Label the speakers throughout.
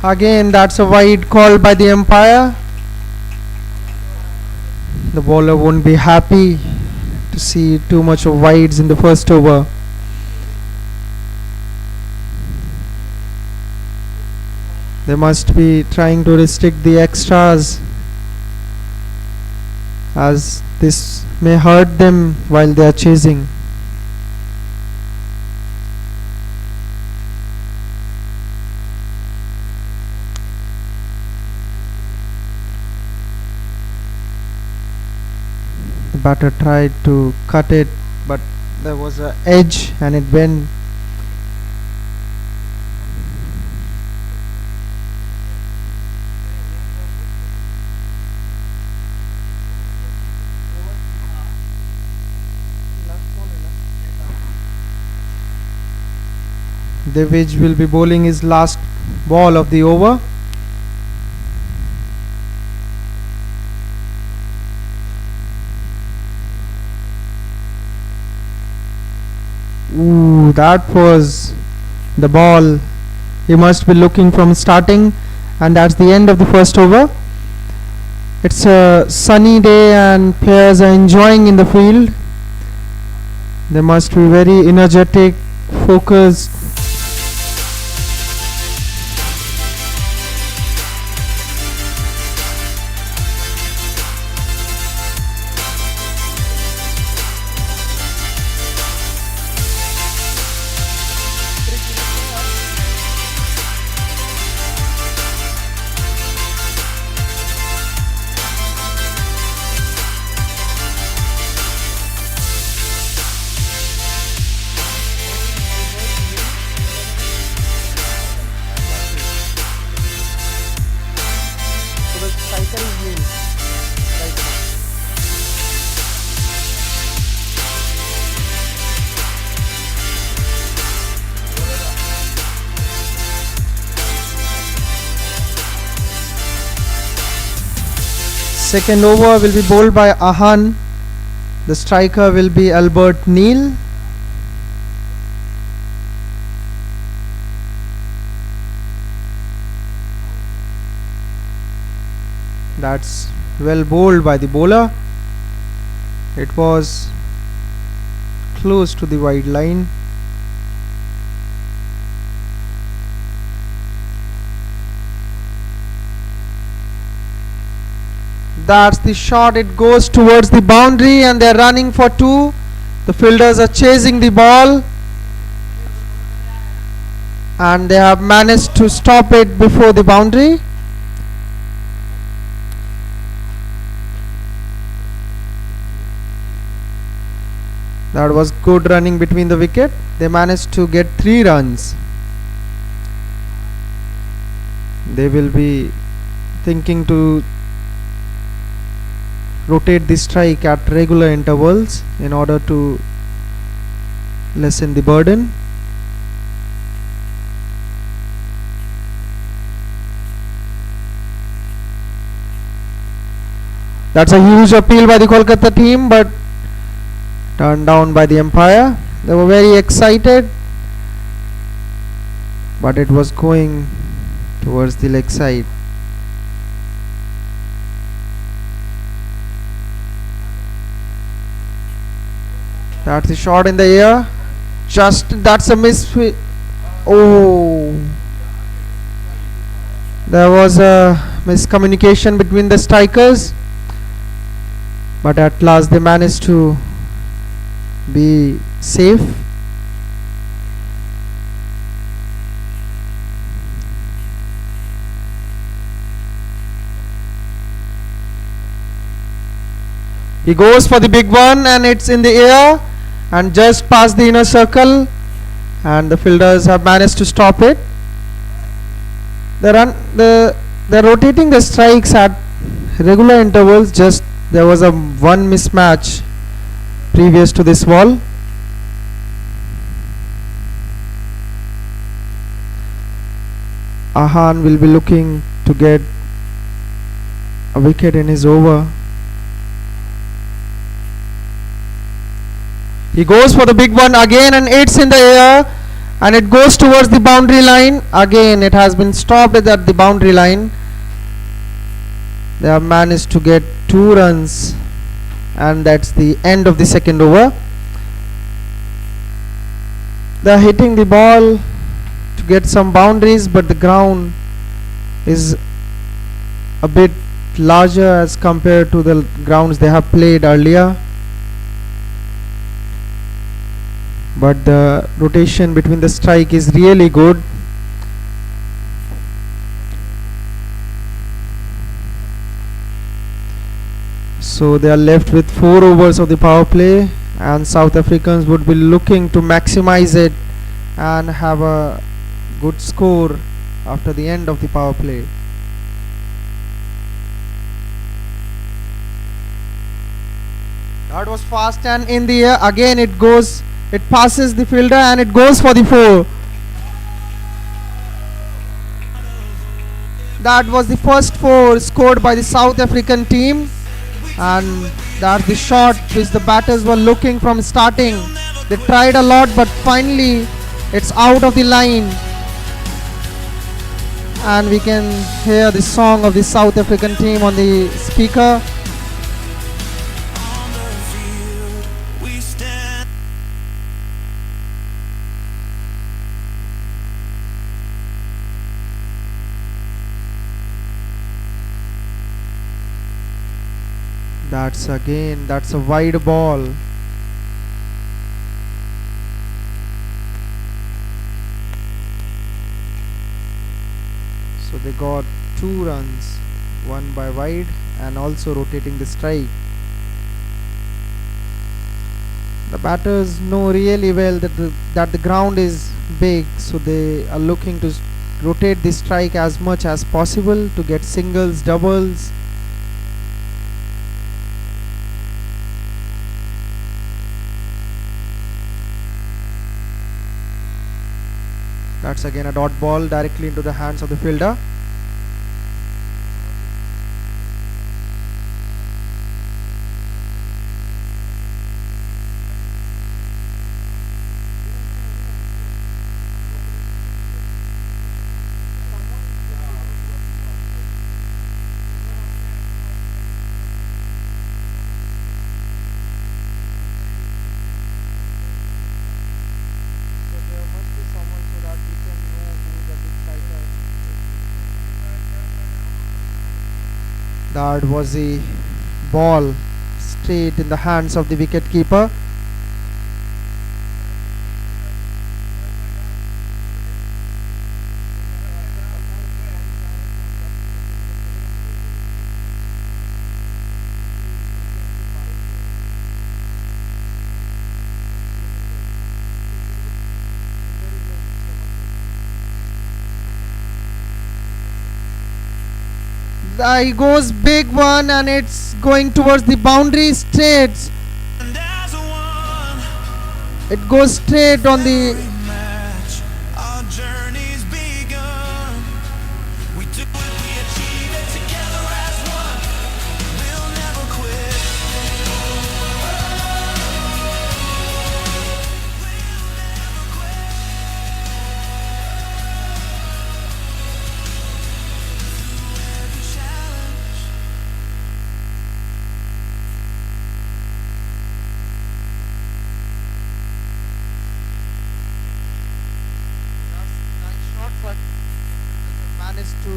Speaker 1: Again, that's a wide called by the umpire. The bowler won't be happy to see too much of wides in the first over. They must be trying to restrict the extras, as this may hurt them while they are chasing. The batter tried to cut it, but there was an edge and it went. Devaj will be bowling his last ball of the over. Ooh, that was the ball he must be looking from starting, and that's the end of the first over. It's a sunny day and players are enjoying in the field. They must be very energetic, focused. Second over will be bowled by Ahan. The striker will be Albert Neil. That's well bowled by the bowler. It was close to the wide line. That's the shot. It goes towards the boundary and they're running for two. The fielders are chasing the ball and they have managed to stop it before the boundary. That was good running between the wicket. They managed to get 3 runs. They will be thinking to rotate the strike at regular intervals in order to lessen the burden. That's a huge appeal by the Kolkata team, but turned down by the umpire. They were very excited, but it was going towards the leg side. That's the shot in the air. That's a miss. Oh, there was a miscommunication between the strikers, but at last they managed to be safe. He goes for the big one and it's in the air and just past the inner circle, and the fielders have managed to stop it. They're rotating the strikes at regular intervals. Just there was a one mismatch previous to this ball. Ahan will be looking to get a wicket in his over. He goes for the big one again and it's in the air, and it goes towards the boundary line. Again it has been stopped at the boundary line. They have managed to get 2 runs, and that's the end of the second over. They are hitting the ball to get some boundaries, but the ground is a bit larger as compared to the grounds they have played earlier. But the rotation between the strike is really good. So they are left with 4 overs of the power play, and South Africans would be looking to maximize it and have a good score after the end of the power play. That was fast and in the air. Again it goes, it passes the fielder and it goes for the 4. That was the first 4 scored by the South African team, and that's the shot which the batters were looking from starting. They tried a lot, but finally it's out of the line, and we can hear the song of the South African team on the speaker. That's a wide ball. So they got 2 runs, one by wide and also rotating the strike. The batters know really well that the ground is big, so they are looking to rotate the strike as much as possible to get singles, doubles. That's again a dot ball directly into the hands of the fielder. That was a ball straight in the hands of the wicket keeper. He goes big one, and it's going towards the boundary straight. It goes straight on the managed to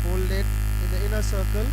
Speaker 1: hold it in the inner circle.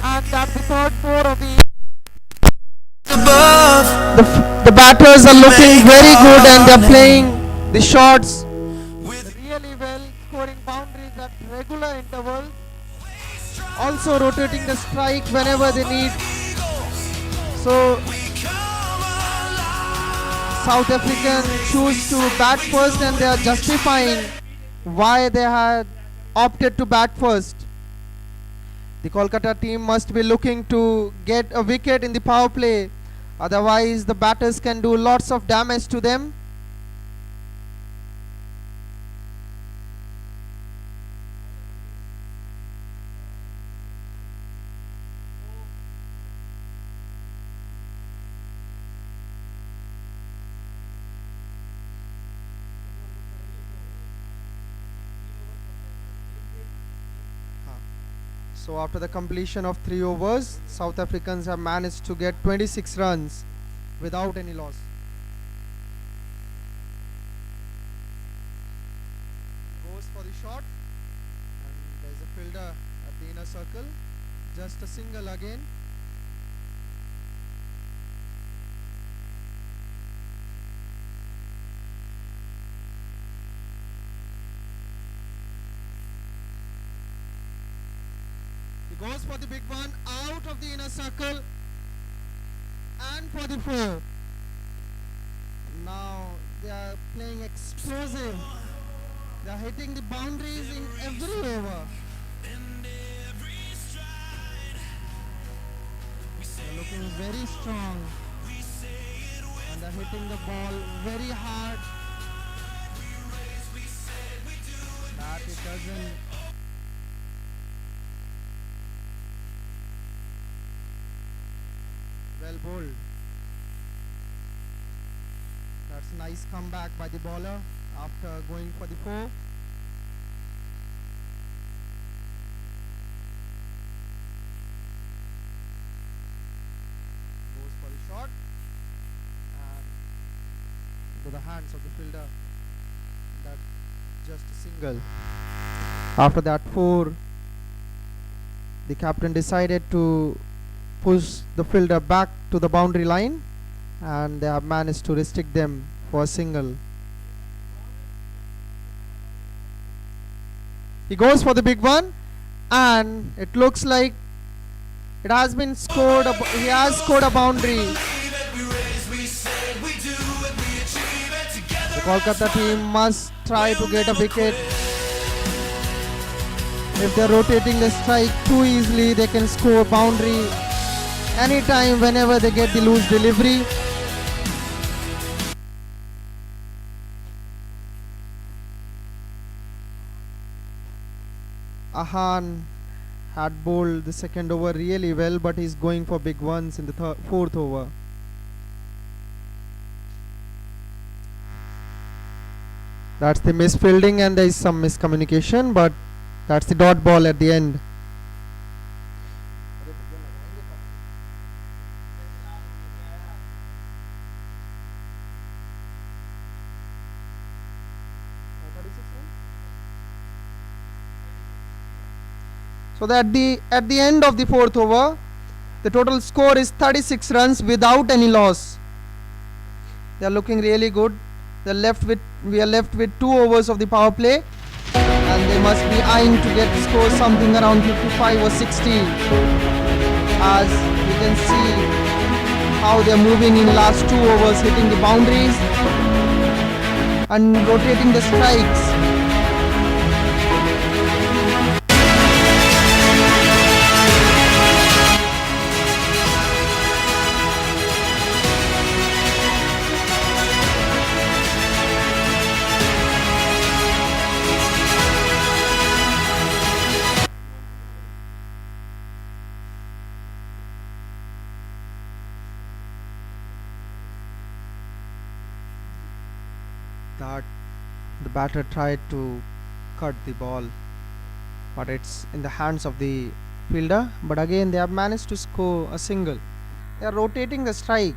Speaker 1: And that's the third 4 of the batters are looking very good, and they're playing the shots really well, scoring boundaries at regular intervals, also rotating the strike whenever they need. So South African choose to bat first, and they are justifying why they had opted to bat first. The Kolkata team must be looking to get a wicket in the power play, otherwise the batters can do lots of damage to them. So after the completion of 3 overs, South Africans have managed to get 26 runs without any loss. Goes for the shot, and there's a fielder at the inner circle. Just a single again. Goes for the big one, out of the inner circle, and for the 4. Now they are playing explosive. They are hitting the boundaries in every over. They are looking very strong, and they are hitting the ball very hard. That it doesn't. Well bowled. That's a nice comeback by the bowler after going for the 4. Goes for the shot, and into the hands of the fielder. That's just a single. After that 4, the captain decided to push the fielder back to the boundary line, and they have managed to restrict them for a single. He goes for the big one, and it looks like it has been scored. He has scored a boundary. The Kolkata team must try to get a wicket. If they are rotating the strike too easily, they can score a boundary anytime whenever they get the loose delivery. Ahan had bowled the second over really well, but he's going for big ones in the 4th over. That's the misfielding, and there is some miscommunication, but that's the dot ball at the end. So that at the end of the 4th over, the total score is 36 runs without any loss. They are looking really good. We are left with 2 overs of the power play, and they must be eyeing to get score something around 55 or 60. As you can see how they are moving in last 2 overs, hitting the boundaries and rotating the strikes. That the batter tried to cut the ball, but it's in the hands of the fielder. But again, they have managed to score a single. They are rotating the strike.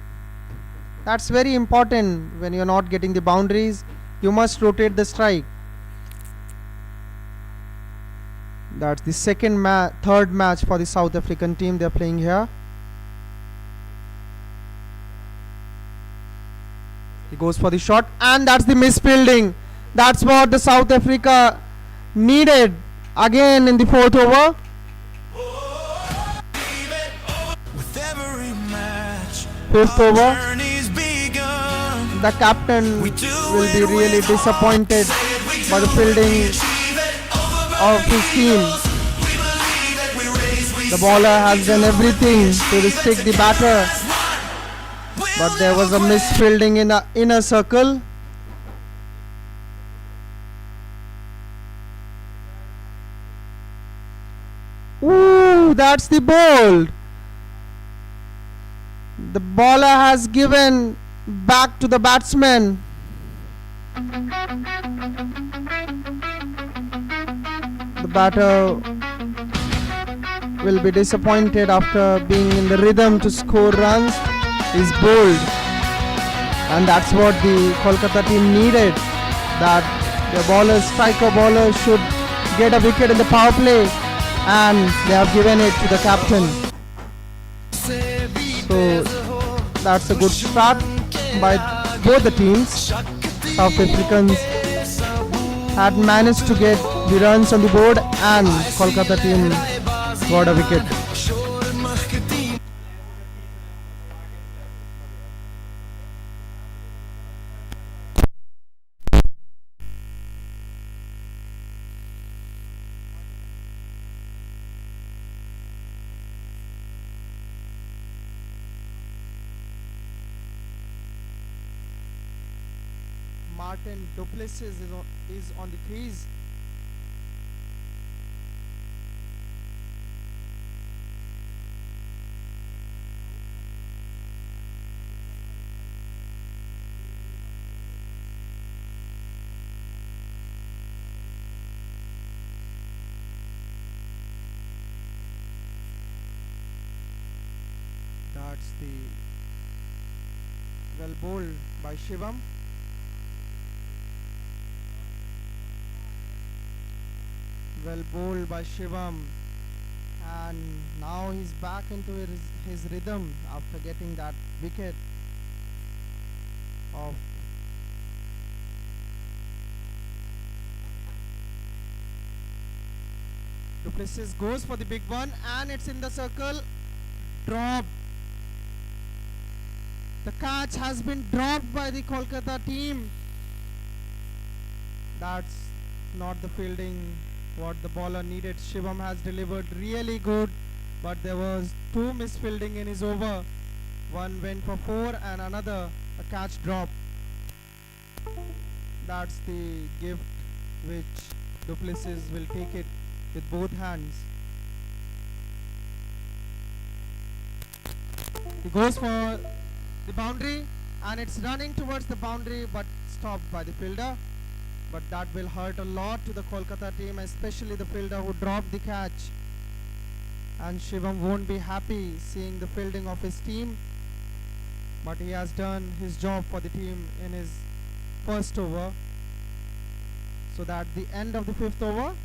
Speaker 1: That's very important. When you're not getting the boundaries, you must rotate the strike. That's the third match for the South African team they're playing here. He goes for the shot, and that's the misfielding. That's what the South Africa needed again in the 4th over. Fifth over. the captain will be really disappointed by the fielding of his team. The bowler has done everything to restrict the batter, but there was a misfielding in the inner circle. Ooh, that's the ball. The bowler has given back to the batsman. The batter will be disappointed after being in the rhythm to score runs. He's bowled, and that's what the Kolkata team needed. That the striker bowler should get a wicket in the power play, and they have given it to the captain. So that's a good start by both the teams. South Africans had managed to get the runs on the board, and Kolkata team got a wicket. Martin du Plessis is on the crease. That's the well bowled by Shivam. Well bowled by Shivam, and now he's back into his rhythm after getting that wicket of du Plessis. Goes for the big one, and it's in the circle. Drop. The catch has been dropped by the Kolkata team. That's not the fielding what the bowler needed. Shivam has delivered really good, but there was two misfielding in his over. One went for 4 and another a catch drop. That's the gift which du Plessis will take it with both hands. He goes for the boundary, and it's running towards the boundary but stopped by the fielder. But that will hurt a lot to the Kolkata team, especially the fielder who dropped the catch. And Shivam won't be happy seeing the fielding of his team, but he has done his job for the team in his first over. So that's the end of the 5th over.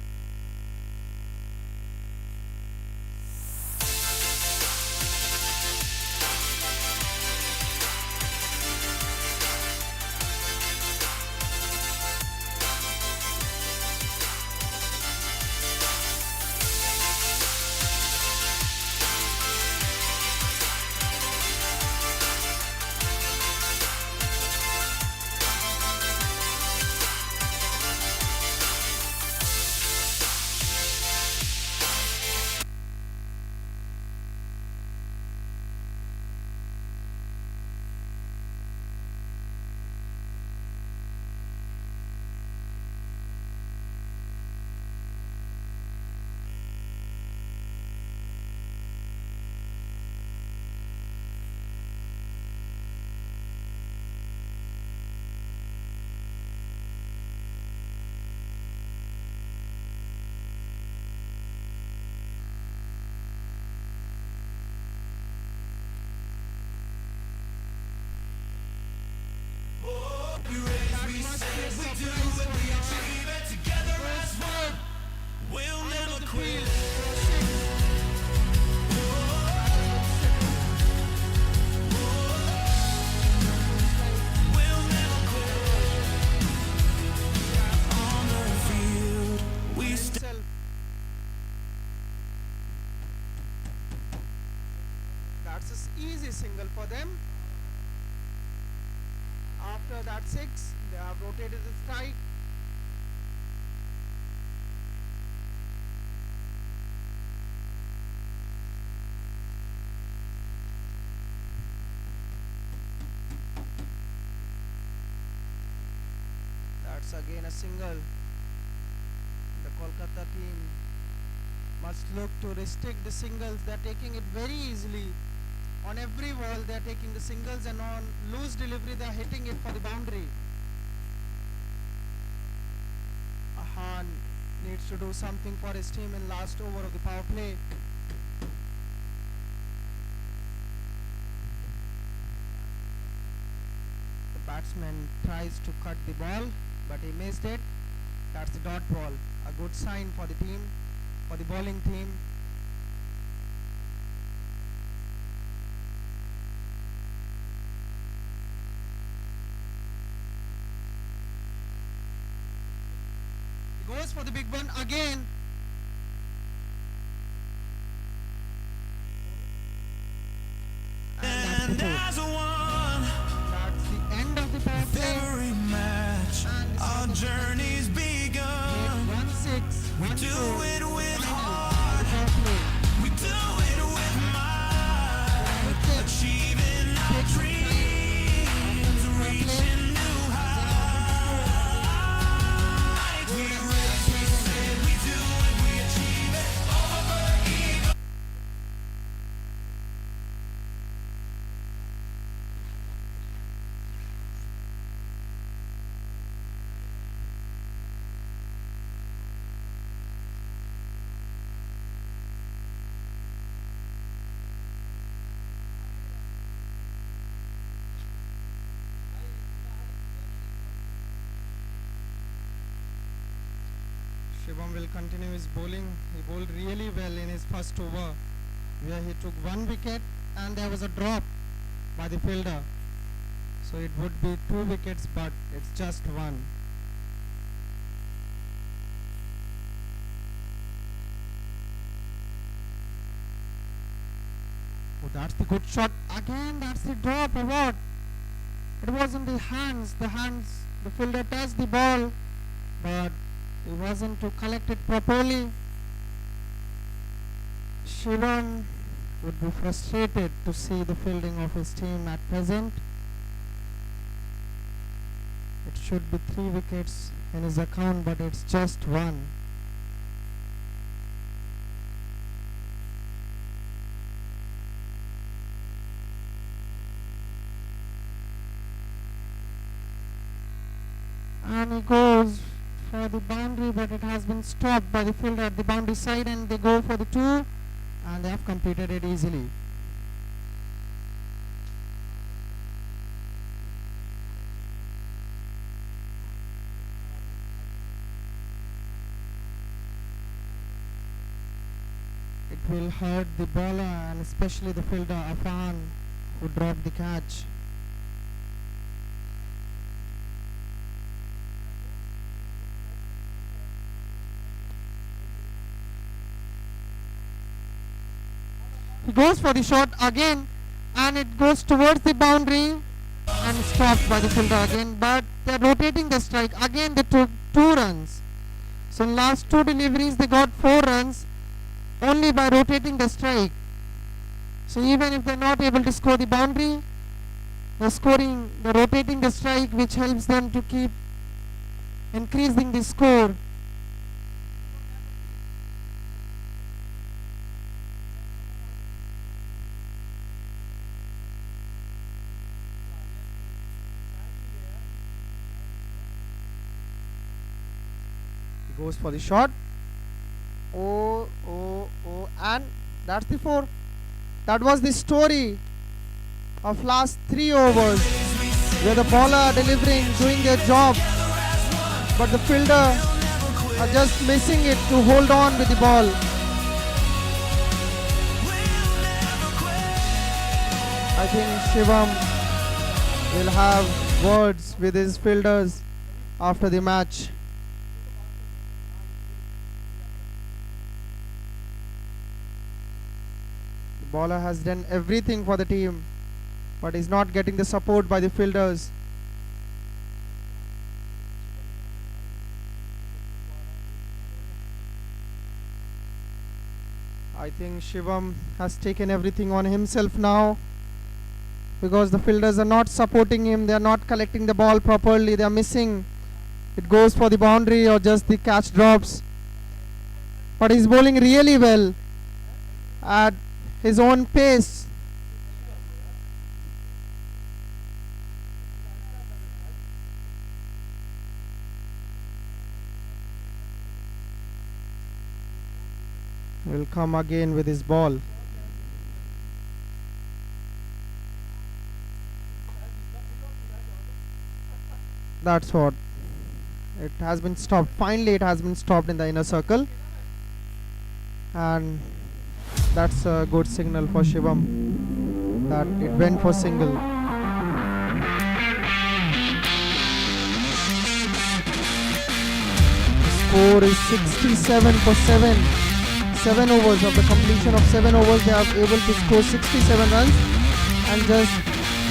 Speaker 1: Easy single for them. after that 6, they have rotated the strike. That's again a single. The Kolkata team must look to restrict the singles. They are taking it very easily. On every ball they are taking the singles, and on loose delivery they are hitting it for the boundary. Ahan needs to do something for his team in last over of the power play. The batsman tries to cut the ball, but he missed it. That's the dot ball. A good sign for the team, for the bowling team. He goes for the big one again. And that's the end of the power play.
Speaker 2: Every match, our journey's begun.
Speaker 1: 1-6.
Speaker 2: We do it with heart. We do it with mind. Achieving our dreams, reaching new heights. We race, we said, we do it, we achieve it. Overberg, Eagle.
Speaker 1: Shivam will continue his bowling. He bowled really well in his first over, where he took 1 wicket and there was a drop by the fielder. So it would be 2 wickets, but it's just 1. Oh, that's the good shot. Again, that's the drop. Or what? It was in the hands. The fielder touched the ball, but he wasn't to collect it properly. Shivam would be frustrated to see the fielding of his team at present. It should be 3 wickets in his account, but it's just 1. And he goes for the boundary, but it has been stopped by the fielder at the boundary side, and they go for the 2, and they have completed it easily. It will hurt the bowler and especially the fielder Afan, who dropped the catch. He goes for the shot again, and it goes towards the boundary and stopped by the fielder again, but they're rotating the strike. Again they took 2 runs. So in last 2 deliveries they got 4 runs only by rotating the strike. So even if they're not able to score the boundary, they're rotating the strike, which helps them to keep increasing the score. Goes for the shot. Oh, and that's the 4. That was the story of last 3 overs, where the bowler delivering, doing their job, but the fielder are just missing it to hold on with the ball. I think Shivam will have words with his fielders after the match. The bowler has done everything for the team, but is not getting the support by the fielders. I think Shivam has taken everything on himself now, because the fielders are not supporting him, they are not collecting the ball properly, they are missing. It goes for the boundary or just the catch drops. But he's bowling really well at his own pace. Will come again with his ball. That's what. It has been stopped. Finally, it has been stopped in the inner circle. And that's a good signal for Shivam that it went for single. Score is 67 for 7. 7 overs. Of the completion of 7 overs, they are able to score 67 runs and just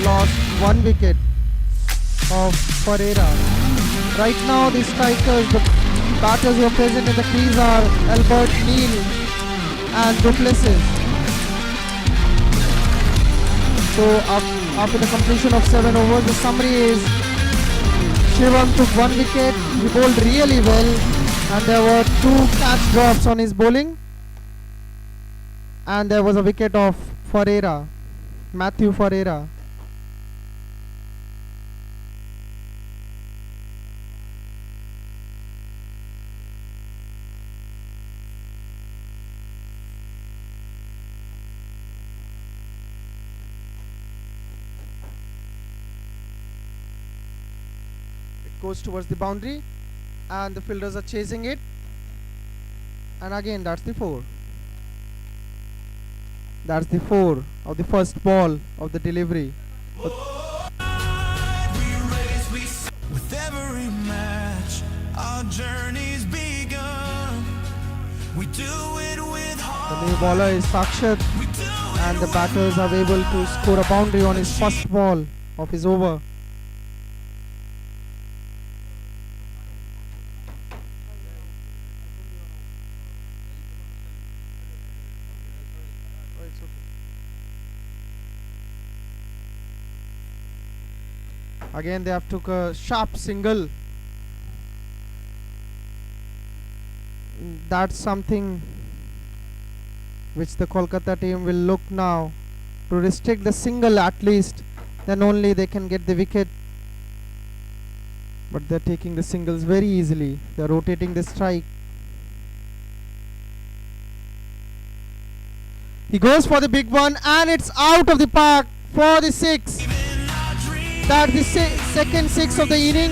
Speaker 1: lost 1 wicket of Pereira. Right now the strikers, the batters who are present in the crease are Albert, Neil and Duplessis. So after the completion of 7 overs, the summary is Shivam took 1 wicket, he bowled really well, and there were 2 catch drops on his bowling, and there was a wicket of Ferreira, Matthew Ferreira. Goes towards the boundary and the fielders are chasing it, and again that's the 4. That's the 4 of the first ball of the delivery.
Speaker 2: With every match, our journey's begun. We do it with heart.
Speaker 1: The new bowler is Sakshat, and the batters are able to score a boundary on his first ball of his over. Again they have took a sharp single. That's something which the Kolkata team will look now to restrict the single at least, then only they can get the wicket. But they're taking the singles very easily. They're rotating the strike. He goes for the big one and it's out of the park for the 6. That's the second 6 of the inning,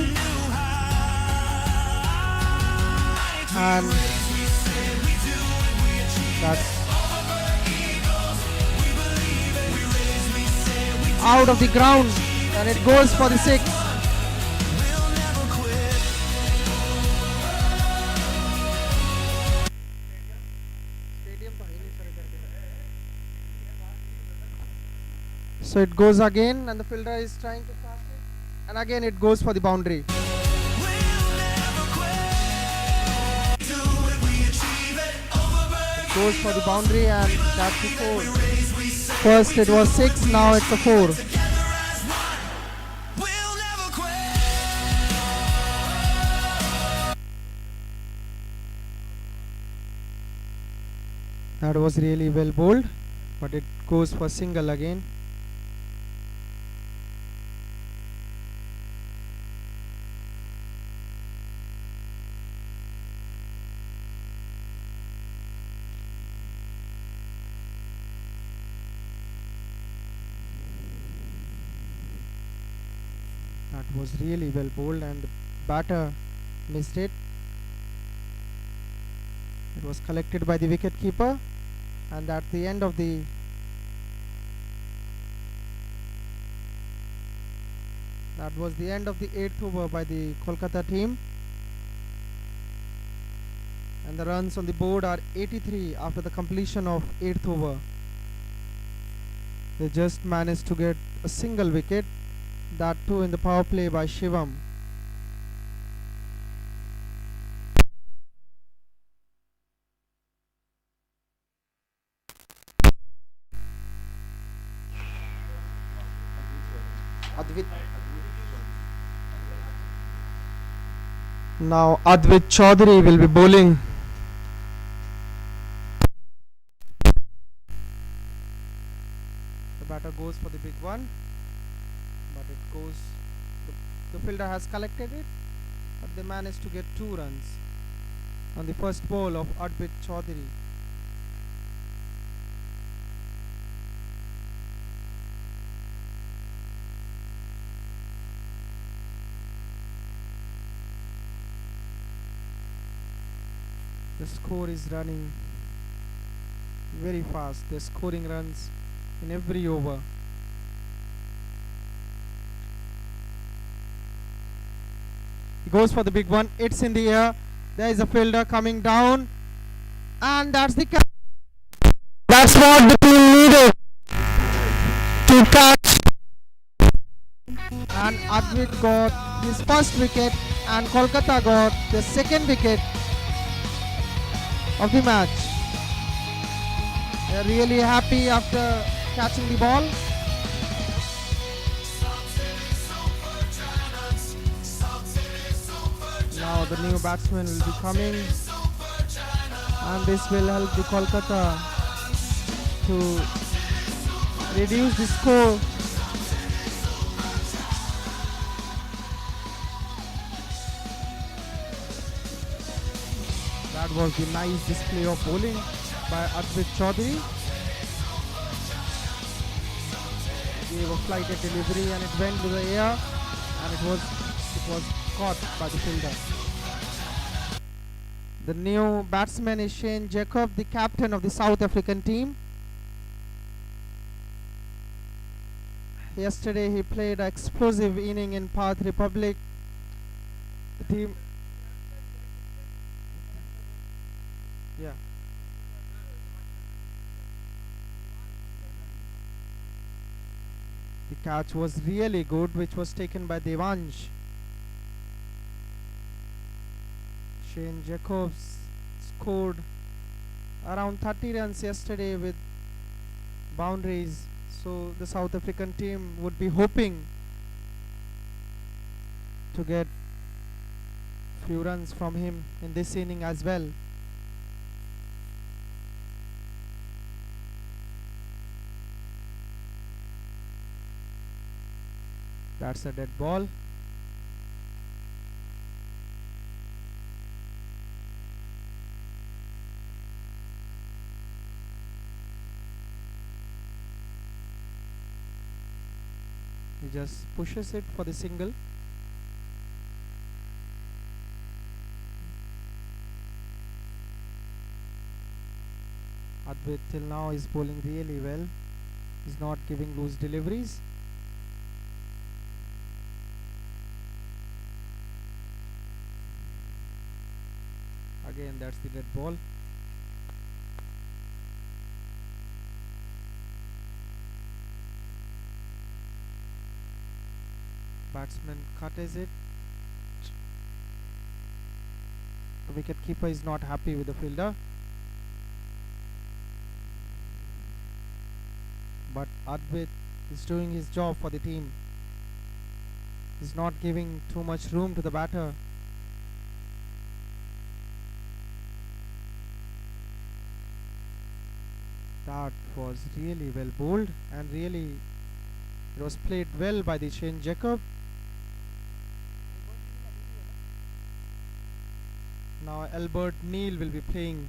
Speaker 1: and that's out of the ground, and it goes for the 6. So it goes again, and the fielder is trying to pass it, and again it goes for the boundary. It goes for the boundary, and that's the 4. First it was 6, now it's a 4. That was really well bowled, but it goes for single again. That was really well bowled, and the batter missed it. It was collected by the wicket keeper, and at the end of the that was the end of the 8th over by the Kolkata team, and the runs on the board are 83 after the completion of 8th over. They just managed to get a single wicket, that too in the power play by Shivam. Now Advait Chaudhary will be bowling. The batter goes for the big one, but it goes. The fielder has collected it, but they managed to get 2 runs on the first ball of Advait Chaudhary. The score is running very fast. They're scoring runs in every over. He goes for the big one. It's in the air. There is a fielder coming down, and that's the catch. That's what the team needed to catch. And Advait got his first wicket, and Kolkata got the second wicket of the match. They are really happy after catching the ball. Now the new batsman will be coming, and this will help the Kolkata to reduce the score. That was the nice display of bowling by Advait Chaudhary. Gave a flighted delivery and it went to the air, and it was caught by the fielder. The new batsman is Shane Jacob, the captain of the South African team. Yesterday he played an explosive inning in South Republic. The team The catch was really good, which was taken by Devansh. Shane Jacobs scored around 30 runs yesterday with boundaries, so the South African team would be hoping to get few runs from him in this inning as well. That's a dead ball. He just pushes it for the single. Advait till now is bowling really well. He's not giving loose deliveries. Again, that's the dead ball. Batsman cutters it. The wicket keeper is not happy with the fielder, but Advait is doing his job for the team. He's not giving too much room to the batter. That was really well bowled, and really it was played well by the Shane Jacob. Now Albert Neil will be playing.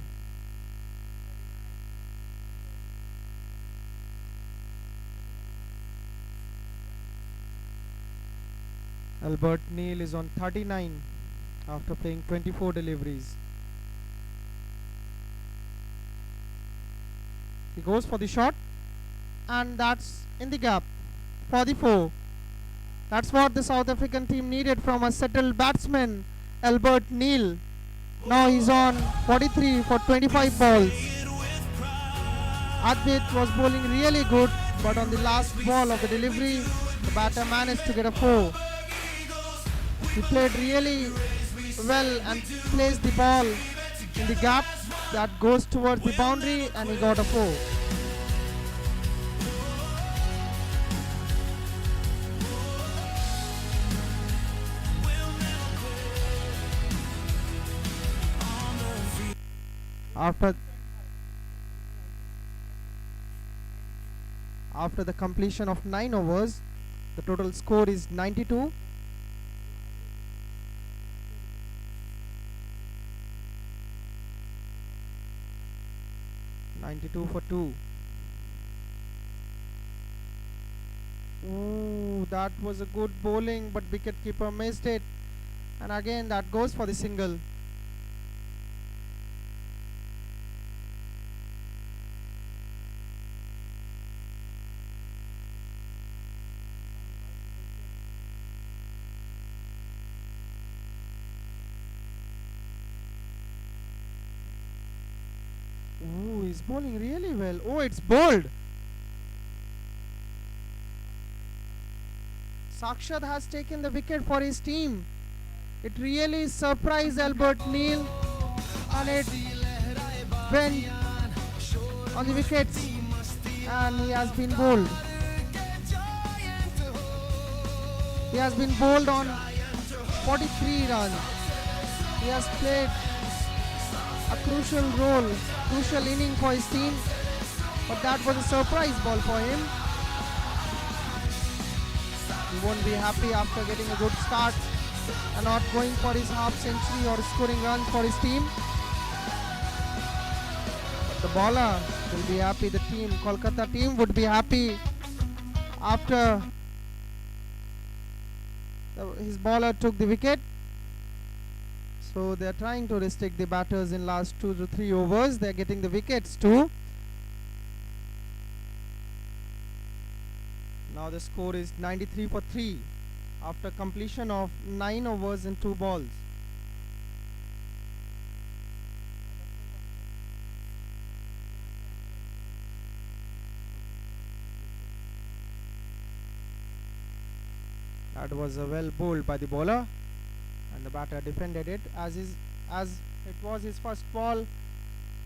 Speaker 1: Albert Neil is on 39 after playing 24 deliveries. He goes for the shot, and that's in the gap for the 4. That's what the South African team needed from a settled batsman, Albert Neil. Now he's on 43 for 25 balls. Advait was bowling really good, but on the last ball of the delivery, the batter managed to get a 4. He played really well and placed the ball in the gap that goes towards the boundary, and he got a 4. After the completion of 9 overs, the total score is 92. For 2. Ooh, that was a good bowling, but wicketkeeper missed it. And again, that goes for the single. Ooh, he's bowling really well. Oh, it's bowled. Sakshat has taken the wicket for his team. It really surprised Albert Neil, and it went on the wickets, and he has been bowled. He has been bowled on 43 runs. He has played a crucial role, crucial inning for his team, but that was a surprise ball for him. He won't be happy after getting a good start and not going for his half century or scoring runs for his team. But the bowler will be happy, the team, Kolkata team would be happy after his bowler took the wicket. So they are trying to restrict the batters in last 2 to 3 overs. They are getting the wickets too. Now the score is 93 for 3 after completion of 9 overs and 2 balls. That was a well bowled by the bowler, and the batter defended it. As it was his first ball,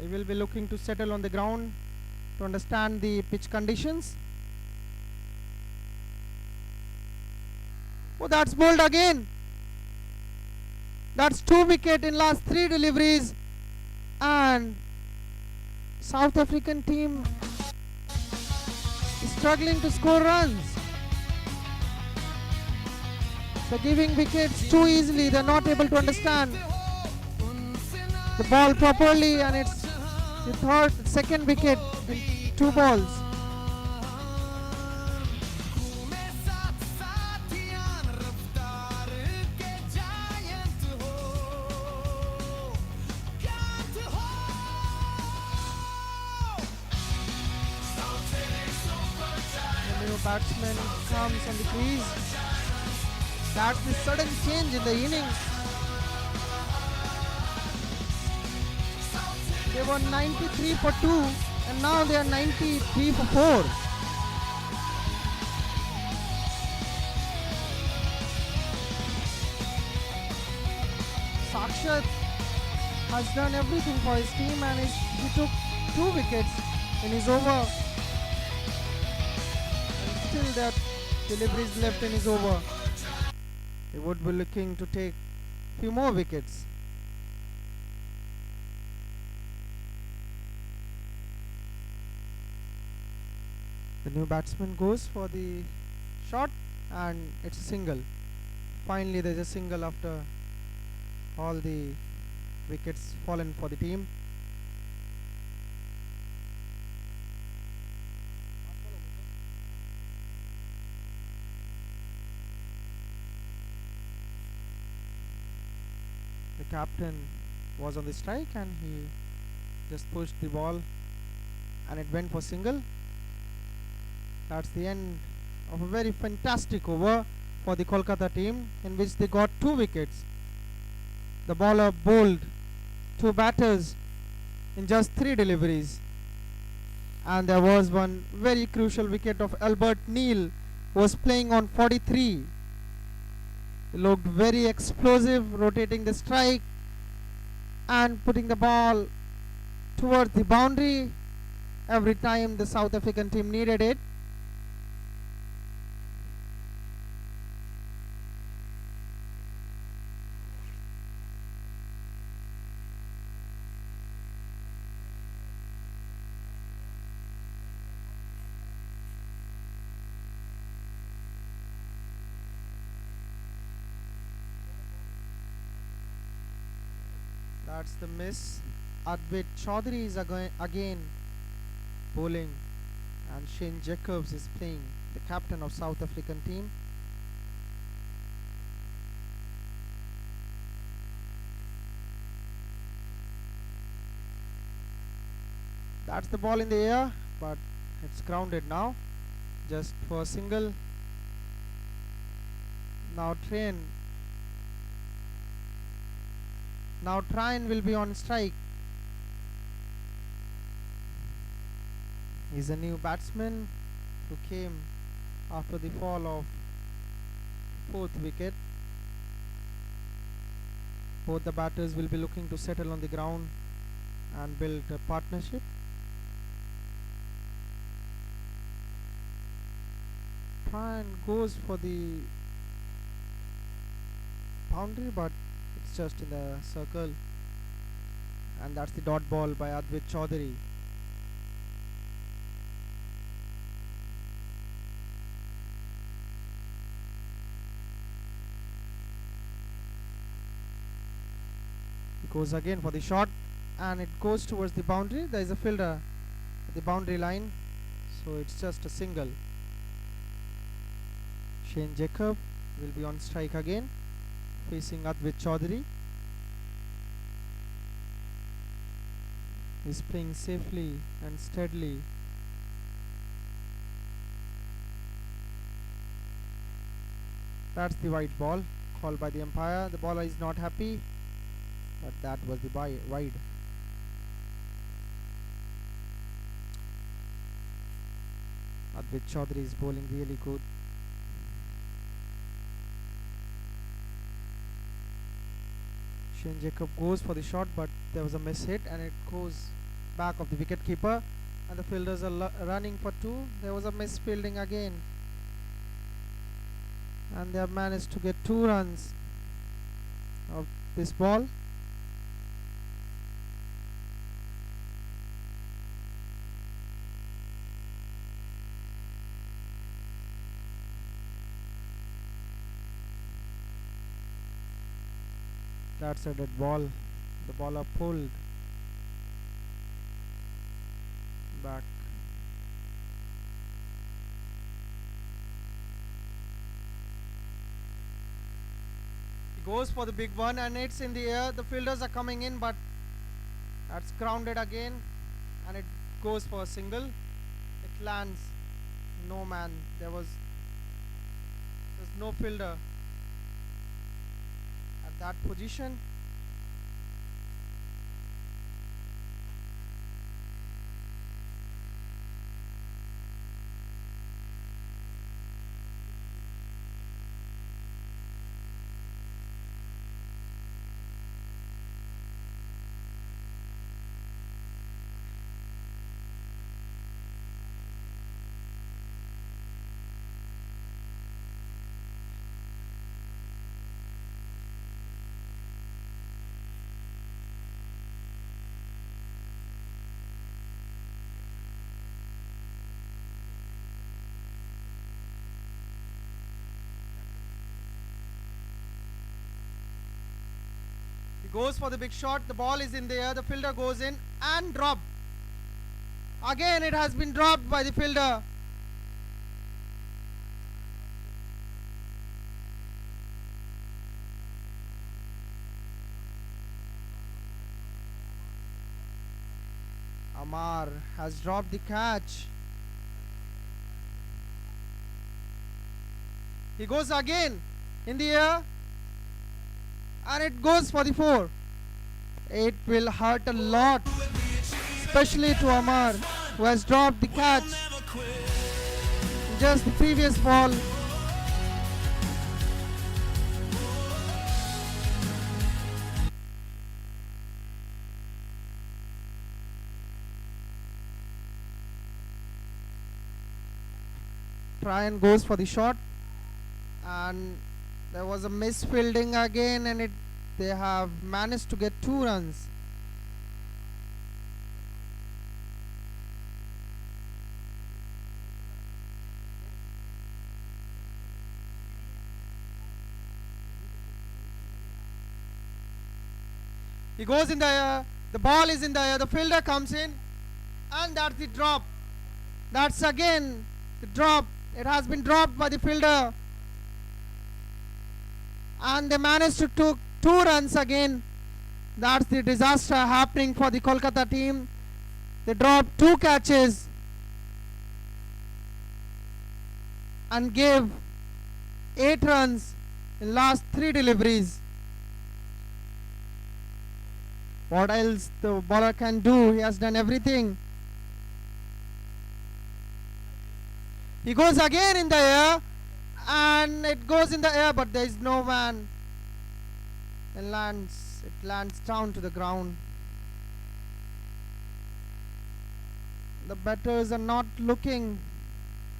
Speaker 1: he will be looking to settle on the ground to understand the pitch conditions. Oh, that's bowled again. That's 2 wicket in last 3 deliveries, and South African team is struggling to score runs. They're giving wickets too easily. They're not able to understand the ball properly, and it's the second wicket in 2 balls. The new batsman comes on the crease. That's the sudden change in the innings. They were 93 for 2 and now they are 93 for 4. Sakshat has done everything for his team, and he took 2 wickets in his over. And still there are deliveries left in his over. He would be looking to take few more wickets. The new batsman goes for the shot, and it's a single. Finally there's a single after all the wickets fallen for the team. The captain was on the strike, and he just pushed the ball and it went for single. That's the end of a very fantastic over for the Kolkata team, in which they got 2 wickets. The bowler bowled 2 batters in just 3 deliveries, and there was one very crucial wicket of Albert Neil, who was playing on 43. He looked very explosive, rotating the strike and putting the ball towards the boundary every time the South African team needed it. That's the miss. Advait Chaudhary is again bowling, and Shane Jacobs is playing, the captain of South African team. That's the ball in the air, but it's grounded now, just for a single. Now Trine will be on strike. He's a new batsman who came after the fall of 4th wicket. Both the batters will be looking to settle on the ground and build a partnership. Trine goes for the boundary, but it's just in the circle, and that's the dot ball by Advait Chaudhary. He goes again for the shot, and it goes towards the boundary. There is a fielder at the boundary line, so it's just a single. Shane Jacob will be on strike again, facing Advait Chaudhary. He's playing safely and steadily. That's the white ball called by the umpire. The bowler is not happy, but that was the wide. Advait Chaudhary is bowling really good. Shane Jacob goes for the shot, but there was a miss hit, and it goes back of the wicket keeper, and the fielders are running for 2. There was a miss fielding again, and they have managed to get 2 runs of this ball. That's a dead ball. The bowler pulled back. He goes for the big one, and it's in the air. The fielders are coming in, but that's grounded again, and it goes for a single. It lands. No man. There's no fielder at that position. He goes for the big shot. The ball is in the air. The fielder goes in and dropped. Again it has been dropped by the fielder. Amar has dropped the catch. He goes again in the air, and it goes for the 4. It will hurt a lot, especially to Amar, who has dropped the catch in just the previous ball. Tryon goes for the shot, and there was a misfielding again, and they have managed to get 2 runs. He goes in the air. The ball is in the air. The fielder comes in, and that's the drop. That's again the drop. It has been dropped by the fielder, and they managed to take 2 runs again. That's the disaster happening for the Kolkata team. They dropped 2 catches and gave 8 runs in last 3 deliveries. What else the bowler can do? He has done everything. He goes again in the air, and it goes in the air, but there is no man. It lands down to the ground. The batters are not looking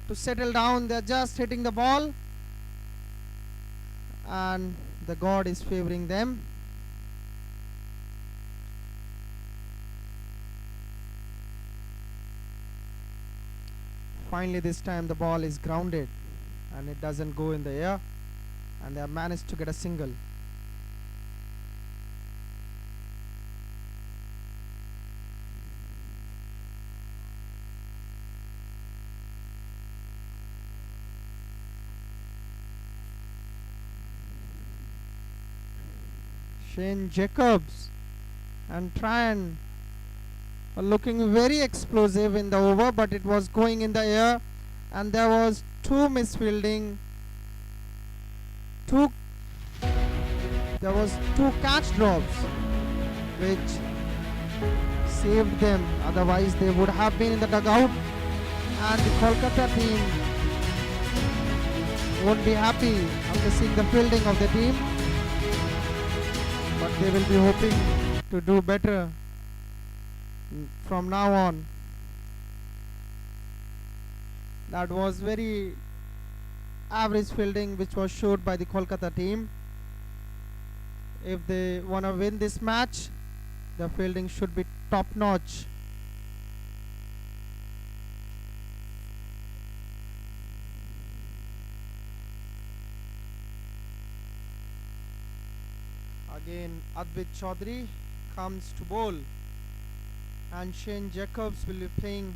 Speaker 1: to settle down. They are just hitting the ball, and the god is favoring them. Finally, this time the ball is grounded and it doesn't go in the air, and they have managed to get a single. Shane Jacobs and Tran were looking very explosive in the over, but it was going in the air, and there was 2 misfielding. There was 2 catch drops which saved them. Otherwise they would have been in the dugout, and the Kolkata team won't be happy after seeing the fielding of the team, but they will be hoping to do better from now on. That was very average fielding which was showed by the Kolkata team. If they want to win this match, the fielding should be top notch. Again, Advait Chaudhary comes to bowl, and Shane Jacobs will be playing.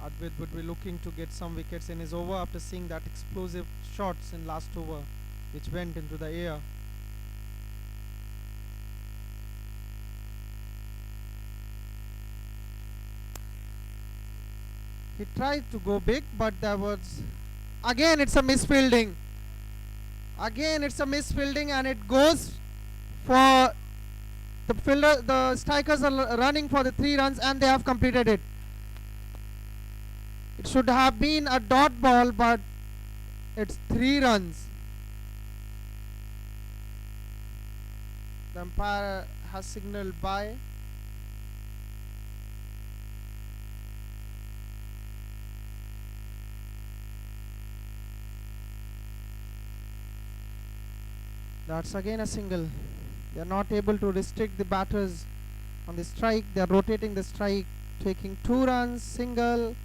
Speaker 1: Advait would be looking to get some wickets in his over after seeing that explosive shots in last over which went into the air. He tried to go big, but there was again it's a misfielding. Again it's a misfielding, and it goes for the fielder. The strikers are running for the 3 runs, and they have completed it. It should have been a dot ball, but it's 3 runs. The umpire has signaled by. That's again a single. They are not able to restrict the batters on the strike. They are rotating the strike, taking 2 runs, single,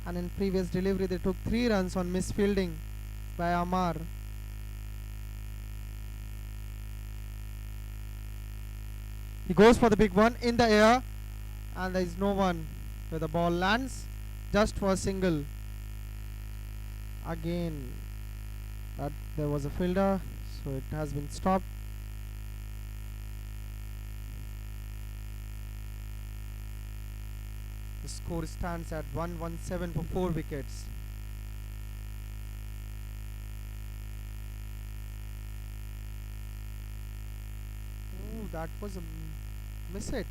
Speaker 1: and in previous delivery they took 3 runs on misfielding by Amar. He goes for the big one in the air, and there is no one where the ball lands, just for a single. Again, but there was a fielder, so it has been stopped. The score stands at 117 for 4 wickets. Oh, that was a miss hit,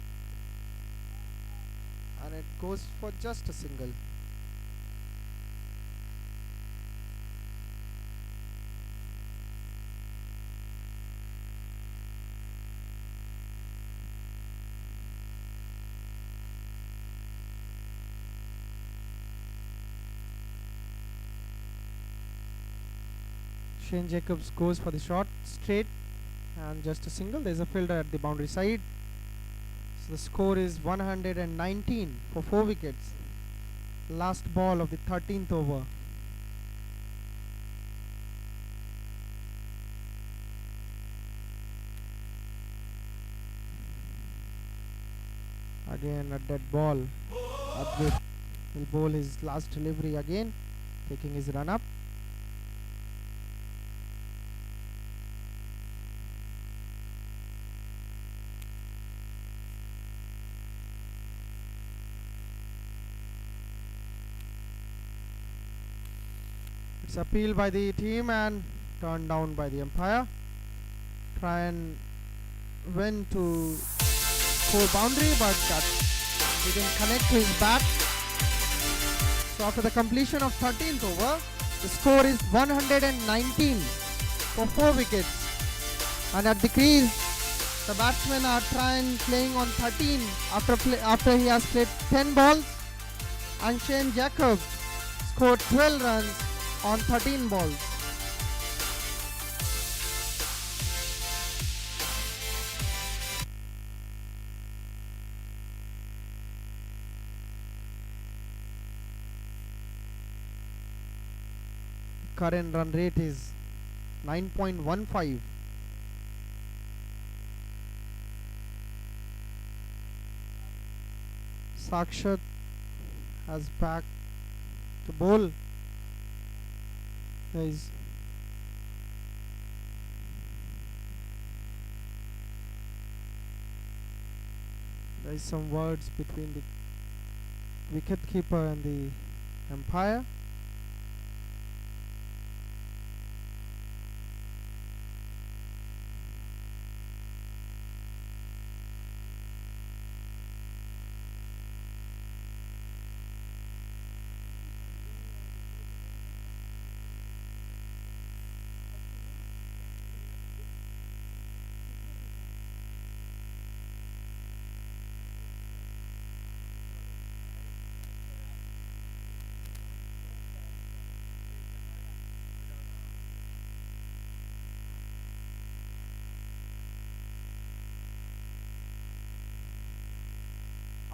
Speaker 1: and it goes for just a single. Shane Jacobs goes for the shot straight, and just a single. There's a fielder at the boundary side. So the score is 119 for 4 wickets. Last ball of the 13th over. Again a dead ball. Advit will bowl his last delivery again, taking his run up. It's appealed by the team and turned down by the umpire. Try and went to score boundary, but that didn't connect to his bat. So after the completion of 13th over, the score is 119 for 4 wickets. And at the crease, the batsmen are playing on 13 after he has played 10 balls, and Shane Jacobs scored 12 runs on 13 balls. Current run rate is 9.15. Sakshat has back to bowl. There is some words between the wicket keeper and the umpire.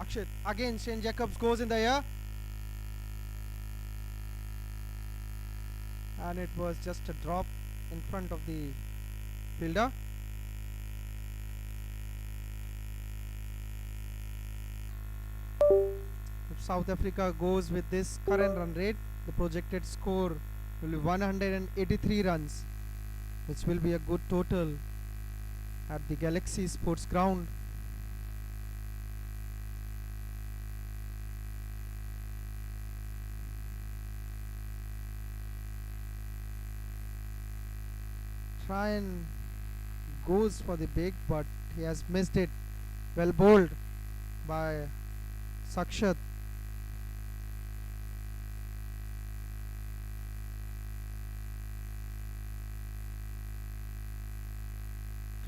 Speaker 1: Akshit, again Shane Jacobs goes in the air, and it was just a drop in front of the fielder. If South Africa goes with this current run rate, the projected score will be 183 runs, which will be a good total at the Galaxy Sports Ground. Try and goes for the big, but he has missed it. Well bowled by Sakshat.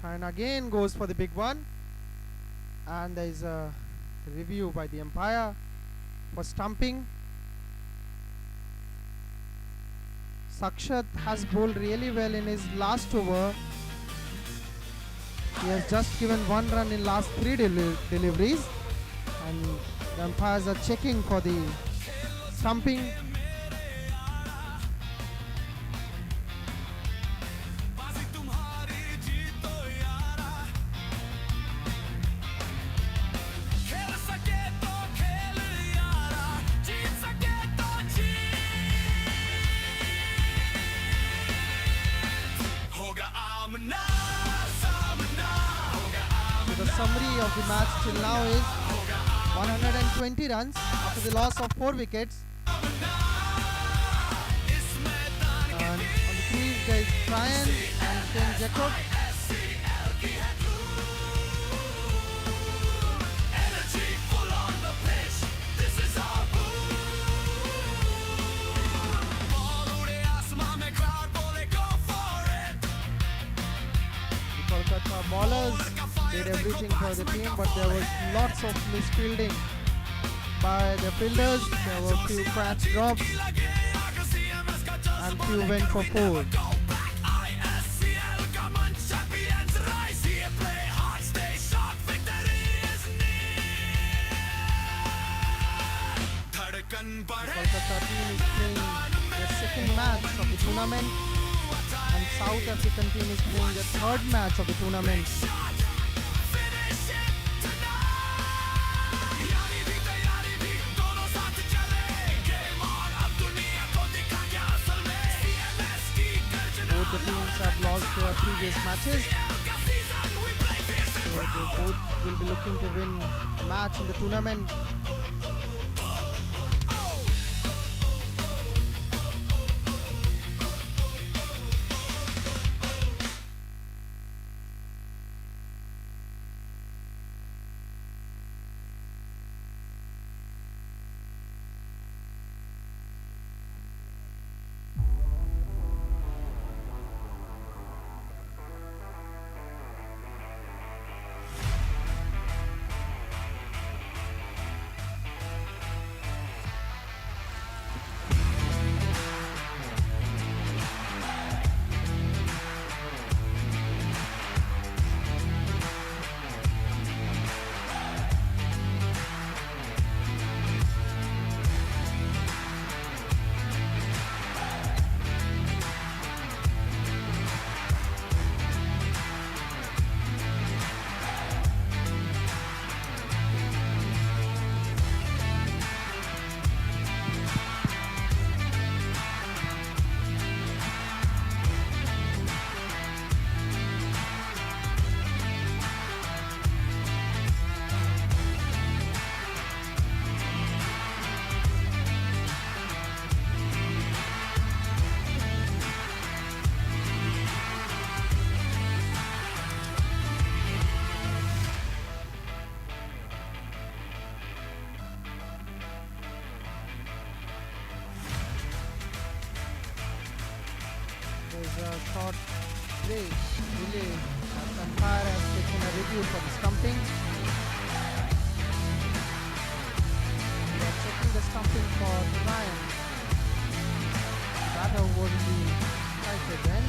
Speaker 1: Try and again goes for the big one, and there is a review by the umpire for stumping. Sakshat has bowled really well in his last over. He has just given 1 run in last 3 deliveries, and the umpires are checking for the stumping. The summary of the match till now is 120 runs after the loss of 4 wickets. And on the crease there is Ryan and Shane Jacob. The Kolkata bowlers did everything for the team, but there was lots of misfielding by the fielders. There were few catch drops and few went for 4. The Kolkata team is playing their second match of the tournament, and South African team is playing their third match of the tournament. previous matches. So they both will be looking to win a match in the tournament. There's a short break, delay, as umpire has taken a review for the stumping. We are checking the stumping for Ryan. The batter would be strike again.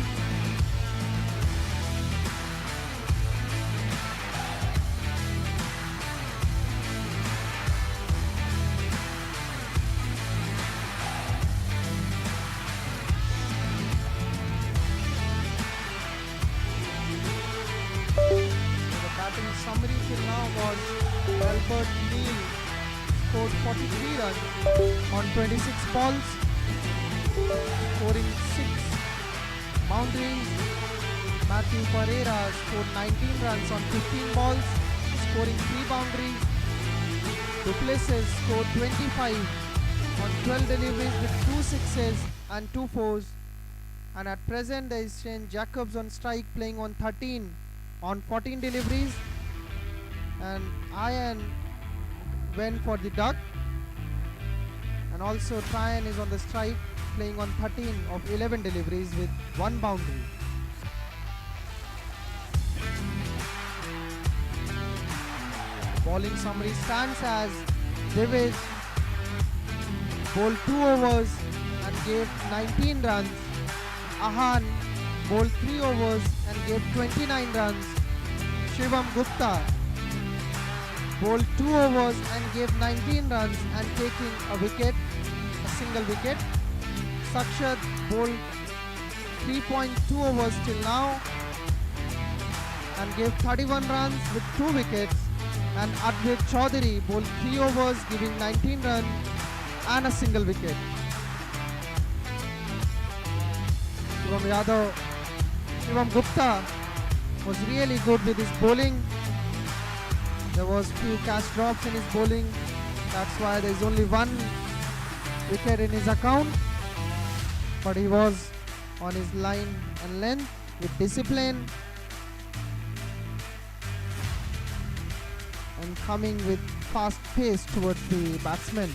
Speaker 1: Batting summary till now was Albert Neal scored 43 runs on 26 balls, scoring 6 boundaries. Matthew Pereira scored 19 runs on 15 balls, scoring 3 boundaries. Duplessis scored 25 on 12 deliveries with 2 sixes and 2 fours. And at present there is Shane Jacobs on strike, playing on 13 on 14 deliveries, and Ian went for the duck, and also Tryon is on the strike, playing on 13 of 11 deliveries with 1 boundary. Bowling summary stands as Davis bowled 2 overs and gave 19 runs. Ahan bowled 3 overs and gave 29 runs. Shivam Gupta bowled 2 overs and gave 19 runs and taking a wicket, a single wicket. Sakshat bowled 3.2 overs till now and gave 31 runs with 2 wickets. And Advait Chaudhary bowled 3 overs, giving 19 runs and a single wicket. Shivam Gupta was really good with his bowling. There was few catch drops in his bowling. That's why there is only 1 wicket in his account. But he was on his line and length with discipline and coming with fast pace towards the batsman.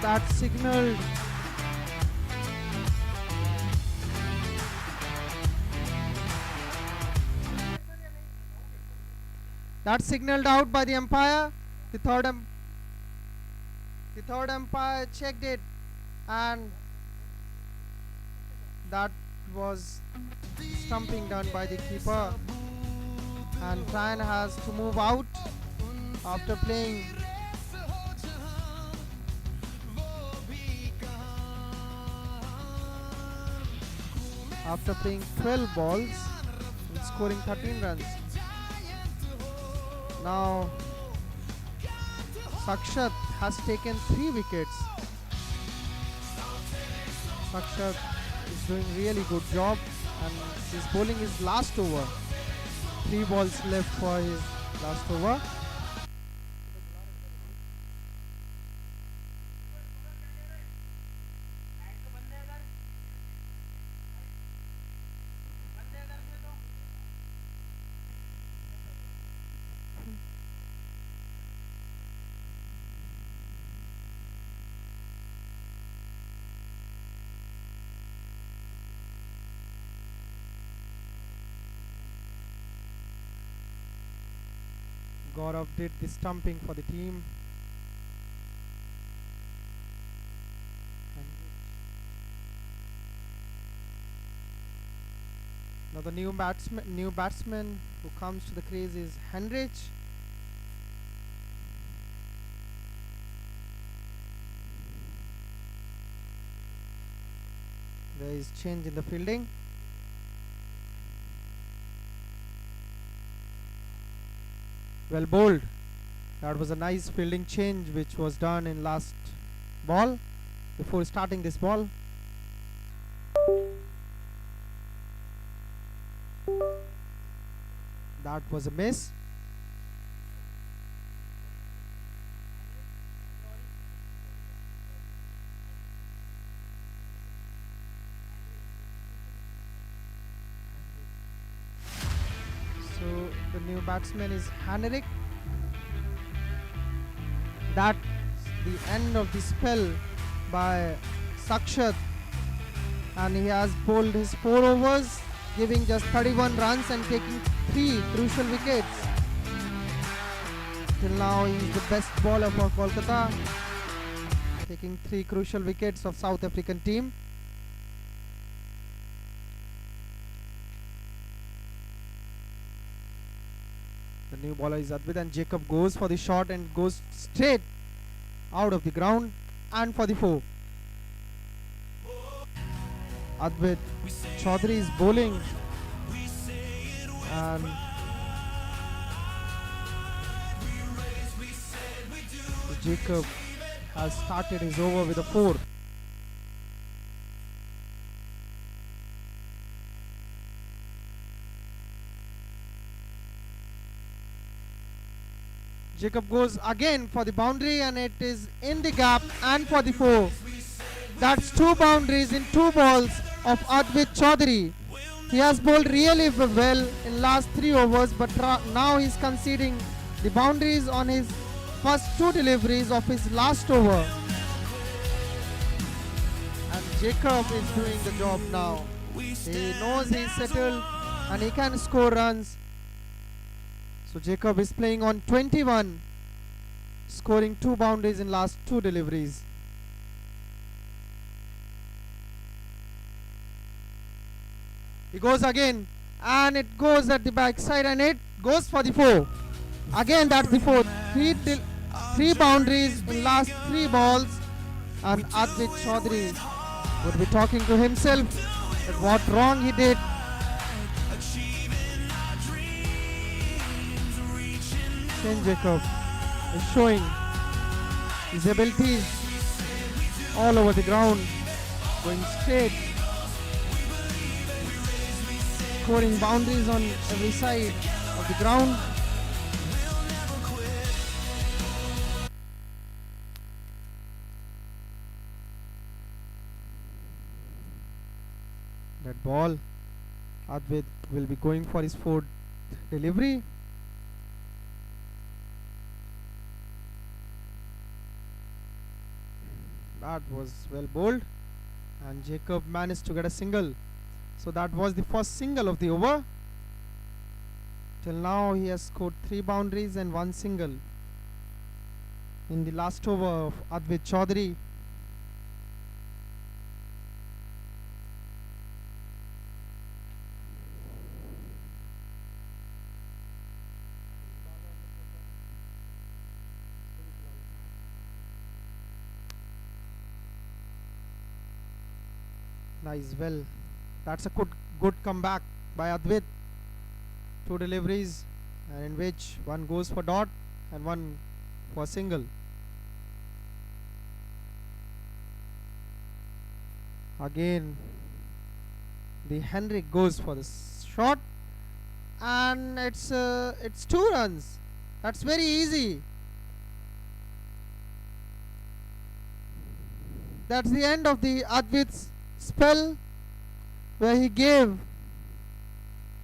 Speaker 1: that signaled out by the umpire. The third umpire checked it, and that was stumping done by the keeper, and Tran has to move out after playing after playing 12 balls and scoring 13 runs. Now Sakshat has taken 3 wickets. Sakshat is doing really good job, and his bowling is last over. 3 balls left for his last over. Gaurav did the stumping for the team. Now the new batsman who comes to the crease is Henrich. There is change in the fielding. Well bowled. That was a nice fielding change which was done in last ball before starting this ball. That was a miss. So the new batsman is Henrik. That's the end of the spell by Sakshat, and he has bowled his 4 overs, giving just 31 runs and taking 3 crucial wickets. Till now he is the best bowler for Kolkata, taking 3 crucial wickets of South African team. The new bowler is Advit, and Jacob goes for the shot and goes straight out of the ground and for the 4. Advit Chaudhary is bowling, and Jacob has started his over with a 4. Jacob goes again for the boundary, and it is in the gap and for the 4. That's 2 boundaries in 2 balls of Advit Chaudhary. He has bowled really well in last 3 overs, but now he's conceding the boundaries on his first 2 deliveries of his last over. And Jacob is doing the job now. He knows he's settled and he can score runs. So Jacob is playing on 21, scoring 2 boundaries in last 2 deliveries. He goes again, and it goes at the backside, and it goes for the 4. Again that's the 4th. 3 boundaries in last 3 balls, and Advit Chaudhary would be talking to himself at what wrong he did. Shane Jacob is showing his abilities all over the ground, going straight, scoring boundaries on every side of the ground. That ball, Advit will be going for his 4th delivery. That was well bowled, and Jacob managed to get a single. So that was the first single of the over. Till now he has scored 3 boundaries and 1 single in the last over of Advait Chaudhary. Nice, well, that's a good comeback by Advait. 2 deliveries, and in which one goes for dot and one for single. Again, the Henrik goes for the shot, and it's 2 runs. That's very easy. That's the end of the Advait's spell, where he gave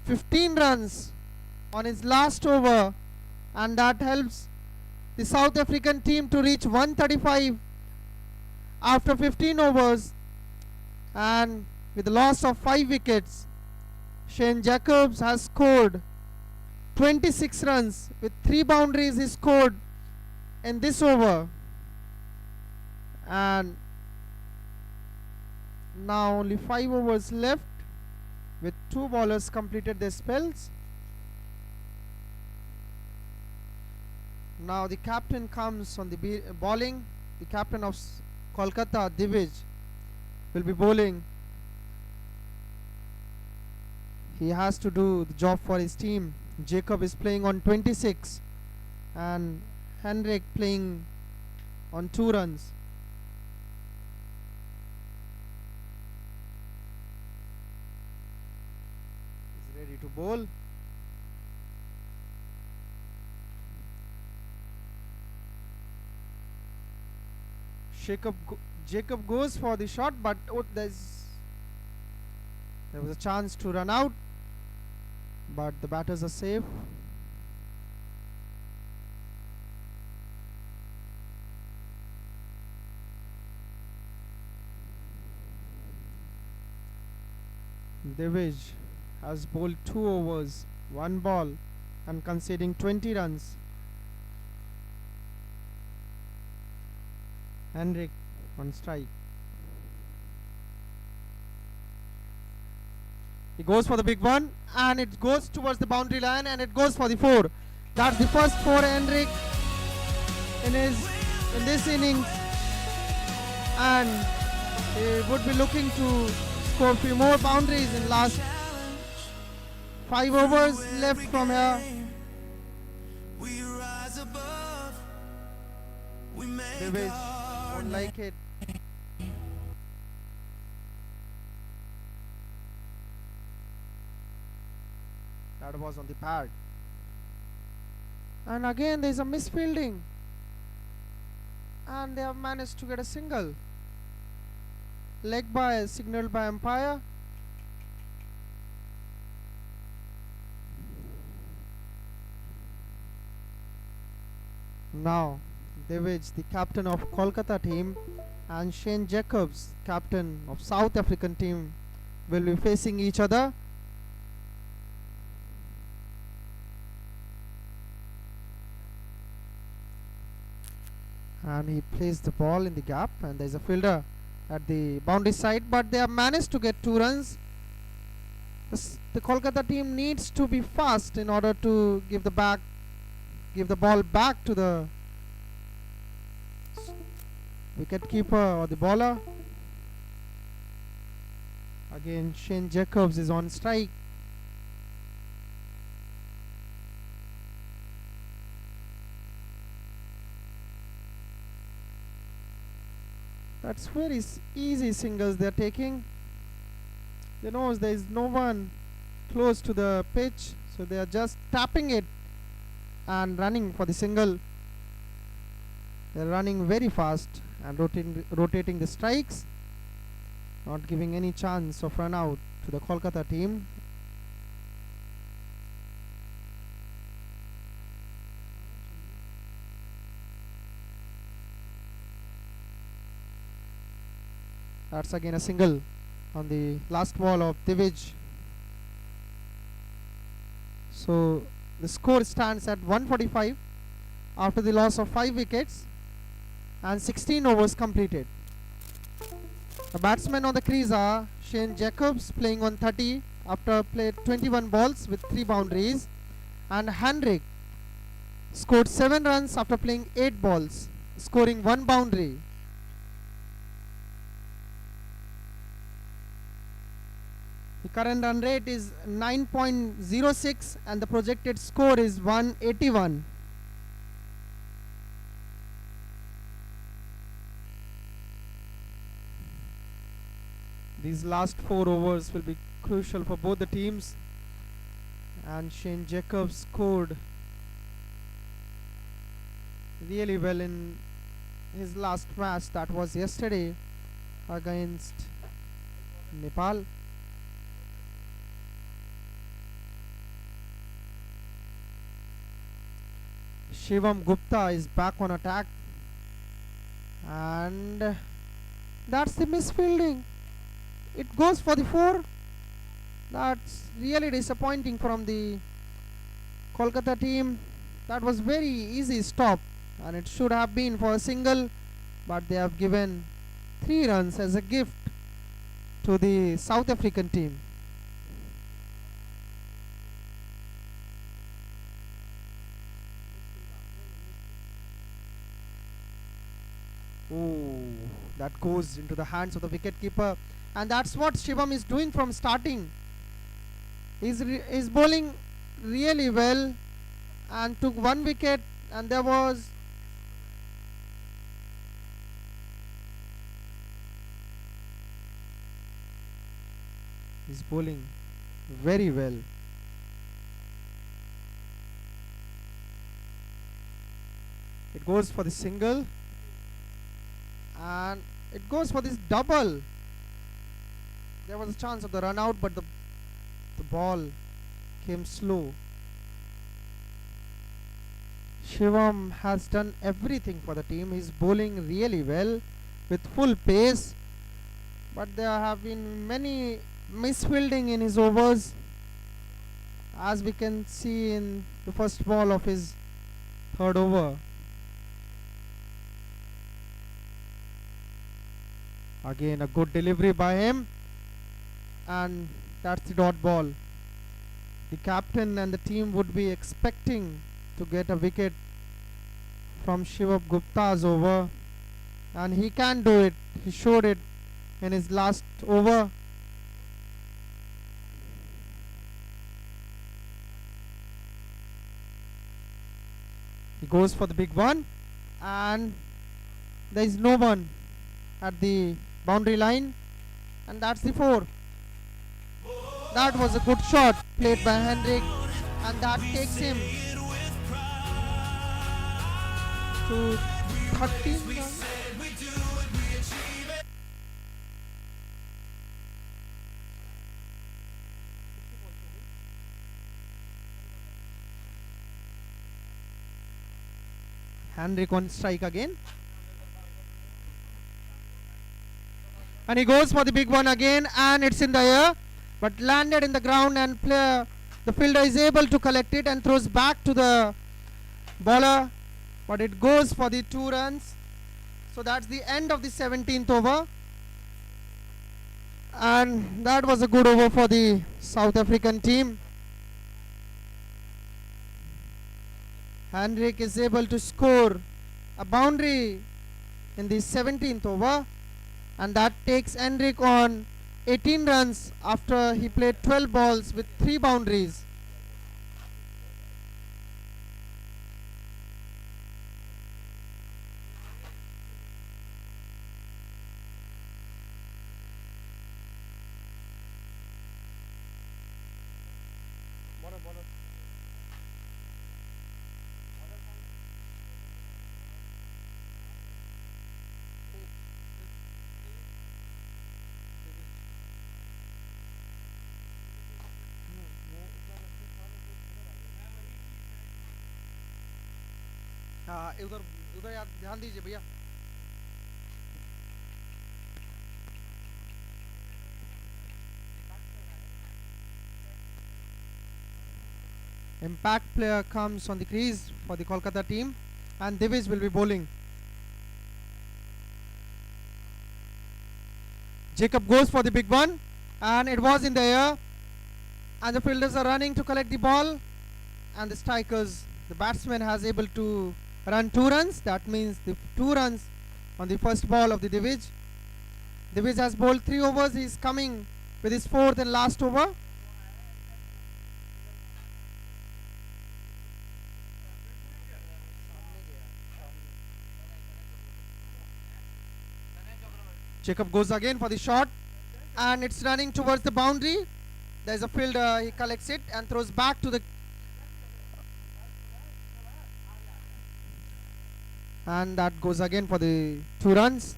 Speaker 1: 15 runs on his last over, and that helps the South African team to reach 135 after 15 overs. And with the loss of 5 wickets, Shane Jacobs has scored 26 runs. With 3 boundaries he scored in this over, and now only 5 overs left, with 2 bowlers completed their spells. Now the captain comes on the bowling. The captain of Kolkata, Day-3rd, will be bowling. He has to do the job for his team. Jacob is playing on 26 and Henrik playing on 2 runs. He's ready to bowl. Jacob goes for the shot, but there was a chance to run out, but the batters are safe. Day-3rd has bowled 2 overs, 1 ball, and conceding 20 runs. Henrik on strike. He goes for the big one, and it goes towards the boundary line, and it goes for the 4. That's the first 4 Henrik in this innings, and he would be looking to score a few more boundaries in last 5 overs left from here.
Speaker 2: We rise above. We make
Speaker 1: Day-3rd
Speaker 2: our
Speaker 1: won't like it. That was on the pad. And again there is a misfielding, and they have managed to get a single. Leg by signaled by umpire. Now Day-3rd, the captain of Kolkata team, and Shane Jacobs, captain of South African team, will be facing each other. And he placed the ball in the gap, and there is a fielder at the boundary side, but they have managed to get 2 runs. The Kolkata team needs to be fast in order to give the ball back to the wicket keeper or the bowler. Again Shane Jacobs is on strike. That's very easy singles they are taking. They know there is no one close to the pitch, so they are just tapping it and running for the single. They are running very fast and rotating the strikes, not giving any chance of run out to the Kolkata team. That's again a single on the last ball of Divij. So the score stands at 145 after the loss of 5 wickets and 16 overs completed. The batsmen on the crease are Shane Jacobs playing 130 after played 21 balls with 3 boundaries, and Henrik scored 7 runs after playing 8 balls, scoring 1 boundary. The current run rate is 9.06 and the projected score is 181. These last 4 overs will be crucial for both the teams, and Shane Jacobs scored really well in his last match, that was yesterday against Nepal. Shivam Gupta is back on attack, and that's the misfielding. It goes for the 4. That's really disappointing from the Kolkata team. That was very easy stop and it should have been for a single, but they have given 3 runs as a gift to the South African team. Oh, that goes into the hands of the wicketkeeper, and that's what Shivam is doing from starting. He's bowling really well and took 1 wicket, and there was he's bowling very well. It goes for the single and it goes for this double. There was a chance of the run out, but the ball came slow. Shivam has done everything for the team. He's bowling really well with full pace, but there have been many misfielding in his overs, as we can see in the first ball of his 3rd over. Again a good delivery by him, and that's the dot ball. The captain and the team would be expecting to get a wicket from Shivam Gupta's over, and he can do it. He showed it in his last over. He goes for the big one, and there is no one at the boundary line, and that's the 4. That was a good shot played by Henrik, and that takes him to 13 runs. Henrik on strike again, and he goes for the big one again, and it's in the air but landed in the ground, and the fielder is able to collect it and throws back to the bowler, but it goes for the 2 runs. So that's the end of the 17th over, and that was a good over for the South African team. Henrik is able to score a boundary in the 17th over, and that takes Henrik on 18 runs after he played 12 balls with 3 boundaries. हाँ उधर उधर यार ध्यान दीजिए भैया. Impact player comes on the crease for the Kolkata team, and Divij will be bowling. Jacob goes for the big one, and it was in the air, and the fielders are running to collect the ball, and the strikers, the batsman has able to run 2 runs. That means the 2 runs on the first ball of the Divij. Divij has bowled 3 overs. He is coming with his 4th and last over. Jacob goes again for the shot, and it's running towards the boundary. There's a fielder, he collects it and throws back to the, and that goes again for the 2 runs.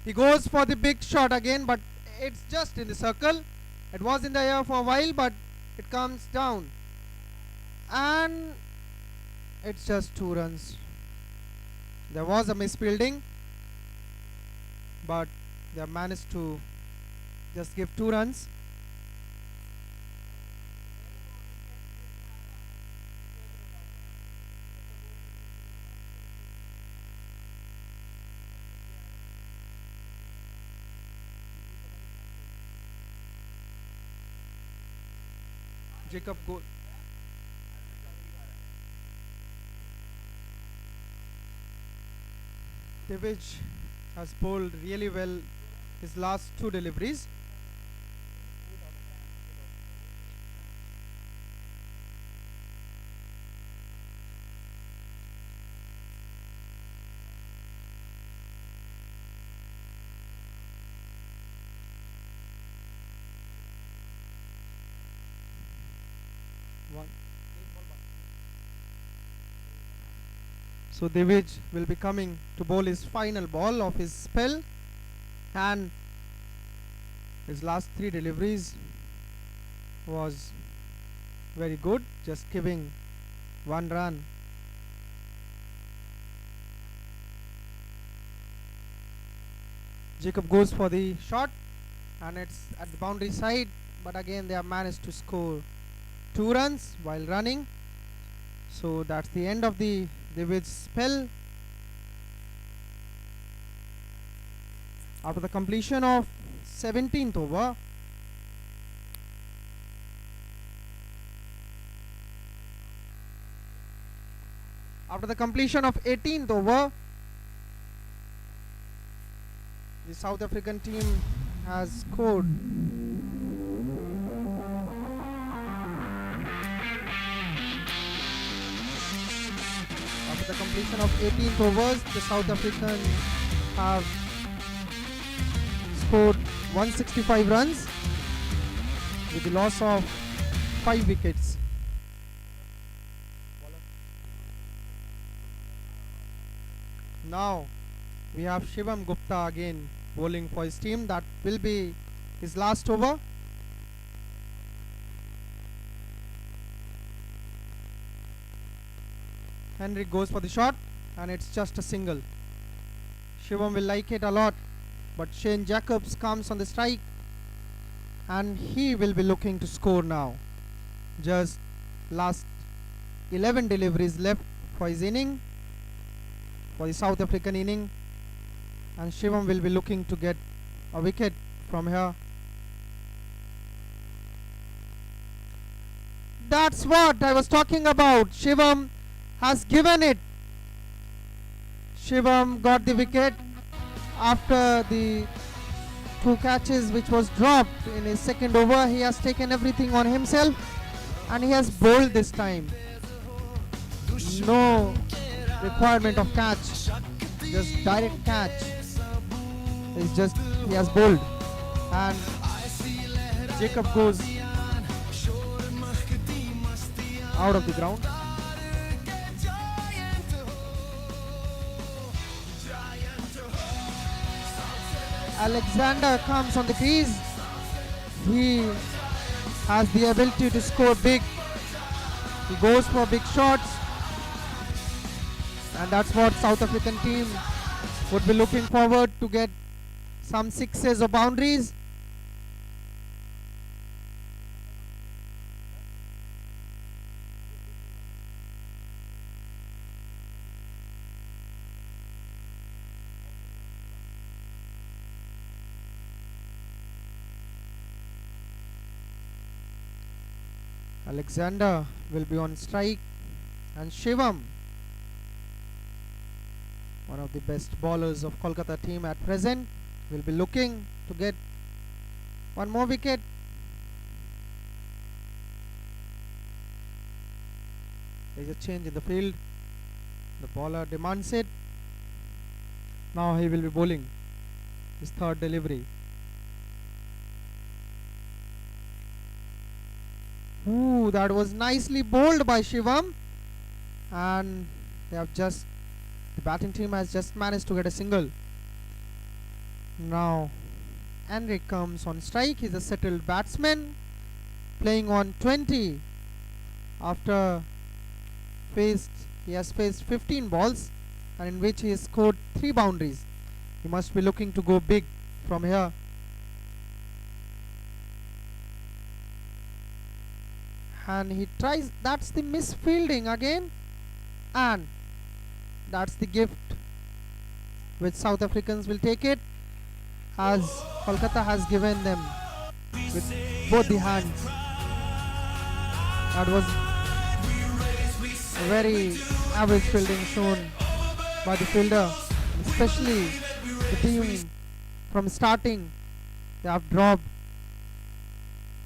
Speaker 1: He goes for the big shot again, but it's just in the circle. It was in the air for a while, but it comes down, and it's just 2 runs. There was a misfielding, but they have managed to just give 2 runs. Jacob goes. Divij has bowled really well his last 2 deliveries. So Divij will be coming to bowl his final ball of his spell, and his last 3 deliveries was very good, just giving 1 run. Jacob goes for the shot, and it's at the boundary side, but again they have managed to score 2 runs while running. So that's the end of the Divij spell. After the completion of 17th over, after the completion of 18th over, the South African team has scored the completion of 18th overs. The South Africans have scored 165 runs with the loss of 5 wickets. Now we have Shivam Gupta again bowling for his team. That will be his last over. Henry goes for the shot, and it's just a single. Shivam will like it a lot, but Shane Jacobs comes on the strike, and he will be looking to score now. Just last 11 deliveries left for his inning, for the South African inning, and Shivam will be looking to get a wicket from here. That's what I was talking about. Shivam has given it. Shivam got the wicket after the 2 catches which was dropped in his 2nd over. He has taken everything on himself, and he has bowled this time. No requirement of catch, just direct catch. He has bowled, and Jacob goes out of the ground. Alexander comes on the crease. He has the ability to score big. He goes for big shots, and that's what South African team would be looking forward to, get some sixes or boundaries. Alexander will be on strike, and Shivam, one of the best bowlers of Kolkata team at present, will be looking to get one more wicket. There is a change in the field. The bowler demands it. Now he will be bowling his third delivery. Ooh, that was nicely bowled by Shivam, and the batting team has just managed to get a single. Now Enric comes on strike. He's a settled batsman playing on 20 after he has faced 15 balls, and in which he has scored 3 boundaries. He must be looking to go big from here. And he tries, that's the misfielding again, and that's the gift which South Africans will take it, as Kolkata has given them with both the hands. That was a very average fielding shown by the fielder, especially the team from starting. They have dropped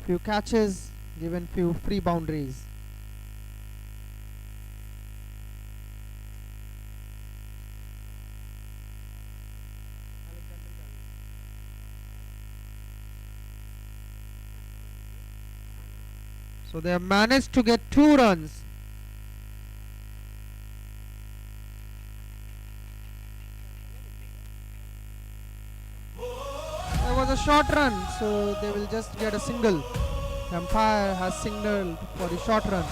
Speaker 1: few catches, given few free boundaries. So they have managed to get 2 runs. There was a short run, so they will just get a single. The umpire has signaled for the short run.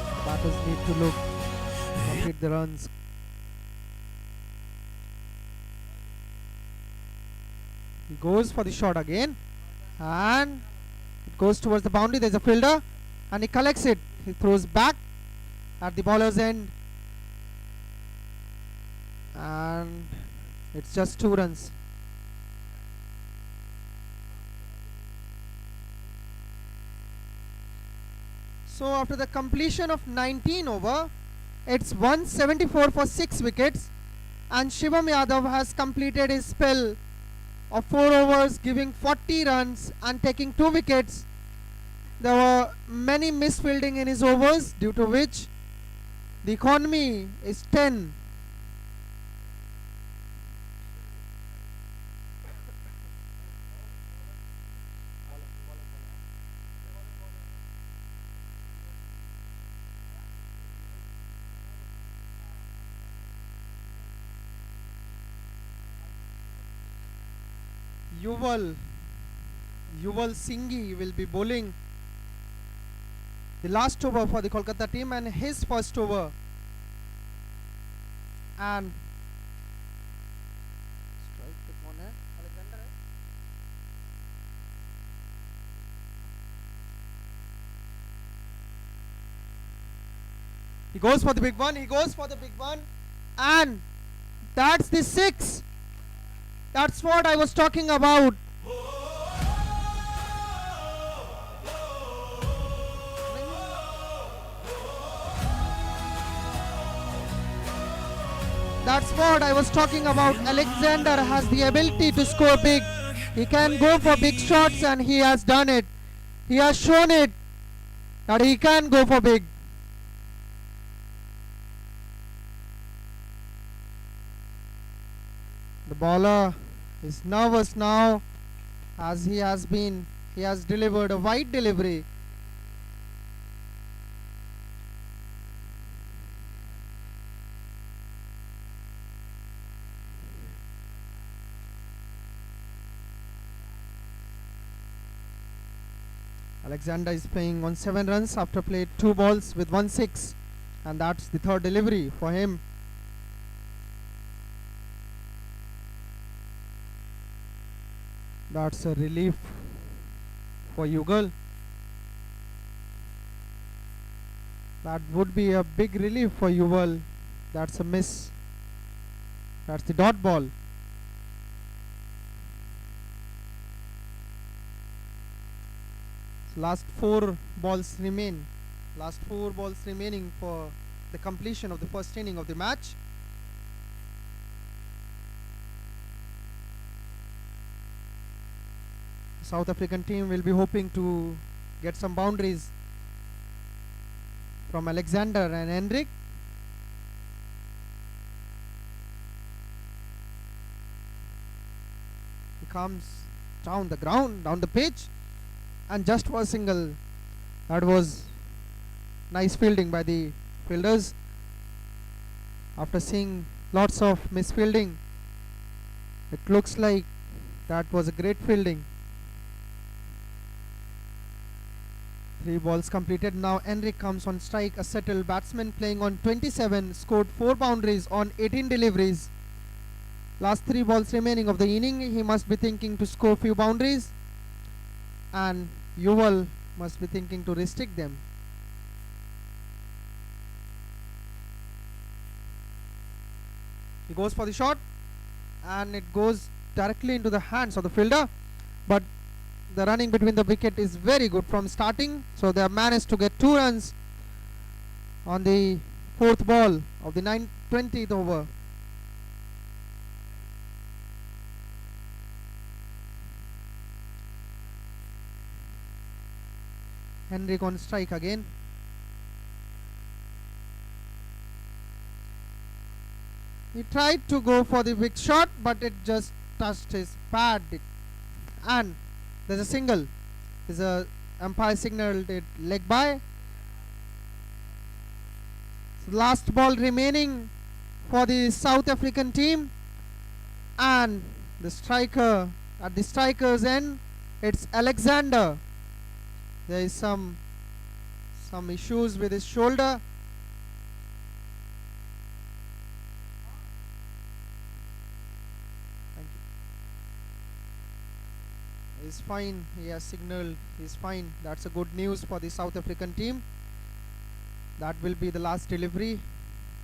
Speaker 1: The batters need to look to complete the runs. He goes for the shot again, and it goes towards the boundary. There's a fielder, and he collects it. He throws back at the bowler's end, and it's just 2 runs. So after the completion of 19 over, it's 174 for 6 wickets, and Shivam Yadav has completed his spell of 4 overs, giving 40 runs and taking 2 wickets. There were many misfielding in his overs, due to which the economy is 10. Yuval Singhi will be bowling the last over for the Kolkata team, and his first over. And strike पे कौन है? Alexander है? He goes for the big one, and that's the 6. That's what I was talking about. That's what I was talking about. Alexander has the ability to score big. He can go for big shots, and he has done it. He has shown it that he can go for big. The bowler is nervous now, as he has delivered a wide delivery. Alexander is playing on 7 runs after played 2 balls with 1 6, and that's the third delivery for him. That's a relief for Yugal. That would be a big relief for Yuval. That's a miss. That's the dot ball. Last 4 balls remain. Last 4 balls remaining for the completion of the first inning of the match. South African team will be hoping to get some boundaries from Alexander and Hendrik. He comes down the ground, down the pitch, and just for a single. That was nice fielding by the fielders. After seeing lots of misfielding, it looks like that was a great fielding. 3 balls completed. Now Henrik comes on strike, a settled batsman playing on 27, scored 4 boundaries on 18 deliveries. Last 3 balls remaining of the inning, he must be thinking to score few boundaries, and Yuval must be thinking to restrict them. He goes for the shot, and it goes directly into the hands of the fielder, but the running between the wicket is very good from starting, so they have managed to get 2 runs on the 4th ball of the 20th over. Henrik on strike again. He tried to go for the big shot, but it just touched his pad, and there's a single. There's a umpire signaled it leg by. So last ball remaining for the South African team, and the striker at the striker's end, it's Alexander. There is some issues with his shoulder. He's fine. He has signaled he's fine. That's a good news for the South African team. That will be the last delivery,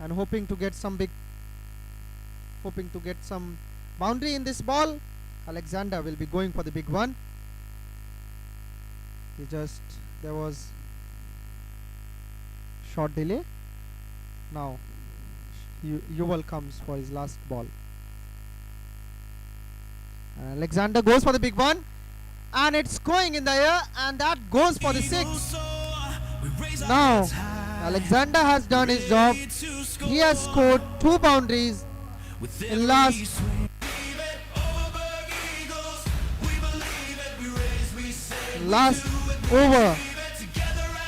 Speaker 1: and hoping to get some boundary in this ball. Alexander will be going for the big one. There was short delay. Now Yuval comes for his last ball. Alexander goes for the big one, and it's going in the air, and that goes for the 6. Now Alexander has done his job. He has scored 2 boundaries in last over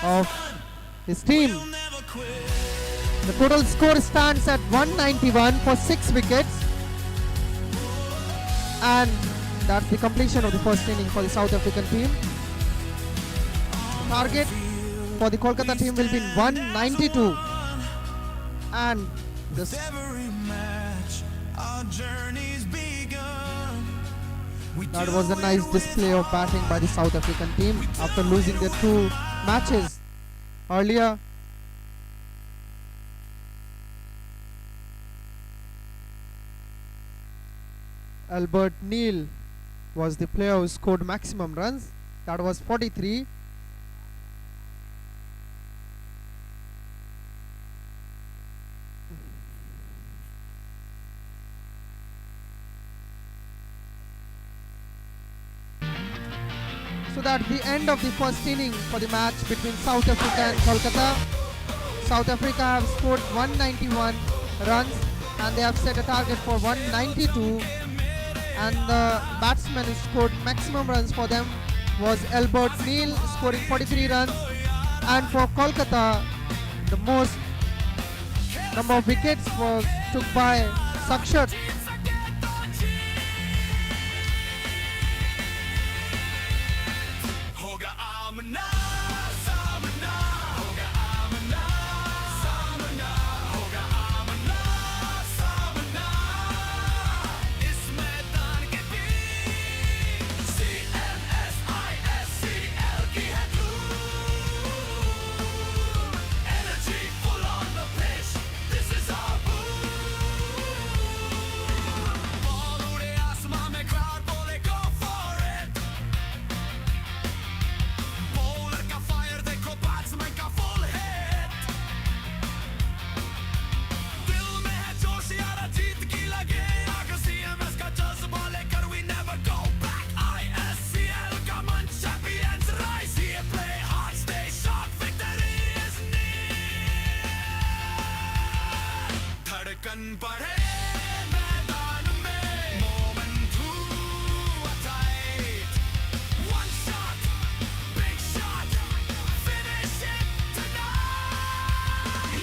Speaker 1: of his team. The total score stands at 191 for 6 wickets, and that's the completion of the first inning for the South African team. Target for the Kolkata team will be 192, and this that was a nice display of batting by the South African team after losing their 2 matches earlier. Albert Neil was the player who scored maximum runs. That was 43. So that's the end of the first inning for the match between South Africa and Kolkata. South Africa have scored 191 runs, and they have set a target for 192. And the batsman who scored maximum runs for them was Albert Neil, scoring 43 runs. And for Kolkata, the most number of wickets was took by Sakshat.
Speaker 2: I'm धड़कन बढ़े मैदान में moment हुआ tight one shot big shot finish it tonight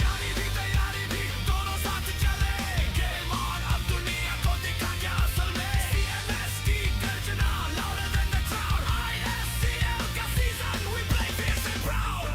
Speaker 2: यारी भी तैयारी भी दोनों साथ चले game on अब दुनिया को दिखा क्या असल में CMS की गर्जना louder than the crowd ISCL का season we play fierce and proud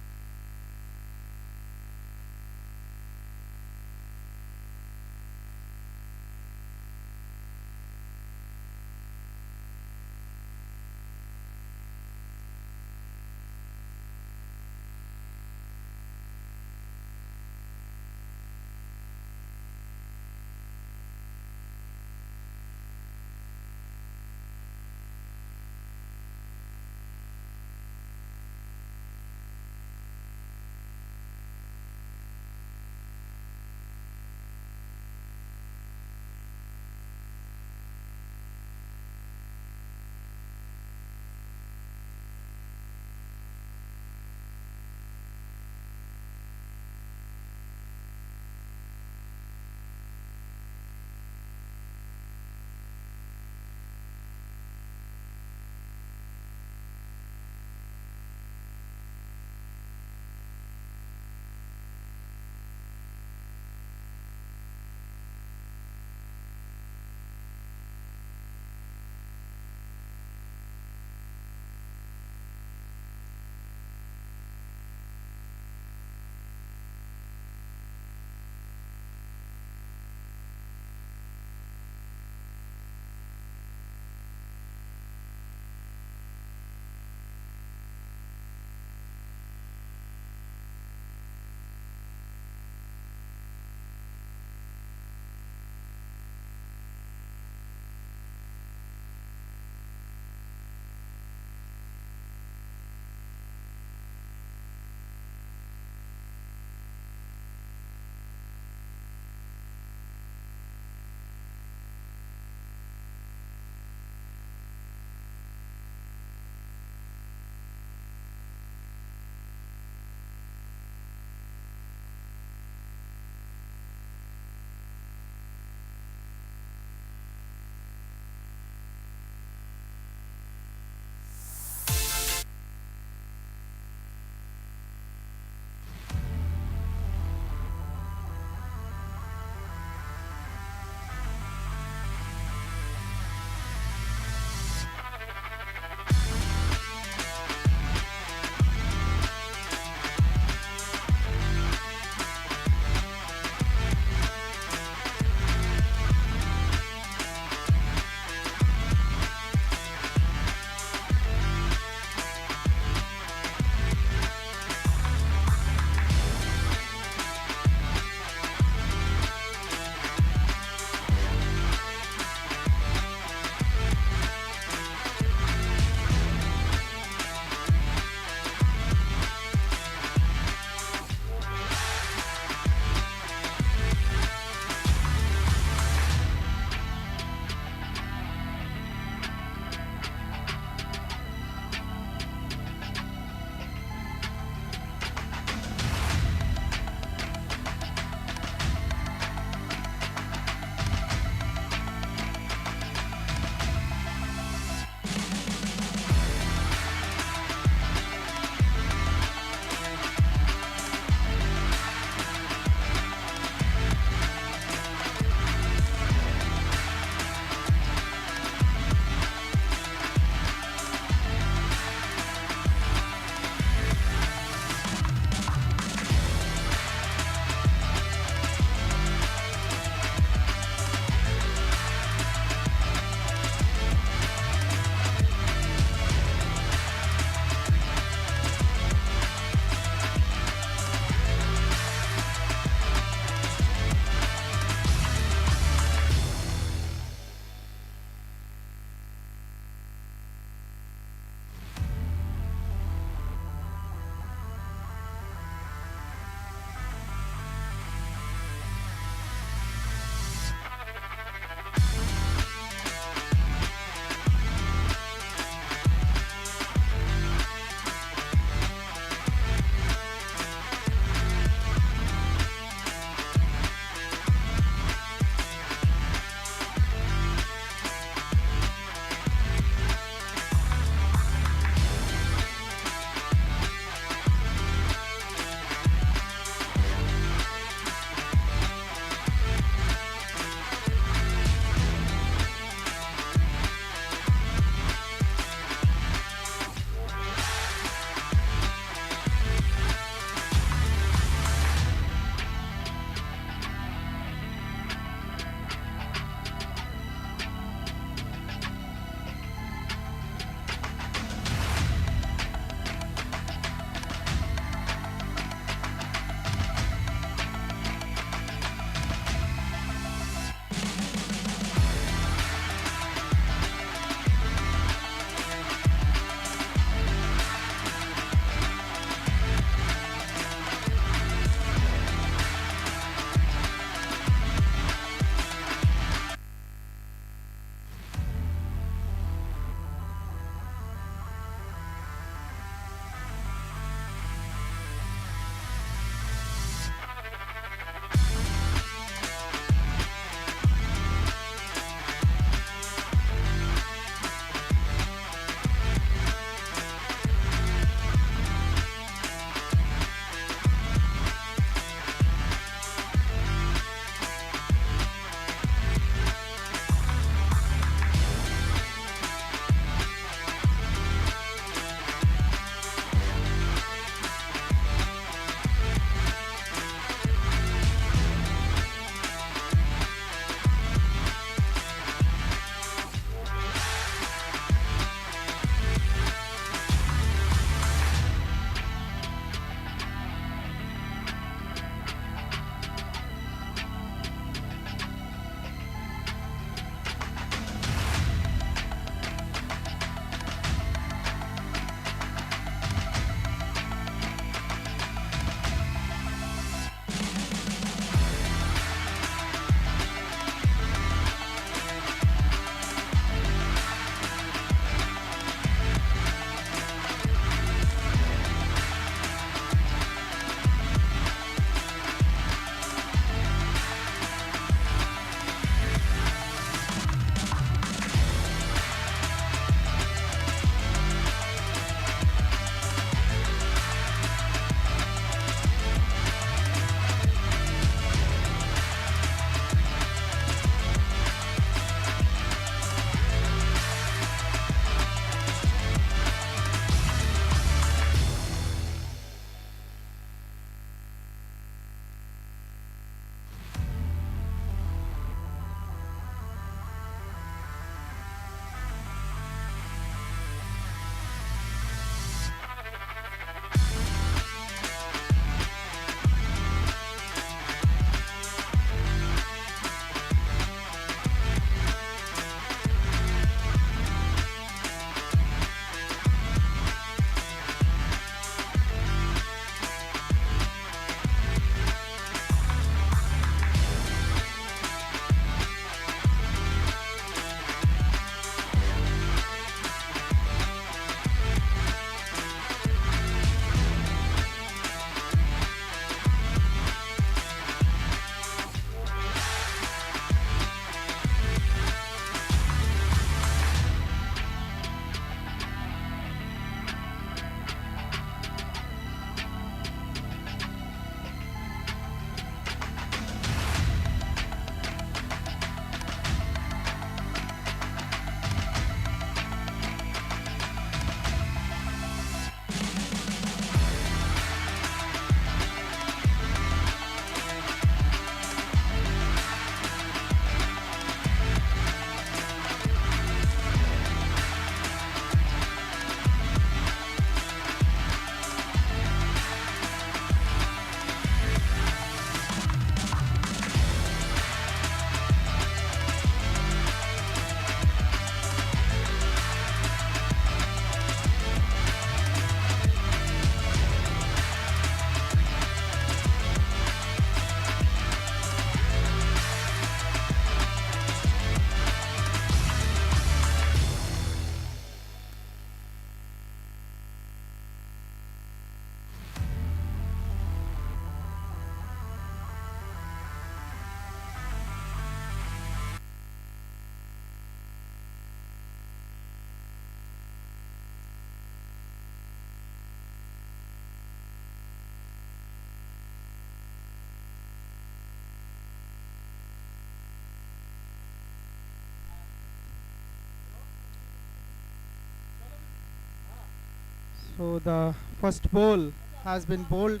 Speaker 1: So the first ball has been bowled.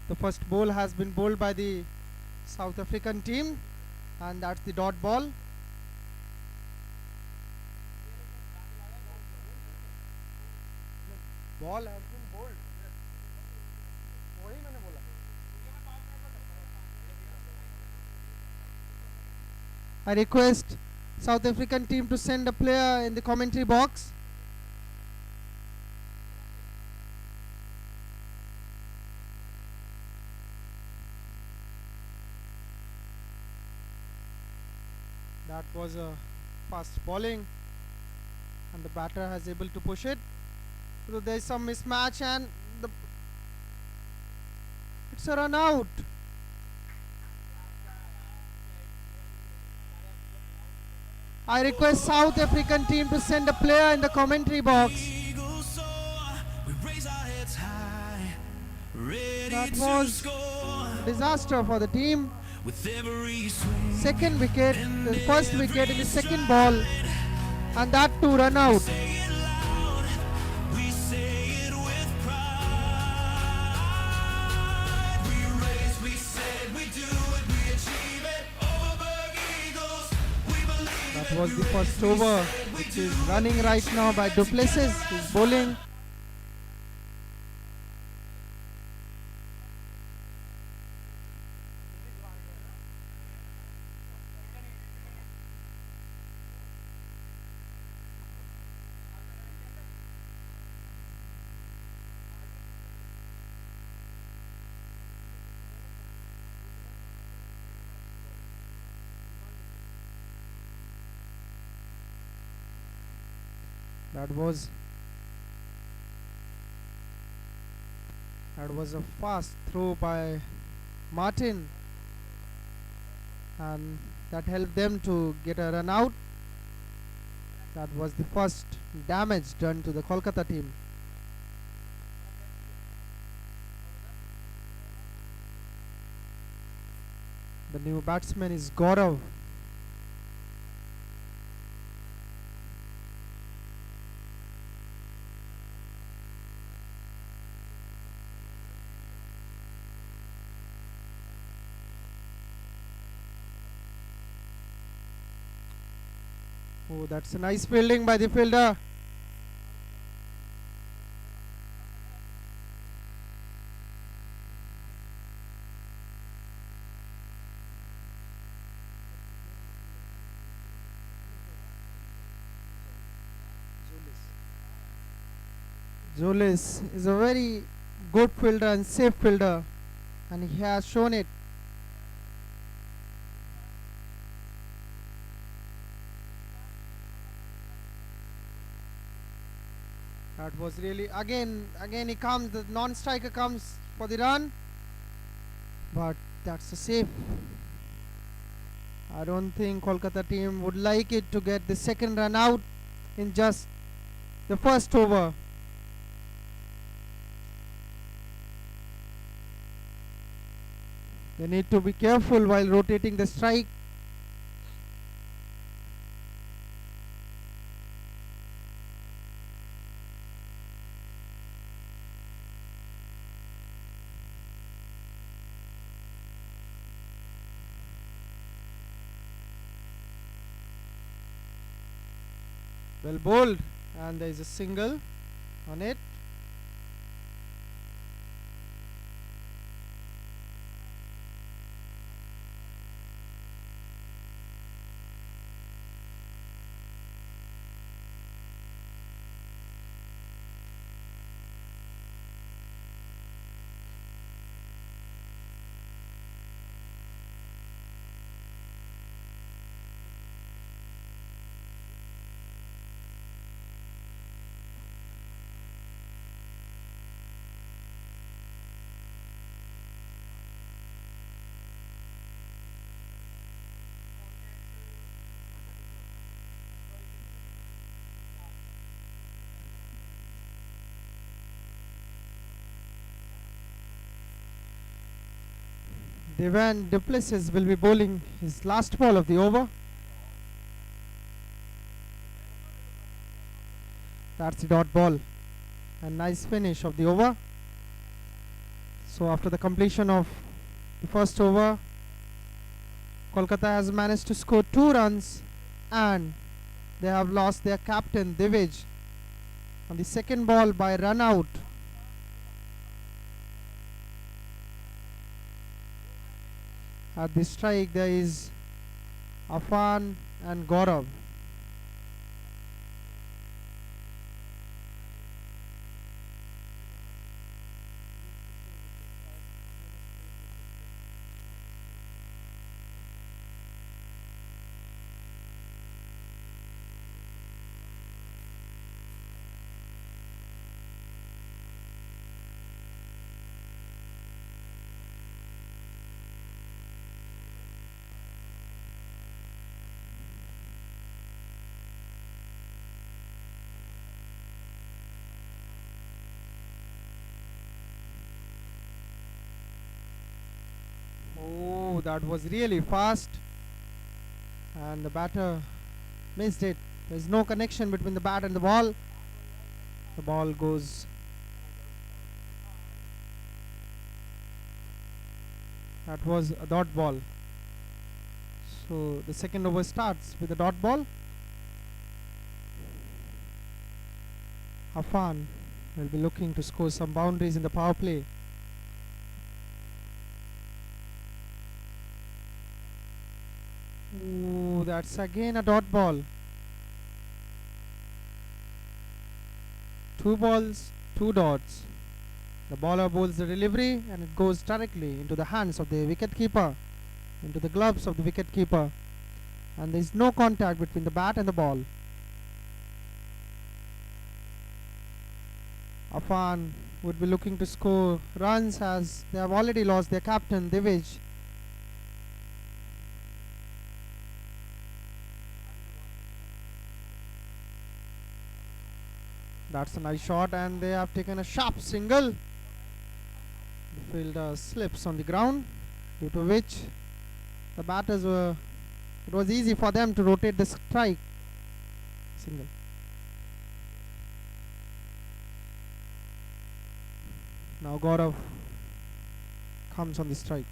Speaker 1: The first ball has been bowled by the South African team, and that's the dot ball. Ball has been bowled. वही मैंने बोला. I request South African team to send a player in the commentary box. That was a fast bowling, and the batter has able to push it. So there is some mismatch, and it's a run out. I request South African team to send a player in the commentary box. That was a disaster for the team. Second wicket, the first wicket in the second ball, and that too run out. That was the first over, which is running right now by du Plessis. He's bowling. That was a fast throw by Martin, and that helped them to get a run out. That was the first damage done to the Kolkata team. The new batsman is Gaurav. Oh, that's a nice fielding by the fielder. Zolis is a very good fielder and safe fielder, and he has shown it. That was really again he comes, the non-striker comes for the run, but that's a safe. I don't think Kolkata team would like it to get the second run out in just the first over. They need to be careful while rotating the strike. Well bowled, and there is a single on it. Du Plessis will be bowling his last ball of the over. That's the dot ball. and nice finish of the over. So after the completion of the first over, Kolkata has managed to score 2 runs and they have lost their captain Divij on the second ball by run out. At the strike there is Afan and Gaurav. Oh, that was really fast and the batter missed it. There's no connection between the bat and the ball. The ball goes. That was a dot ball. So the second over starts with a dot ball. Afan will be looking to score some boundaries in the power play. Ooh, that's again a dot ball. 2 balls, 2 dots. The bowler bowls the delivery and it goes directly into the hands of the wicket keeper, into the gloves of the wicket keeper, and there is no contact between the bat and the ball. Afan would be looking to score runs as they have already lost their captain Divij. That's a nice shot and they have taken a sharp single. The fielder slips on the ground, due to which the batters were, it was easy for them to rotate the strike. Single. Now Gaurav comes on the strike.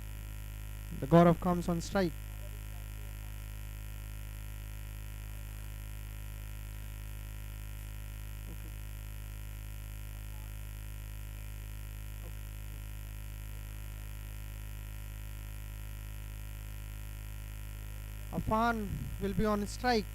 Speaker 1: The Gaurav comes on strike. Afan will be on strike.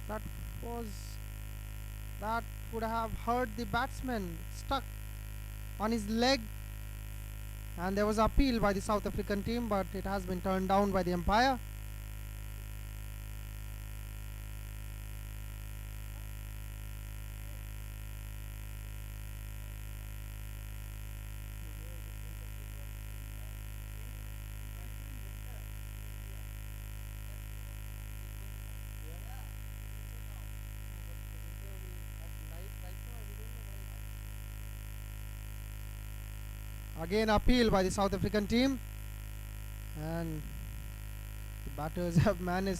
Speaker 1: That was, that would have hurt the batsman, stuck on his leg, and there was appeal by the South African team, but it has been turned down by the umpire. Again appeal by the South African team, and the batters have managed.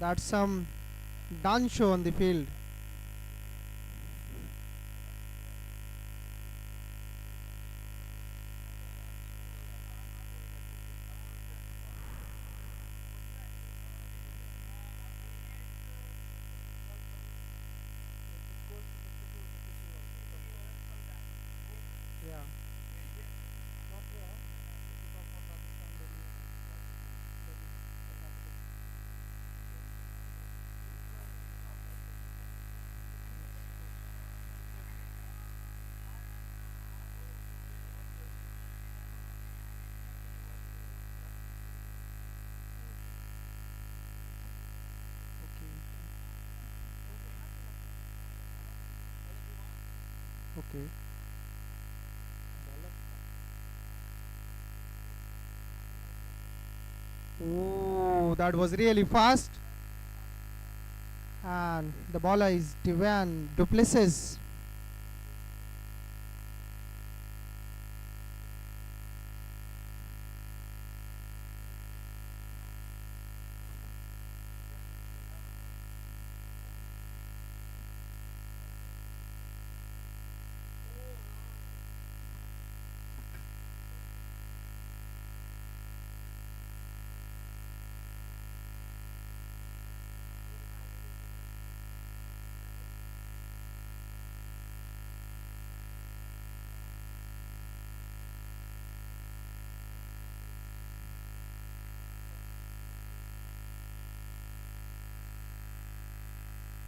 Speaker 1: That's some dance show on the field. Okay. Oh, that was really fast. And the bowler is Divan Duplessis.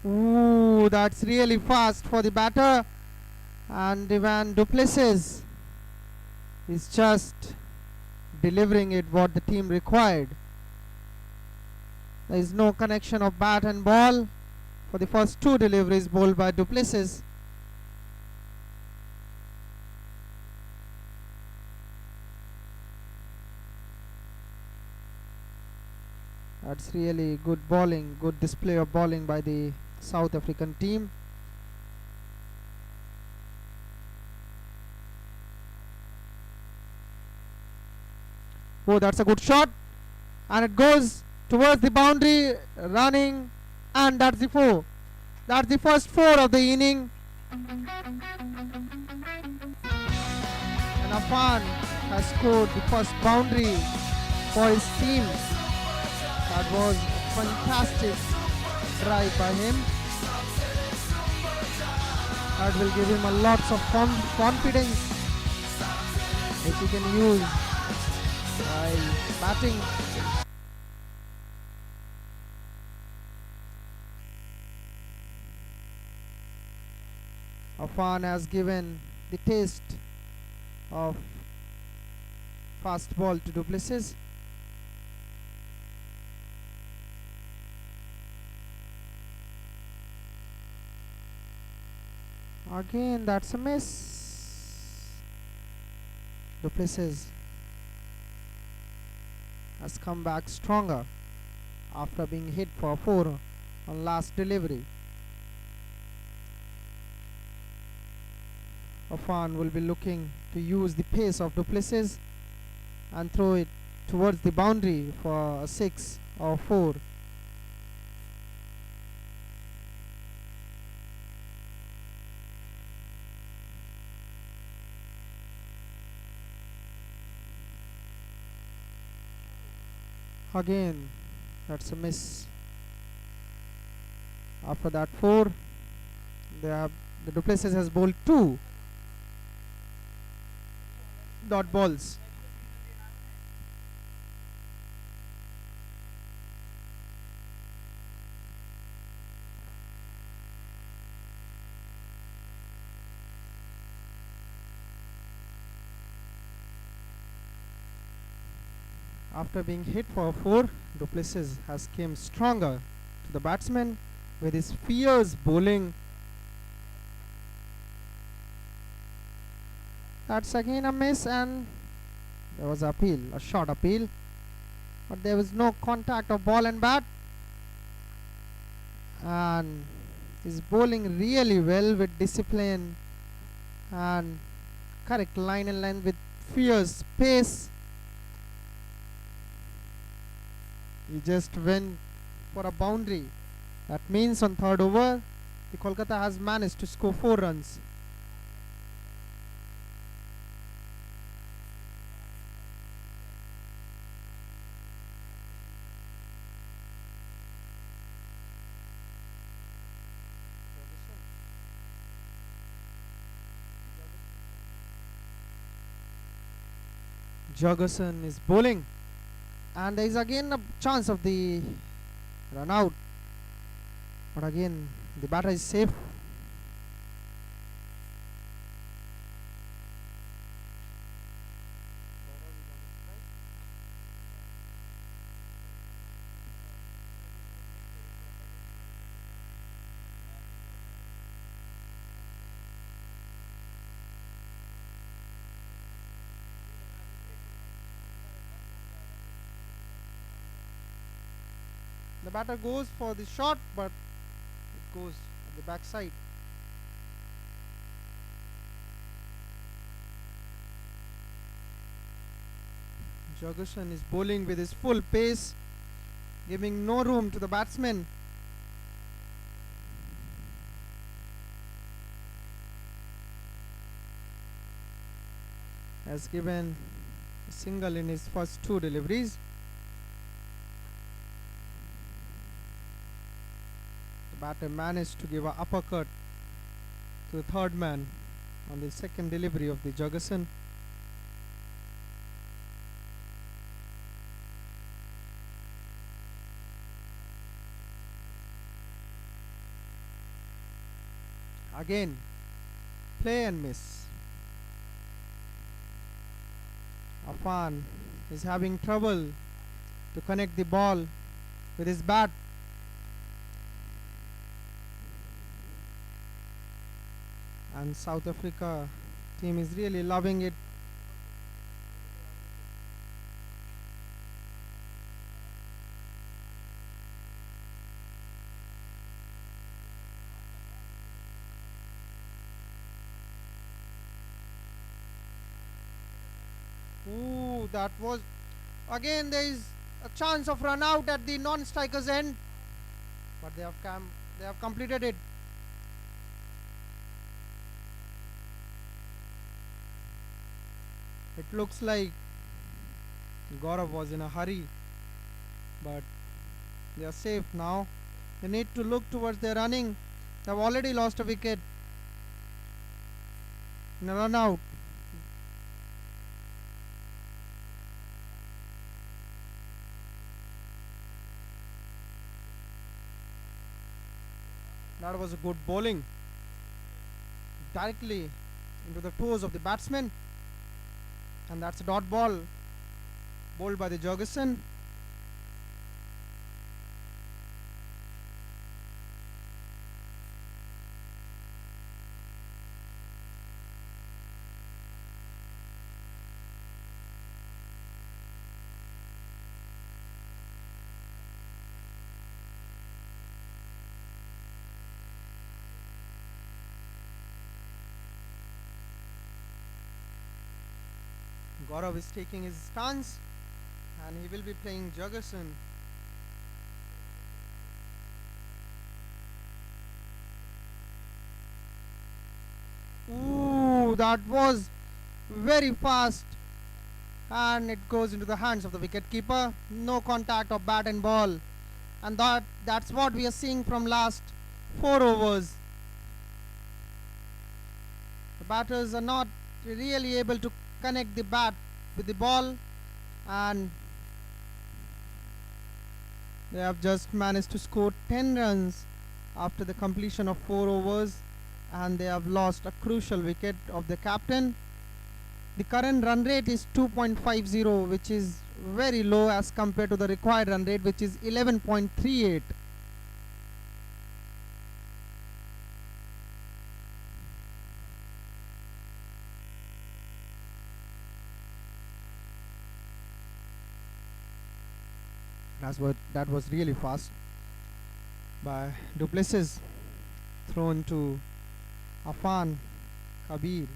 Speaker 1: Ooh, that's really fast for the batter. And Divan Duplessis is just delivering it what the team required. There is no connection of bat and ball for the first two deliveries bowled by Duplessis. That's really good bowling, good display of bowling by the South African team. Oh, that's a good shot. And it goes towards the boundary, running, and that's the four. That's the first four of the inning. And Afan has scored the first boundary for his team. That was fantastic drive by him. That will give him a lots of confidence which he can use while batting. Afan has given the taste of fast ball to Duplessis. Again, that's a miss. Duplessis has come back stronger after being hit for 4 on last delivery. Afan will be looking to use the pace of Duplessis and throw it towards the boundary for a 6 or 4. Again, that's a miss. After that 4, the Duplessis has bowled 2 dot balls. After being hit for 4, Duplessis has came stronger to the batsman with his fierce bowling. That's again a miss, and there was appeal, a short appeal, but there was no contact of ball and bat. And he's bowling really well with discipline and correct line and length with fierce pace. He just went for a boundary. That means on 3rd over, the Kolkata has managed to score 4 runs. Jurgensen is bowling, and there is again a chance of the run out, but again the batter is safe. batter goes for the shot, but it goes at the backside. Jurgensen is bowling with his full pace, giving no room to the batsman. Has given a single in his first 2 deliveries. The batter managed to give an uppercut to the third man on the second delivery of the Jurgensen. Again, play and miss. Afan is having trouble to connect the ball with his bat. And South Africa team is really loving it. Ooh, that was again, there is a chance of run out at the non-striker's end, but they have completed it. It looks like Gaurav was in a hurry, but they are safe now. They need to look towards their running. They have already lost a wicket in a run out. That was a good bowling, directly into the toes of the batsman, and that's a dot ball bowled by the Jurgensen. Gaurav is taking his stance and he will be playing Jurgensen. Ooh, that was very fast, and it goes into the hands of the wicketkeeper. No contact of bat and ball, and that's what we are seeing from last 4 overs. The batters are not really able to connect the bat with the ball, and they have just managed to score 10 runs after the completion of 4 overs, and they have lost a crucial wicket of the captain. The current run rate is 2.50, which is very low as compared to the required run rate, which is 11.38. That was really fast by du Plessis, thrown to Afan Kabir.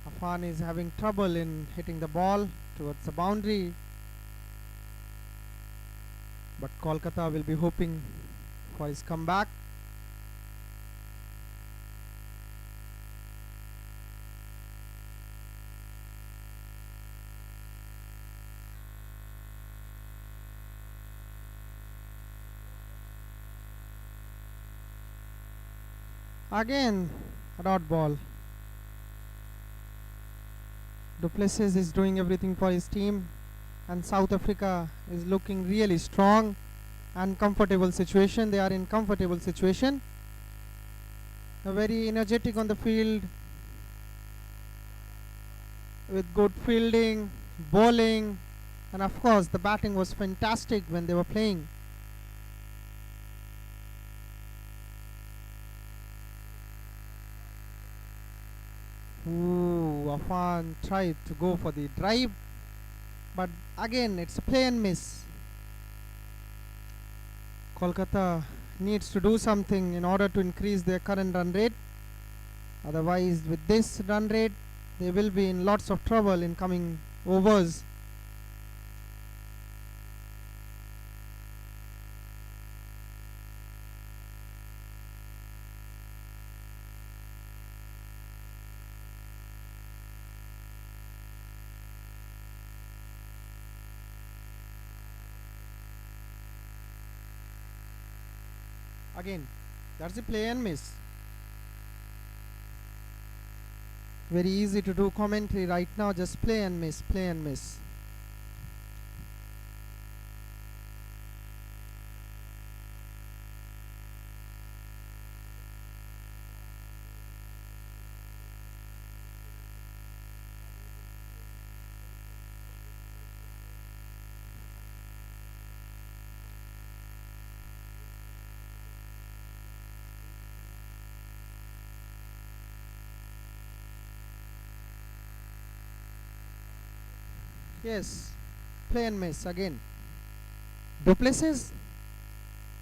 Speaker 1: Afan is having trouble in hitting the ball towards the boundary, but Kolkata will be hoping for his comeback. Again, a dot ball. Du Plessis is doing everything for his team, and South Africa is looking really strong and comfortable situation. They are in comfortable situation. They're very energetic on the field with good fielding, bowling, and of course the batting was fantastic when they were playing. Ooh, Afan tried to go for the drive, but again it's a play and miss. Kolkata needs to do something in order to increase their current run rate. Otherwise, with this run rate, they will be in lots of trouble in coming overs. Again, that's a play and miss. Very easy to do commentary right now, just play and miss, play and miss. Yes, play and miss again. Duplessis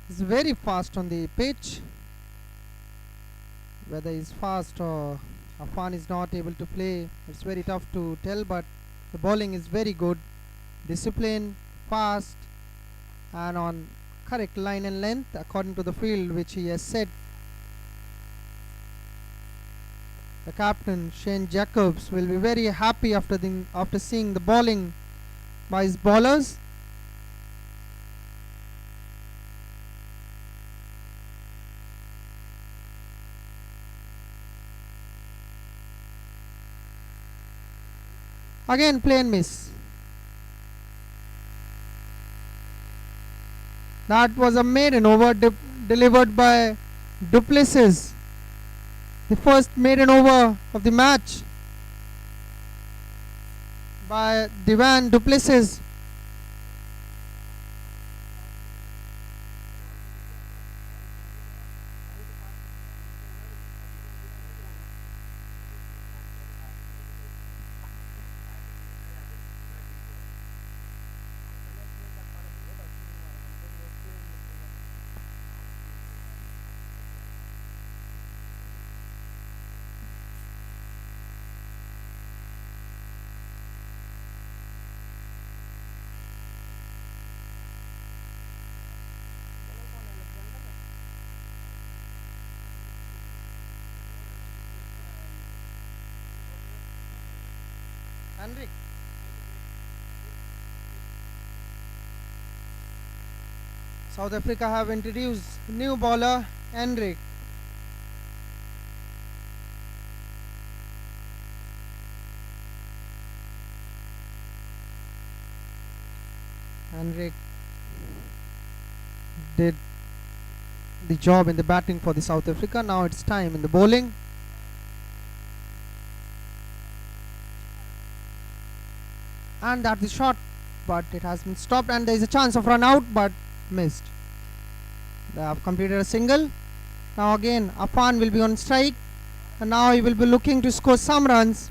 Speaker 1: is very fast on the pitch. Whether he's fast or Afan is not able to play, it's very tough to tell, but the bowling is very good. Discipline, fast, and on correct line and length according to the field which he has set. The captain Shane Jacobs will be very happy after seeing the bowling by his bowlers. Again play and miss. That was a maiden over delivered by Duplessis. The first maiden over of the match by Divan Duplessis. Henrik. South Africa have introduced new bowler Henrik. Henrik did the job in the batting for the South Africa. Now it's time in the bowling. And that's the shot, but it has been stopped, and there is a chance of run out, but missed. They have completed a single. Now again Afan will be on strike, and now he will be looking to score some runs.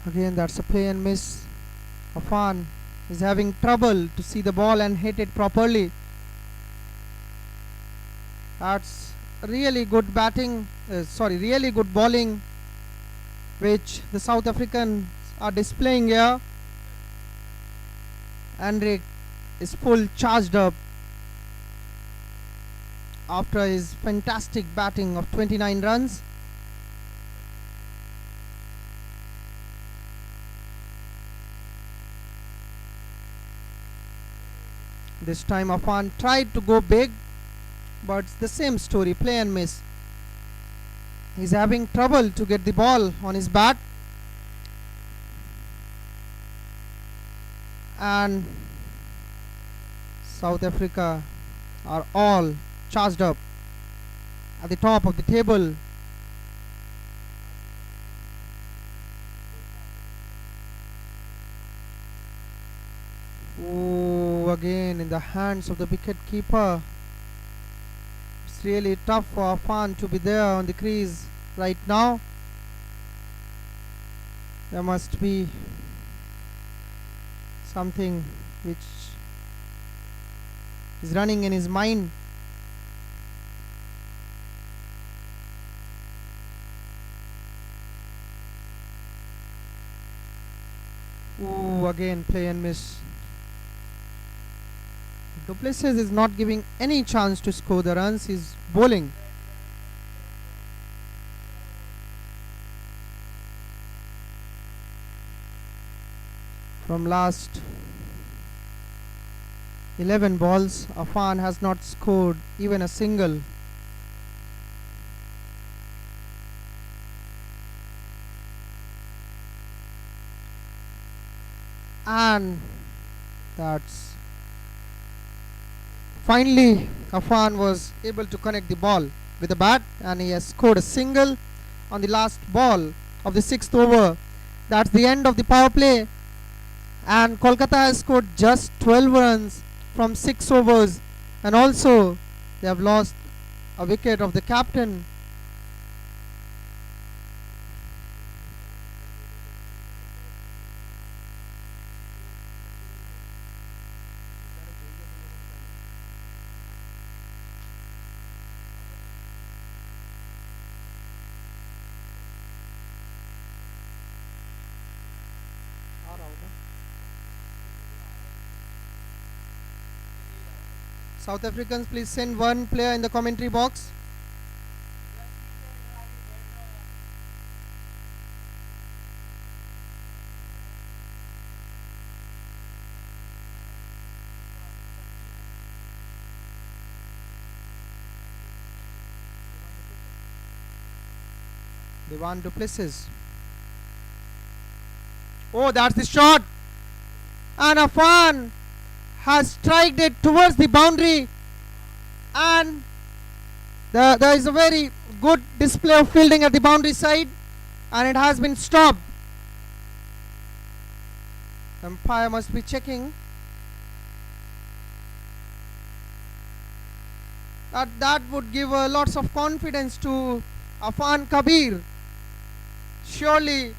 Speaker 1: Again that's a play and miss. Afan is having trouble to see the ball and hit it properly. That's really good batting, really good bowling which the South Africans are displaying here. Henrik is full charged up after his fantastic batting of 29 runs. This time Afan tried to go big, but it's the same story, play and miss. He's having trouble to get the ball on his bat, and South Africa are all charged up at the top of the table. Oh, again in the hands of the wicket keeper. It's really tough for Afan to be there on the crease right now. There must be something which is running in his mind. Ooh, again play and miss. Du Plessis is not giving any chance to score the runs. He's bowling. From last 11 balls, Afan has not scored even a single. And that's finally Afan was able to connect the ball with the bat, and he has scored a single on the last ball of the 6th over. That's the end of the power play, and Kolkata has scored just 12 runs from 6 overs, and also they have lost a wicket of the captain. South Africans, please send one player in the commentary box. Du Plessis. Oh, that's the shot. And Afan has striked it towards the boundary, and there is a very good display of fielding at the boundary side, and it has been stopped. The umpire must be checking. That would give lots of confidence to Afan Kabir. Surely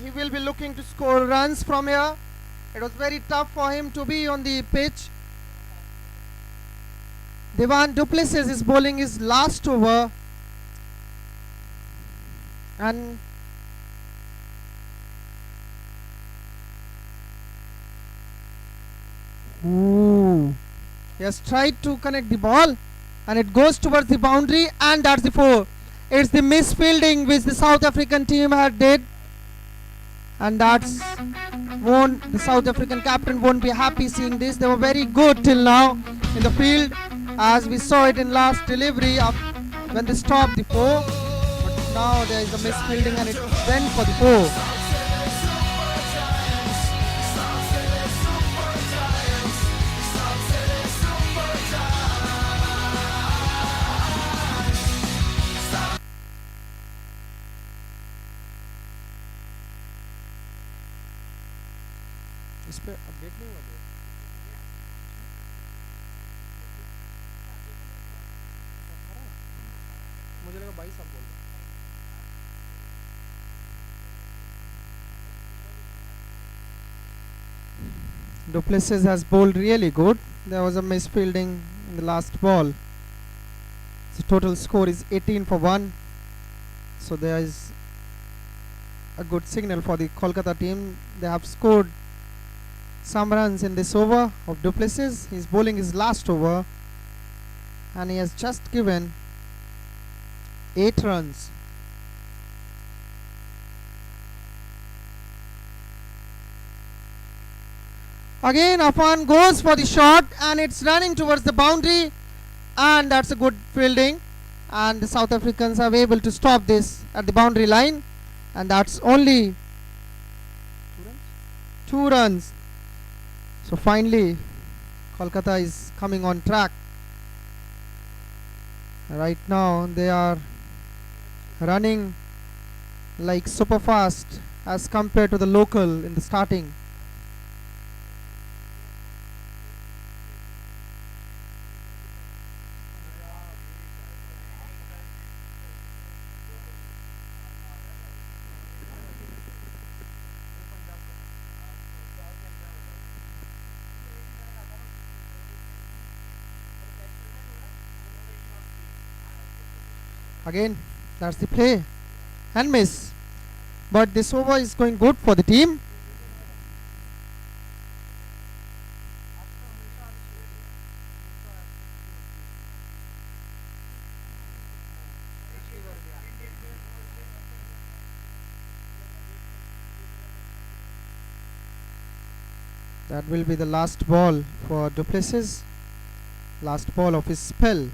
Speaker 1: he will be looking to score runs from here. It was very tough for him to be on the pitch. Du Plessis is bowling his last over, and he has tried to connect the ball, and it goes towards the boundary, and that's the 4. It's the misfielding which the South African team had did, and that's the South African captain won't be happy seeing this. They were very good till now in the field, as we saw it in last delivery when they stopped the 4, but now there is a misfielding and it went for the 4. इस पे update नहीं हुआ मुझे लगा 22 आप बोल रहे Du Plessis has bowled really good. There was a misfielding in the last ball. The total score is 18 for 1. So there is a good signal for the Kolkata team. They have scored some runs in this over of Du Plessis. He's bowling his last over, and he has just given 8 runs. Again Afan goes for the shot, and it's running towards the boundary, and that's a good fielding, and the South Africans are able to stop this at the boundary line, and that's only 2 runs. So finally Kolkata is coming on track. Right now they are running like super fast as compared to the local in the starting. Again, that's the play and miss. But this over is going good for the team. That will be the last ball for Duplessis. Last ball of his spell.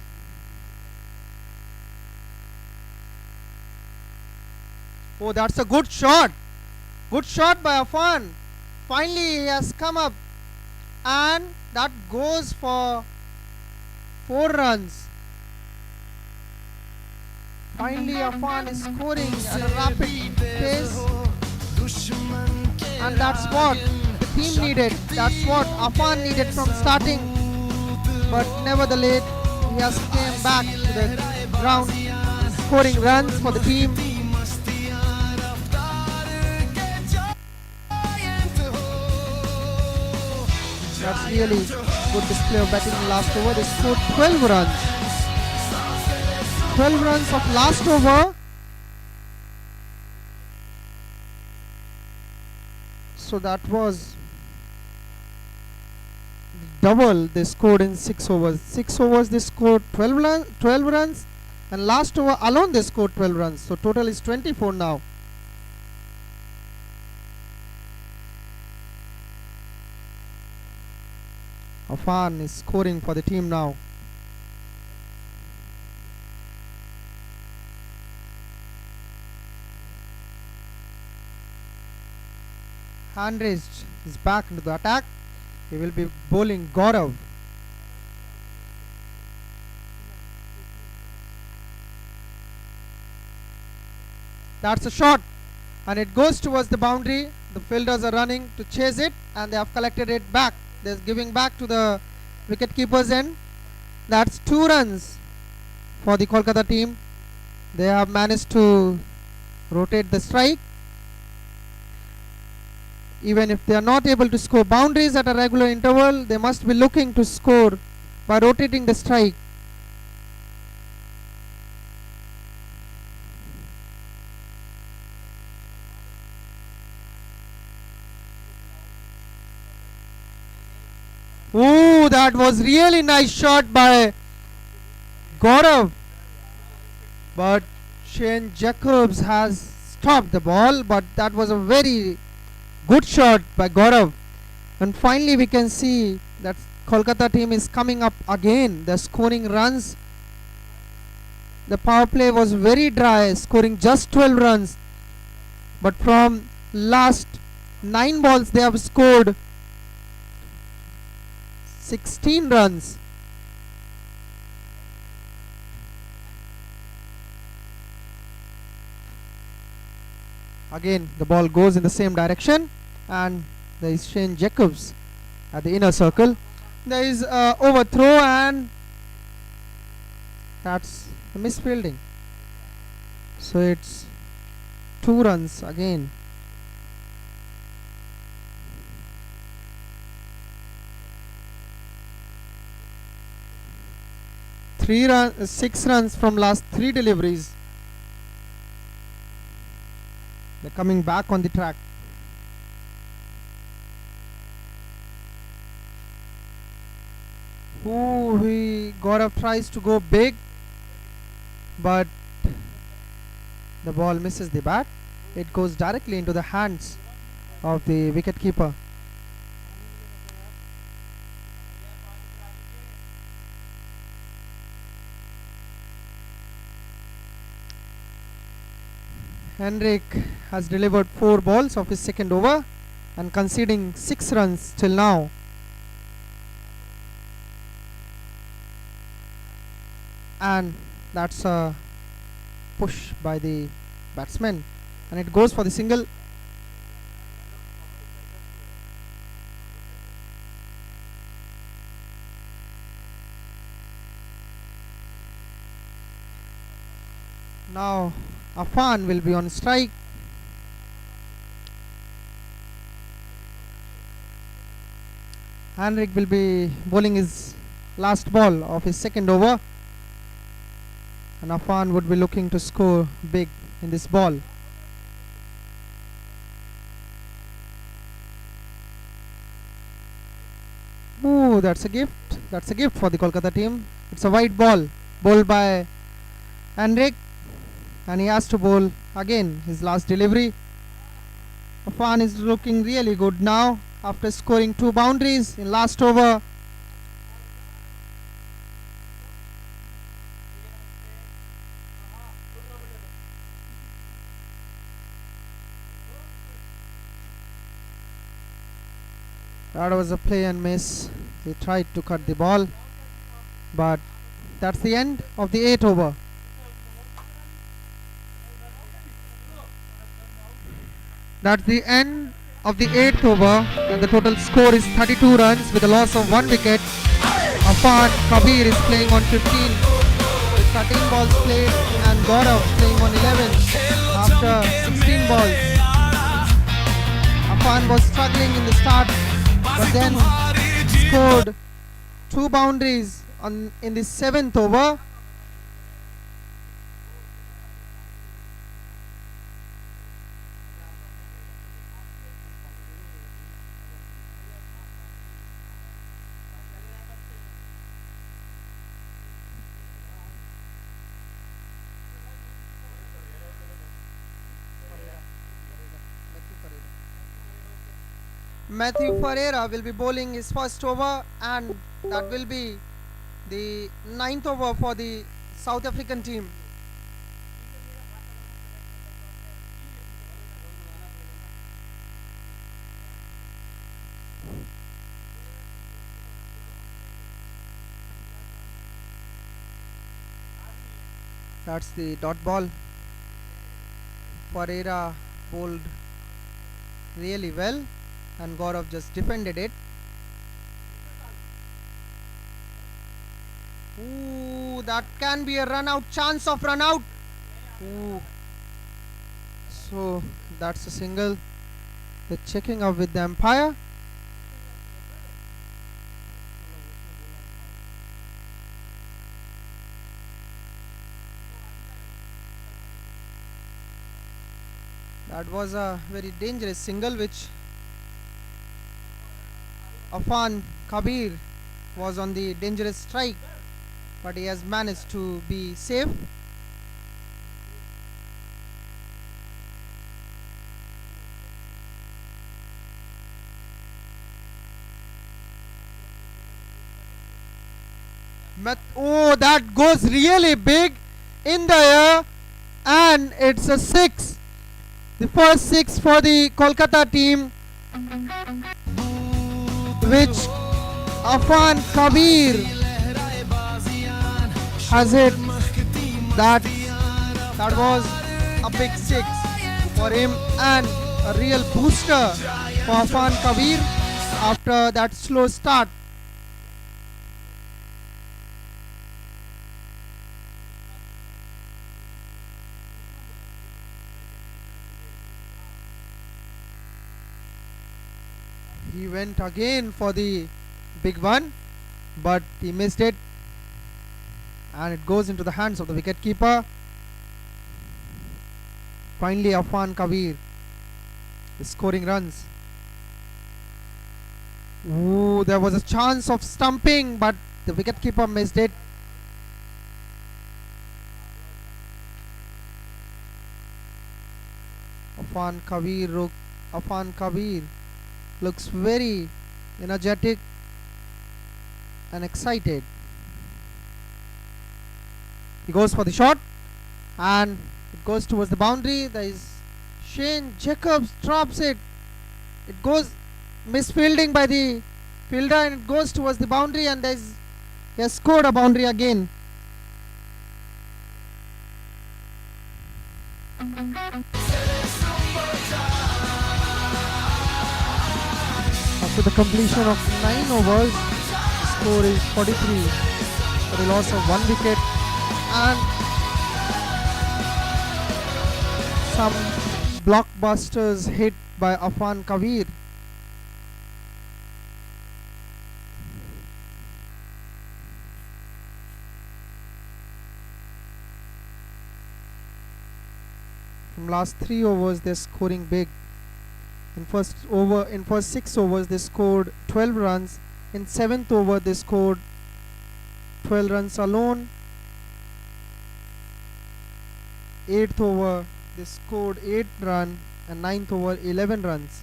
Speaker 1: Oh, that's a good shot. Good shot by Afan. Finally, he has come up. And that goes for 4 runs. Finally, Afan is scoring at a rapid pace. And that's what the team needed. That's what Afan needed from starting. But nevertheless, he has came back to the ground, scoring runs for the team. That's really good display of batting in the last over. They scored 12 runs. 12 runs of last over. So that was double they scored in 6 overs. 6 overs they scored 12 runs, and last over alone they scored 12 runs. So total is 24 now. Afan is scoring for the team now. Hand raised is back into the attack. He will be bowling Gaurav. That's a shot, and it goes towards the boundary. The fielders are running to chase it, and they have collected it back. They're giving back to the wicket keeper's end. That's 2 runs for the Kolkata team. They have managed to rotate the strike. Even if they are not able to score boundaries at a regular interval, they must be looking to score by rotating the strike. Ooh, that was really nice shot by Gaurav. But Shane Jacobs has stopped the ball, but that was a very good shot by Gaurav. And finally we can see that Kolkata team is coming up again. They're scoring runs. The power play was very dry, scoring just 12 runs. But from last 9 balls they have scored 16 runs. Again the ball goes in the same direction, and there is Shane Jacobs at the inner circle. There is overthrow, and that's a misfielding. So it's 2 runs again. Six runs from last 3 deliveries. They're coming back on the track. Gaurav tries to go big, but the ball misses the bat. It goes directly into the hands of the wicket keeper. Henrik has delivered 4 balls of his second over and conceding 6 runs till now. And that's a push by the batsman, and it goes for the single. Now Afan will be on strike. Henrik will be bowling his last ball of his second over. and Afan would be looking to score big in this ball. Ooh, that's a gift. That's a gift for the Kolkata team. It's a white ball bowled by Henrik, and he has to bowl again his last delivery. Afan is looking really good now after scoring 2 boundaries in last over. That was a play and miss. He tried to cut the ball, but that's the end of the 8th over. That's the end of the 8th over, and the total score is 32 runs with a loss of 1 wicket. Afan Kabir is playing on 15 with 13 balls played, and Gaurav playing on 11 after 16 balls. Afan was struggling in the start, but then scored 2 boundaries in the 7th over. Matthew Ferreira will be bowling his first over, and that will be the 9th over for the South African team. That's the dot ball. Ferreira bowled really well, and Gaurav just defended it. Ooh, that can be a run out, chance of run out. Ooh. So that's a single. They're checking up with the umpire. That was a very dangerous single which Afan Kabir was on the dangerous strike, but he has managed to be safe. Oh, that goes really big in the air, and it's a 6. The first 6 for the Kolkata team, which Afan Kabir has hit. That was a big 6 for him, and a real booster for Afan Kabir after that slow start. He went again for the big one, but he missed it, and it goes into the hands of the wicketkeeper. Finally, Afan Kabir is scoring runs. Ooh, there was a chance of stumping, but the wicketkeeper missed it. Afan Kabir looks very energetic and excited. He goes for the shot, and it goes towards the boundary. There is Shane Jacobs drops it. It goes misfielding by the fielder, and it goes towards the boundary, and he has scored a boundary again. After the completion of 9 overs, the score is 43 for the loss of 1 wicket, and some blockbusters hit by Afan Kabir. From last 3 overs they're scoring big. In first 6 overs they scored 12 runs. In 7th over they scored 12 runs alone. 8th over they scored 8 runs, and 9th over 11 runs.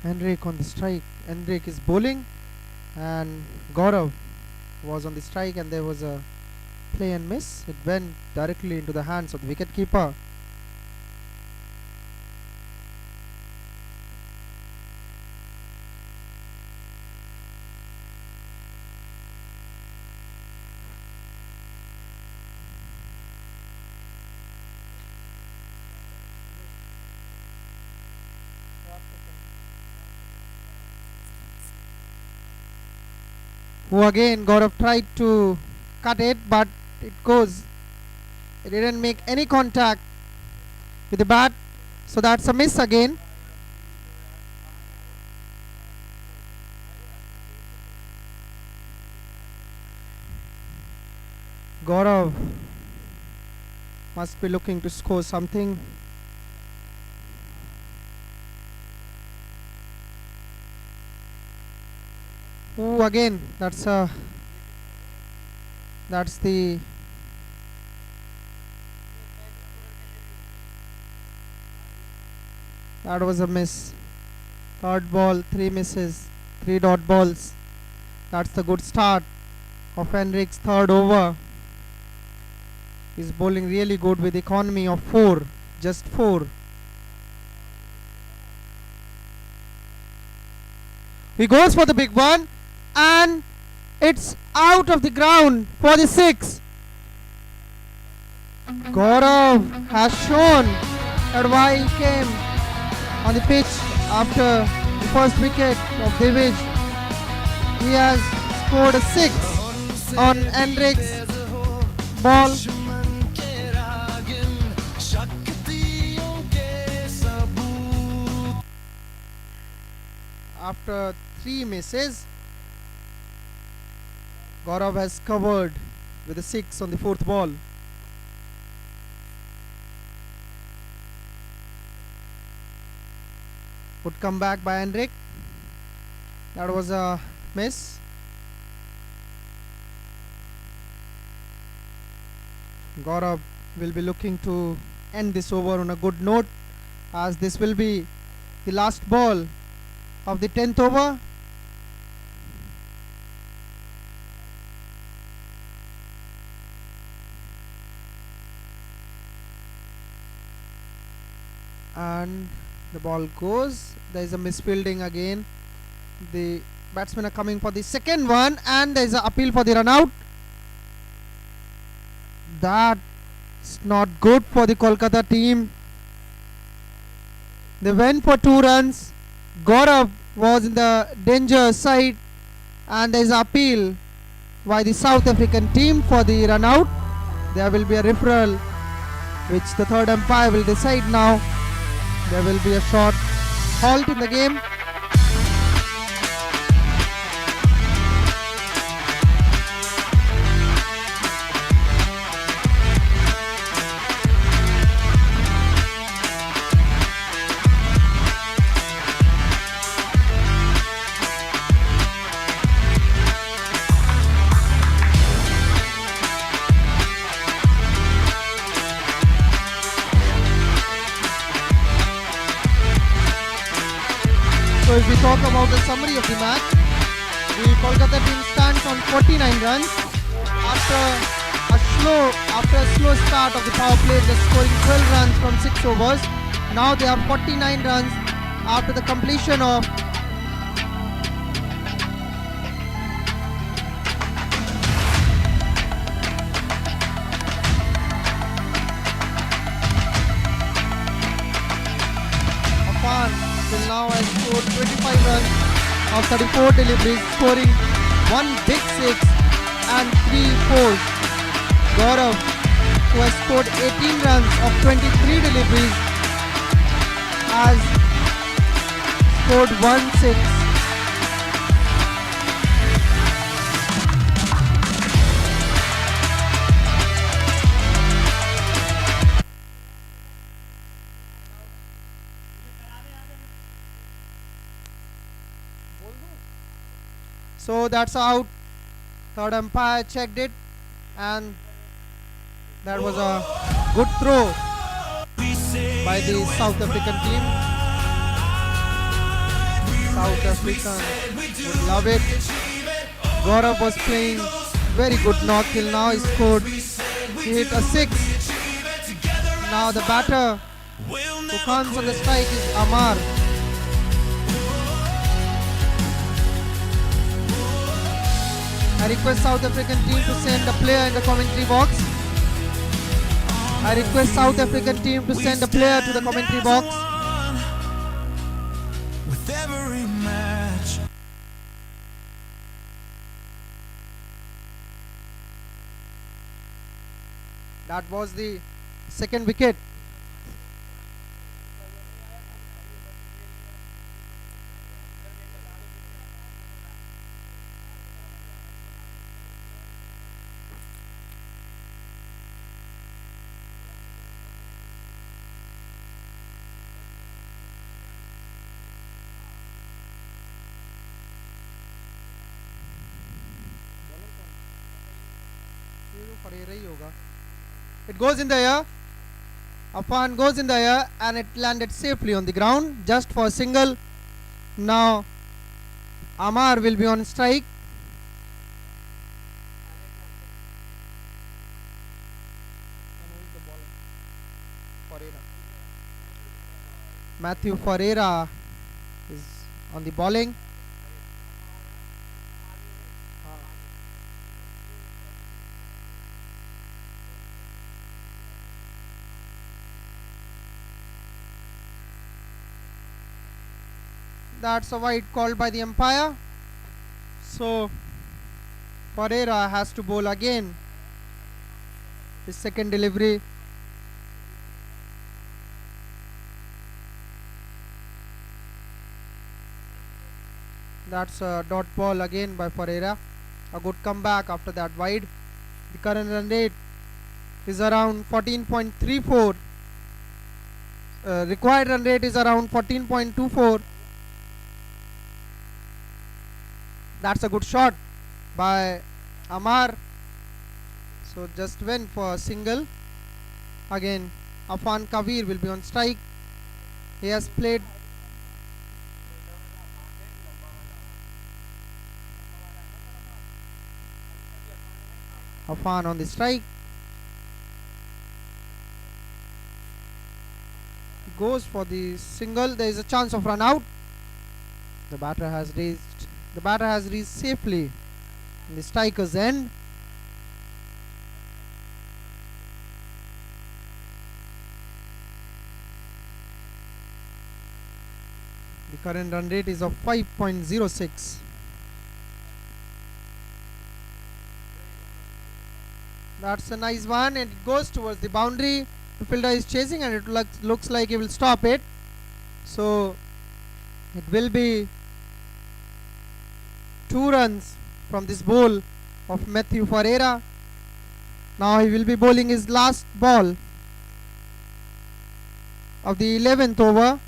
Speaker 1: Henrik on the strike. Henrik is bowling, and Gaurav was on the strike, and there was a play and miss. It went directly into the hands of the wicketkeeper. Who again Gaurav tried to cut it, but it didn't make any contact with the bat, so that's a miss again. Gaurav must be looking to score something. Ooh, again, that was a miss. Third ball, 3 misses, 3 dot balls. That's the good start of Henrik's third over. He's bowling really good with economy of 4, just 4. He goes for the big one, and it's out of the ground for the 6. Gaurav has shown that why he came on the pitch after the first wicket of Divish. He has scored a 6 on Henrik's ball. After 3 misses, Gaurav has covered with a 6 on the 4th ball. Would come back by Henrik. That was a miss. Gaurav will be looking to end this over on a good note, as this will be the last ball of the 10th over. And the ball goes. There is a misfielding again. The batsmen are coming for the second one, and there is an appeal for the run out. That's not good for the Kolkata team. They went for 2 runs. Gaurav was in the danger side, and there is an appeal by the South African team for the run out. There will be a referral, which the third umpire will decide now. There will be a short halt in the game. So if we talk about the summary of the match, the Kolkata team stands on 49 runs after a slow start of the power play, just scoring 12 runs from 6 overs. Now they have 49 runs after the completion of till now has scored 25 runs of 34 deliveries, scoring 1 big 6 and 3 fours. Gaurav, who has scored 18 runs of 23 deliveries, has scored 1 6. So that's out. Third umpire checked it, and that was a good throw by the South African team. South African would love it. Gaurav was playing very good knock till now. He scored. He hit a 6. Now the batter who comes on the strike is Amar. I request South African team to send a player in the commentary box. I request South African team to send a player to the commentary box.
Speaker 2: With every match.
Speaker 1: That was the second wicket. It goes in the air. Afan goes in the air and it landed safely on the ground just for a single. Now Amar will be on strike. Matthew Ferreira is on the bowling. That's a wide called by the umpire. So Ferreira has to bowl again. His second delivery. That's a dot ball again by Ferreira. A good comeback after that wide. The current run rate is around 14.34. Required run rate is around 14.24. That's a good shot by Amar. So just went for a single. Again Afan Kabir will be on strike. He has played Afan on the strike. He goes for the single. There is a chance of run out. The batter has reached safely in the striker's end. The current run rate is of 5.06. That's a nice one, and it goes towards the boundary. The fielder is chasing and it looks like he will stop it. So it will be 2 runs from this bowl of Matthew Ferreira. Now he will be bowling his last ball of the 11th over.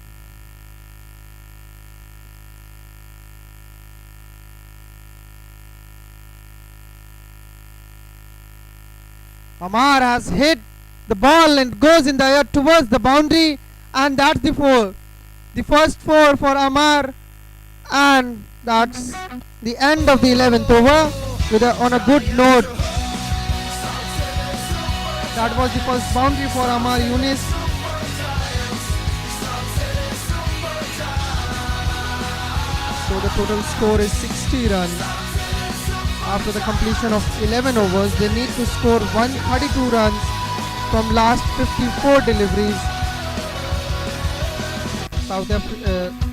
Speaker 1: Amar has hit the ball and goes in the air towards the boundary, and that's the 4. The first 4 for Amar, and that's the end of the 11th over on a good note. That was the first boundary for Amar Yunis. So the total score is 60 runs. After the completion of 11 overs, they need to score 132 runs from last 54 deliveries.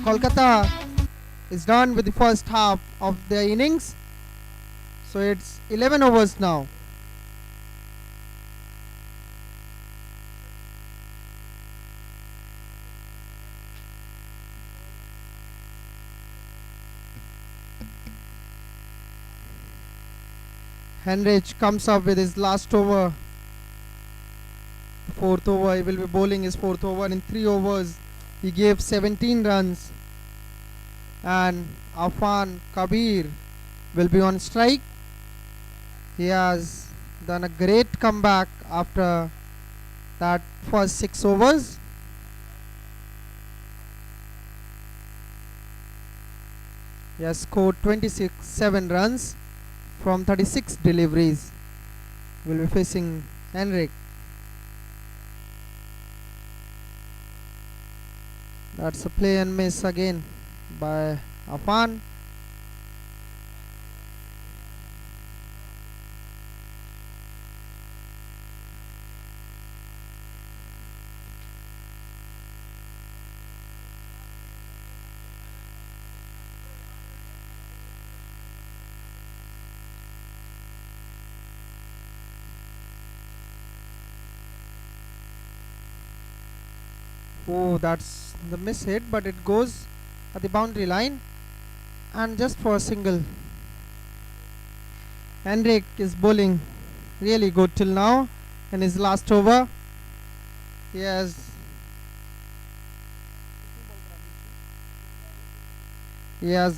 Speaker 1: Kolkata is done with the first half of their innings. So it's 11 overs now. Henrich comes up with his last over. 4th over, he will be bowling his 4th over. In 3 overs, he gave 17 runs. And Afan Kabir will be on strike. He has done a great comeback after that first 6 overs. He has scored 7 runs from 36 deliveries. Will be facing Henrik. That's a play and miss again by Afan. Oh, that's the miss hit, but it goes at the boundary line and just for a single. Henrik is bowling really good till now in his last over. He has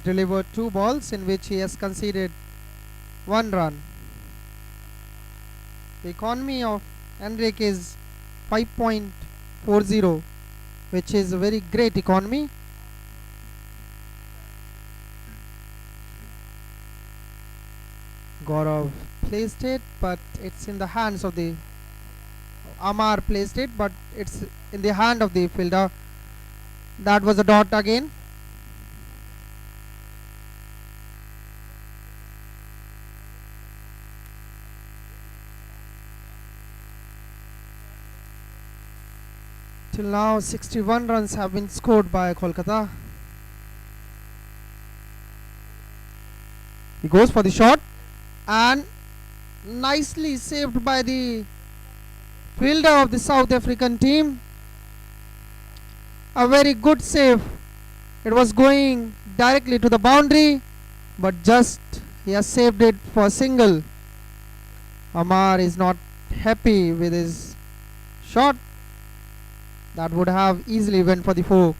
Speaker 1: delivered 2 balls in which he has conceded 1 run. The economy of Henrik is 5.40, which is a very great economy. Gaurav placed it, but it's in the hands of the Amar placed it, but it's in the hand of the fielder. That was a dot again. Till now 61 runs have been scored by Kolkata. He goes for the shot and nicely saved by the fielder of the South African team. A very good save. It was going directly to the boundary, but just he has saved it for a single. Amar is not happy with his shot. That would have easily went for the 4.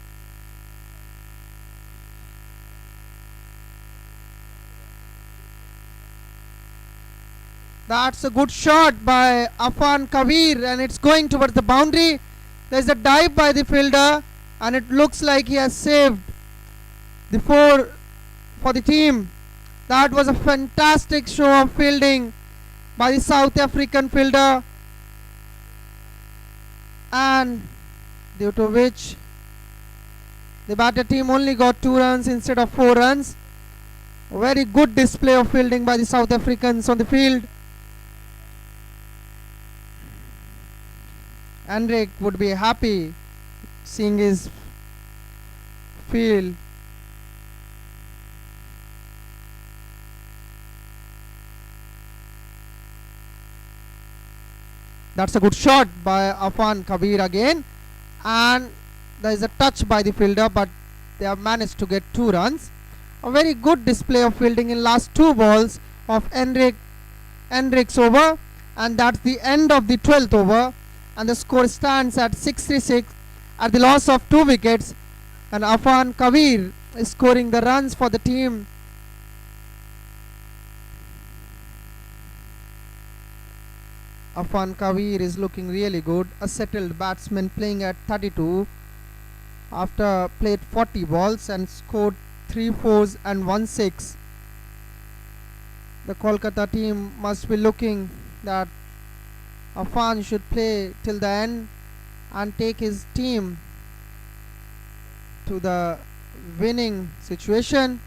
Speaker 1: That's a good shot by Afan Kabir and it's going towards the boundary. There's a dive by the fielder and it looks like he has saved the 4 for the team. That was a fantastic show of fielding by the South African fielder, and due to which the batter team only got 2 runs instead of 4 runs. A very good display of fielding by the South Africans on the field. Henrik would be happy seeing his field. That's a good shot by Afan Kabir again, and there is a touch by the fielder, but they have managed to get 2 runs. A very good display of fielding in last 2 balls of Henrik's over, and that's the end of the 12th over, and the score stands at 6-6 at the loss of 2 wickets, and Afan Kabir is scoring the runs for the team. Afan Kabir is looking really good, a settled batsman playing at 32 after played 40 balls and scored 3 fours and 1 6. The Kolkata team must be looking that Afan should play till the end and take his team to the winning situation.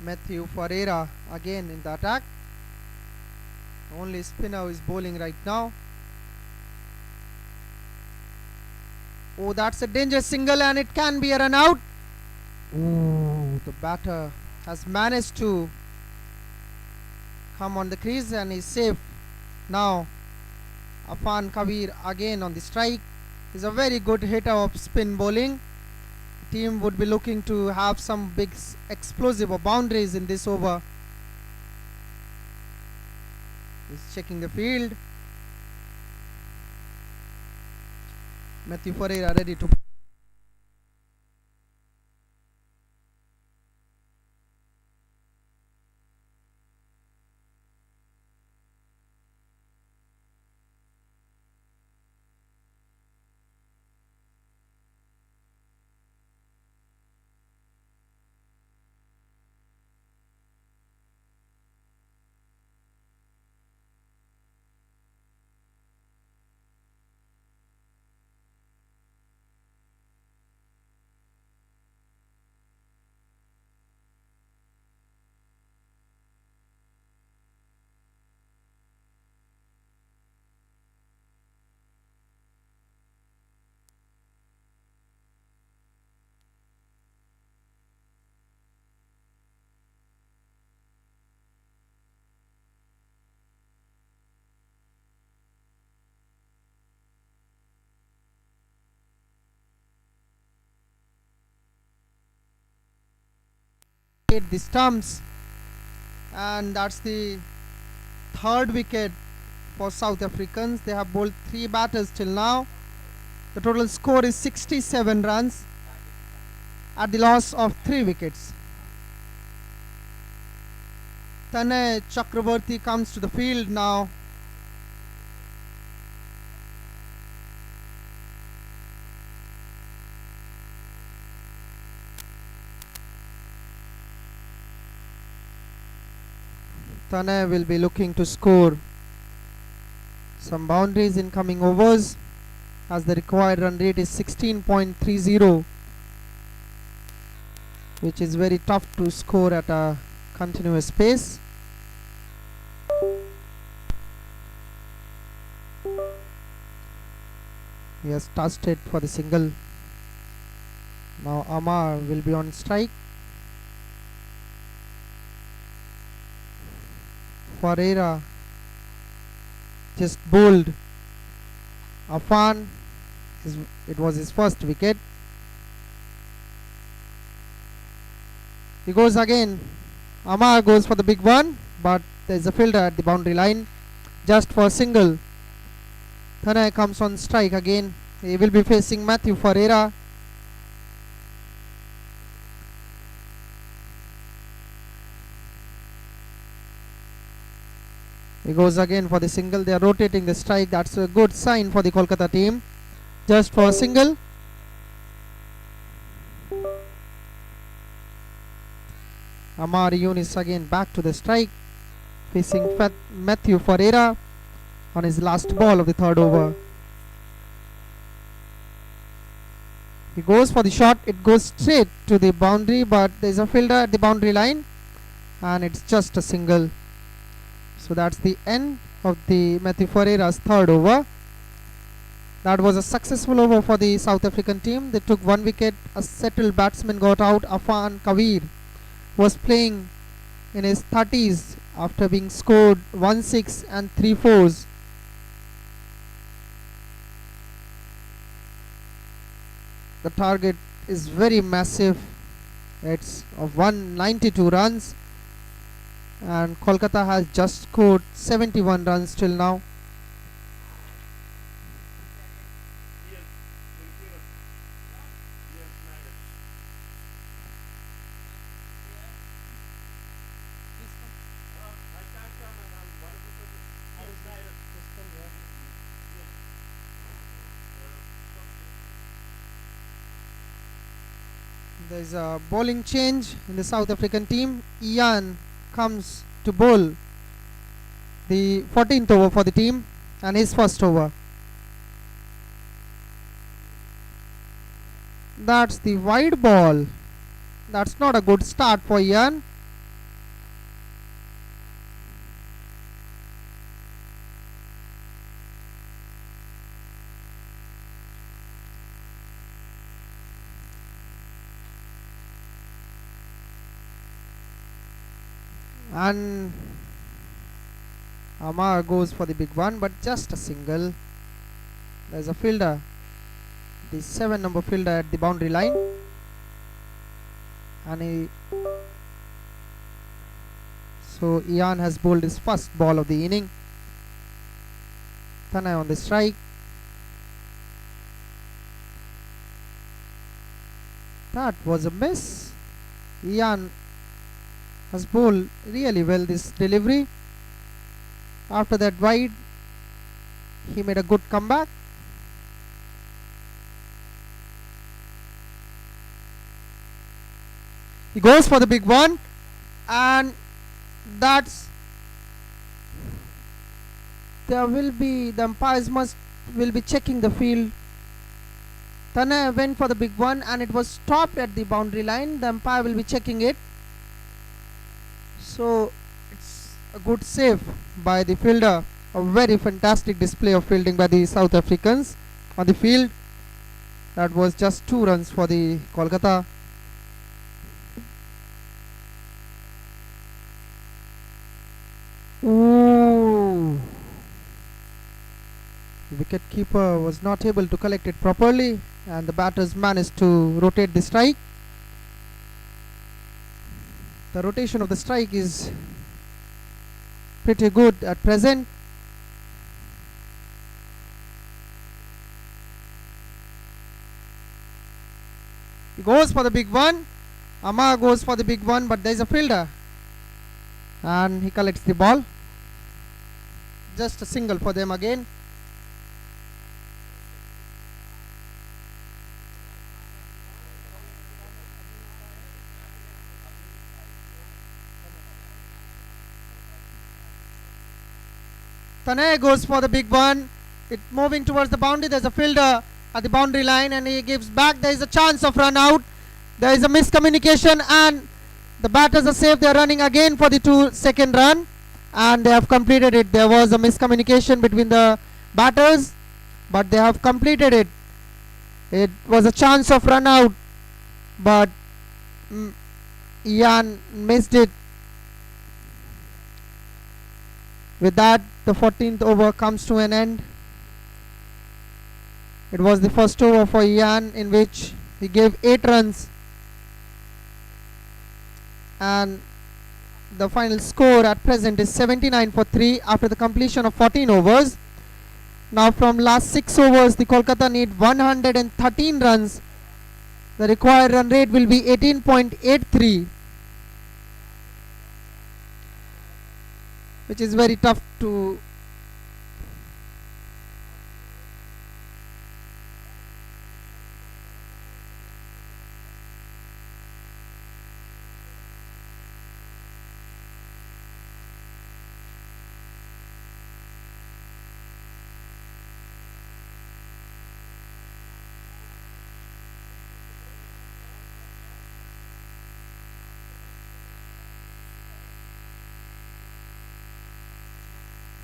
Speaker 1: Matthew Ferreira again in the attack. Only spinner is bowling right now. Oh, that's a dangerous single and it can be a run out. Oh, the batter has managed to come on the crease and is safe. Now Afan Kabir again on the strike. Is a very good hitter of spin bowling. Team would be looking to have some big explosive boundaries in this over. He's checking the field. Matthew Ferreira ready to hit the stumps, and that's the third wicket for South Africans. They have bowled 3 batters till now. The total score is 67 runs at the loss of 3 wickets. Tanay Chakraborty comes to the field now. Tanay will be looking to score some boundaries in coming overs, as the required run rate is 16.30, which is very tough to score at a continuous pace. He has touched it for the single. Now Amar will be on strike. Ferreira just bowled Afan. It was his first wicket. He goes again. Amar goes for the big one, but there is a fielder at the boundary line just for a single. Tanay comes on strike again. He will be facing Matthew Ferreira. He goes again for the single. They are rotating the strike. That's a good sign for the Kolkata team. Just for a single. Amar Yunis again back to the strike, facing Matthew Ferreira on his last ball of the third over. He goes for the shot. It goes straight to the boundary, but there is a fielder at the boundary line, and it's just a single. So that's the end of the Matthew Ferreira's third over. That was a successful over for the South African team. They took 1 wicket. A settled batsman got out. Afan Kavir was playing in his 30s after being scored 1 6 and 3 4s. The target is very massive. It's of 192 runs, and Kolkata has just scored 71 runs till now. There's a bowling change in the South African team. Ian comes to bowl the 14th over for the team and his first over. That's the wide ball. That's not a good start for Ian. And Amar goes for the big one, but just a single. There's a fielder, the 7 number fielder at the boundary line, and so Ian has bowled his first ball of the inning. Tanay on the strike. That was a miss. Ian has bowled really well this delivery. After that wide, he made a good comeback. He goes for the big one, and that's the umpires will be checking the field. Tanay went for the big one and it was stopped at the boundary line. The umpire will be checking it. So it's a good save by the fielder. A very fantastic display of fielding by the South Africans on the field. That was just 2 runs for the Kolkata. Ooh. The wicket keeper was not able to collect it properly, and the batters managed to rotate the strike. The rotation of the strike is pretty good at present. He goes for the big one. Amar goes for the big one, but there is a fielder, and he collects the ball. Just a single for them again. Tanay goes for the big one. It moving towards the boundary. There's a fielder at the boundary line, and he gives back. There is a chance of run out. There is a miscommunication, and the batters are safe. They are running again for the 2-second run, and they have completed it. There was a miscommunication between the batters, but they have completed it. It was a chance of run out, but Ian missed it. With that, the 14th over comes to an end. It was the first over for Ian, in which he gave 8 runs, and the final score at present is 79 for 3 after the completion of 14 overs. Now from last 6 overs, the Kolkata need 113 runs. The required run rate will be 18.83, which is very tough to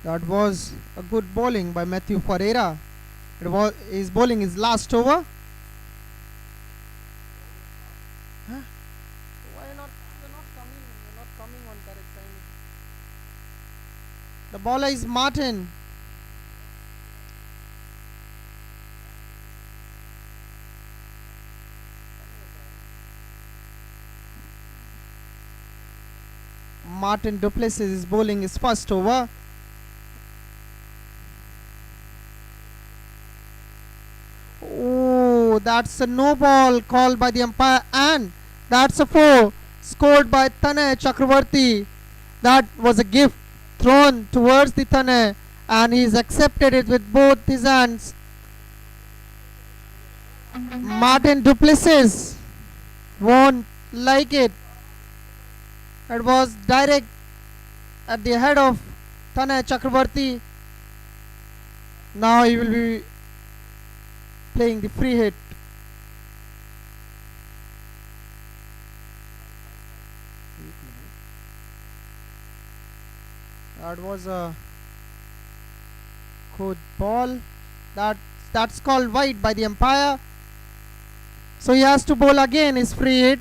Speaker 1: That was a good bowling by Matthew Ferreira. His bowling is last over. Huh? Why not? You're not coming. You're not coming on correct time. The bowler is Martin. Martin Duplessis is bowling his first over. Oh, that's a no ball called by the umpire, and that's a 4 scored by Tanay Chakravarti. That was a gift thrown towards the Tanay, and he's accepted it with both his hands. Martin Duplessis won't like it. It was direct at the head of Tanay Chakravarti. Now he will be playing the free hit. That was a good ball. That's called wide by the umpire. So he has to bowl again his free hit.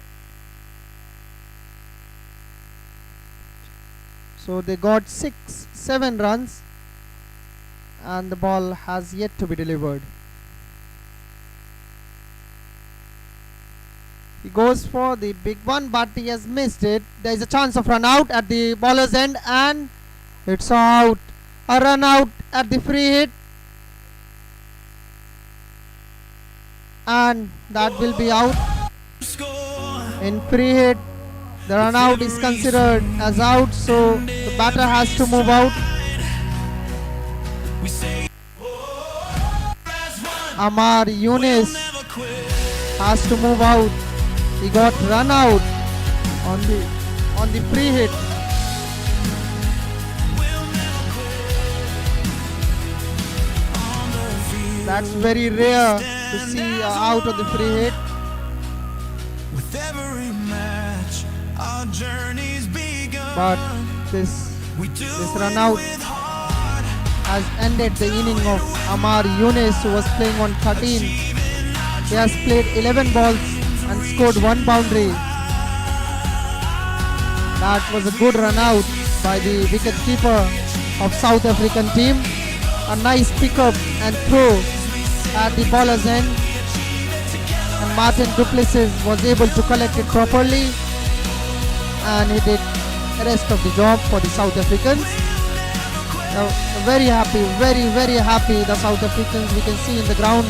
Speaker 1: So they got 6-7 runs, and the ball has yet to be delivered. He goes for the big one, but he has missed it. There is a chance of run out at the bowler's end, and it's out. A run out at the free hit. and that will be out.
Speaker 2: Score.
Speaker 1: In free hit, the run out is considered as out, so the batter has to move out.
Speaker 2: We say, as one,
Speaker 1: Amar Yunus
Speaker 2: never quit.
Speaker 1: has to move out. He got run out on the free hit.
Speaker 2: We'll never quit. On the field,
Speaker 1: That's very rare to see out on the free hit.
Speaker 2: with every match, our journey's begun.
Speaker 1: But this
Speaker 2: we do
Speaker 1: run
Speaker 2: it
Speaker 1: out
Speaker 2: with heart,
Speaker 1: has ended the inning of Amar Yunus, who was playing on 13. He has played 11 balls and scored 1 boundary. That was a good run out by the wicket keeper of South African team. A nice pickup and throw at the bowler's end, and Martin du Plessis was able to collect it properly, and he did the rest of the job for the South Africans. Now, very happy, very happy, the South Africans, we can see in the ground,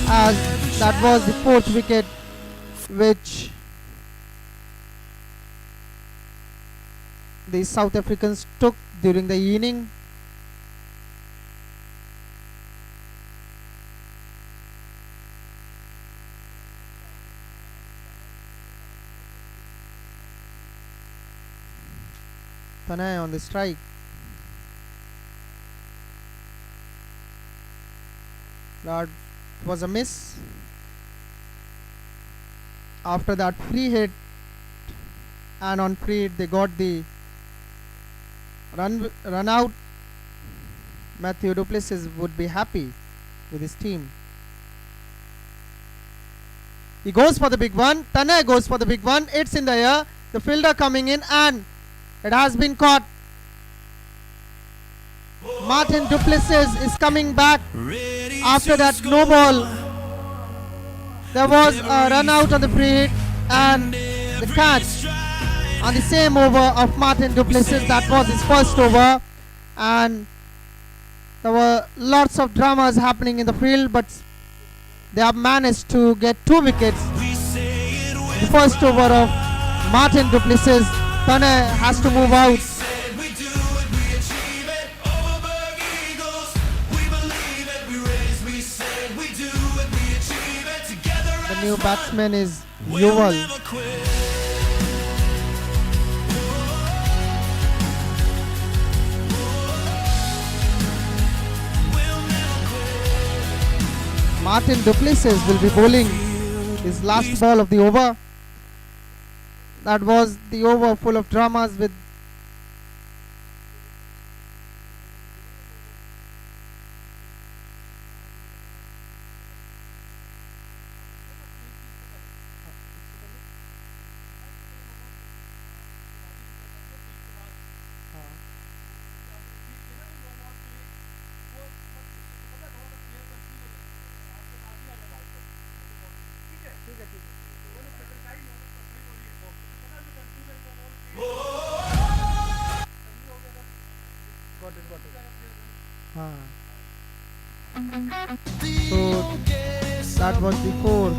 Speaker 1: as that was the 4th wicket which the South Africans took during the inning. Tanay on the strike. That was a miss. After that free hit, and on free hit they got the run out. Matthew du Plessis would be happy with his team. He goes for the big one. Tanay goes for the big one. It's in the air. The fielder coming in, and it has been caught. Martin du Plessis is coming back after that no ball. There was a run out on the free hit, and the catch on the same over of Martin du Plessis. That was his first over, and there were lots of dramas happening in the field, but they have managed to get 2 wickets. The first over of Martin du Plessis. Tanay has to move out.
Speaker 2: we do it, we achieve it. Overberg Eagles, we believe it, we raise, we say, we do it, we achieve it. Together
Speaker 1: The
Speaker 2: as
Speaker 1: new
Speaker 2: one,
Speaker 1: batsman is
Speaker 2: we'll
Speaker 1: Yuval.
Speaker 2: never quit. We'll never quit.
Speaker 1: Martin du Plessis will be bowling his last ball of the over. That was the over full of dramas with so that was before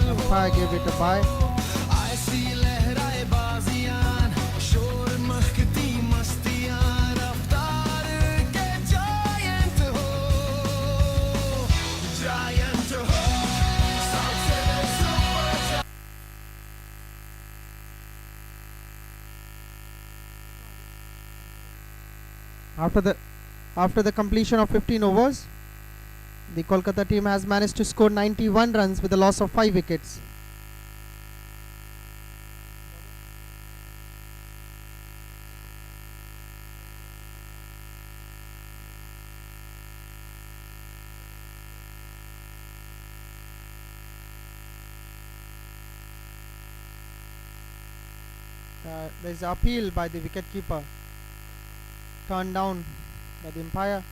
Speaker 1: umpire gave it a bye.
Speaker 2: ऐसी लहराए बाजियां शोर महकती मस्तियां रफ्तार के giant हो सबसे super
Speaker 1: After the completion of 15 overs, the Kolkata team has managed to score 91 runs with a loss of 5 wickets. There is appeal by the wicketkeeper, turned down by the umpire.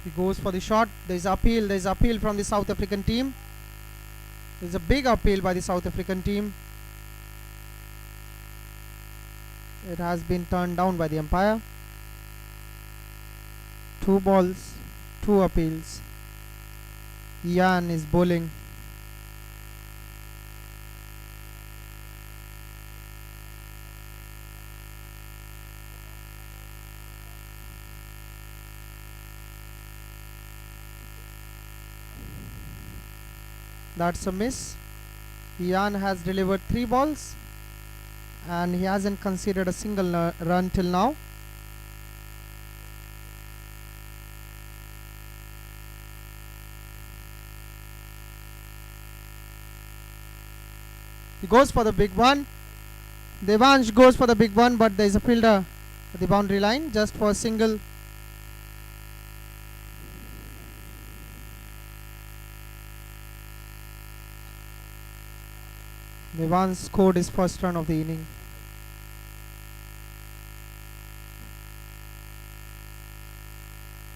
Speaker 1: He goes for the shot. There is appeal. There is appeal from the South African team. There is a big appeal by the South African team. It has been turned down by the umpire. 2 balls, 2 appeals. Ian is bowling. That's a miss. Ian has delivered 3 balls and he hasn't conceded a single run till now. He goes for the big one. Devansh goes for the big one, but there is a fielder at the boundary line just for a single. Devansh scored his first run of the inning.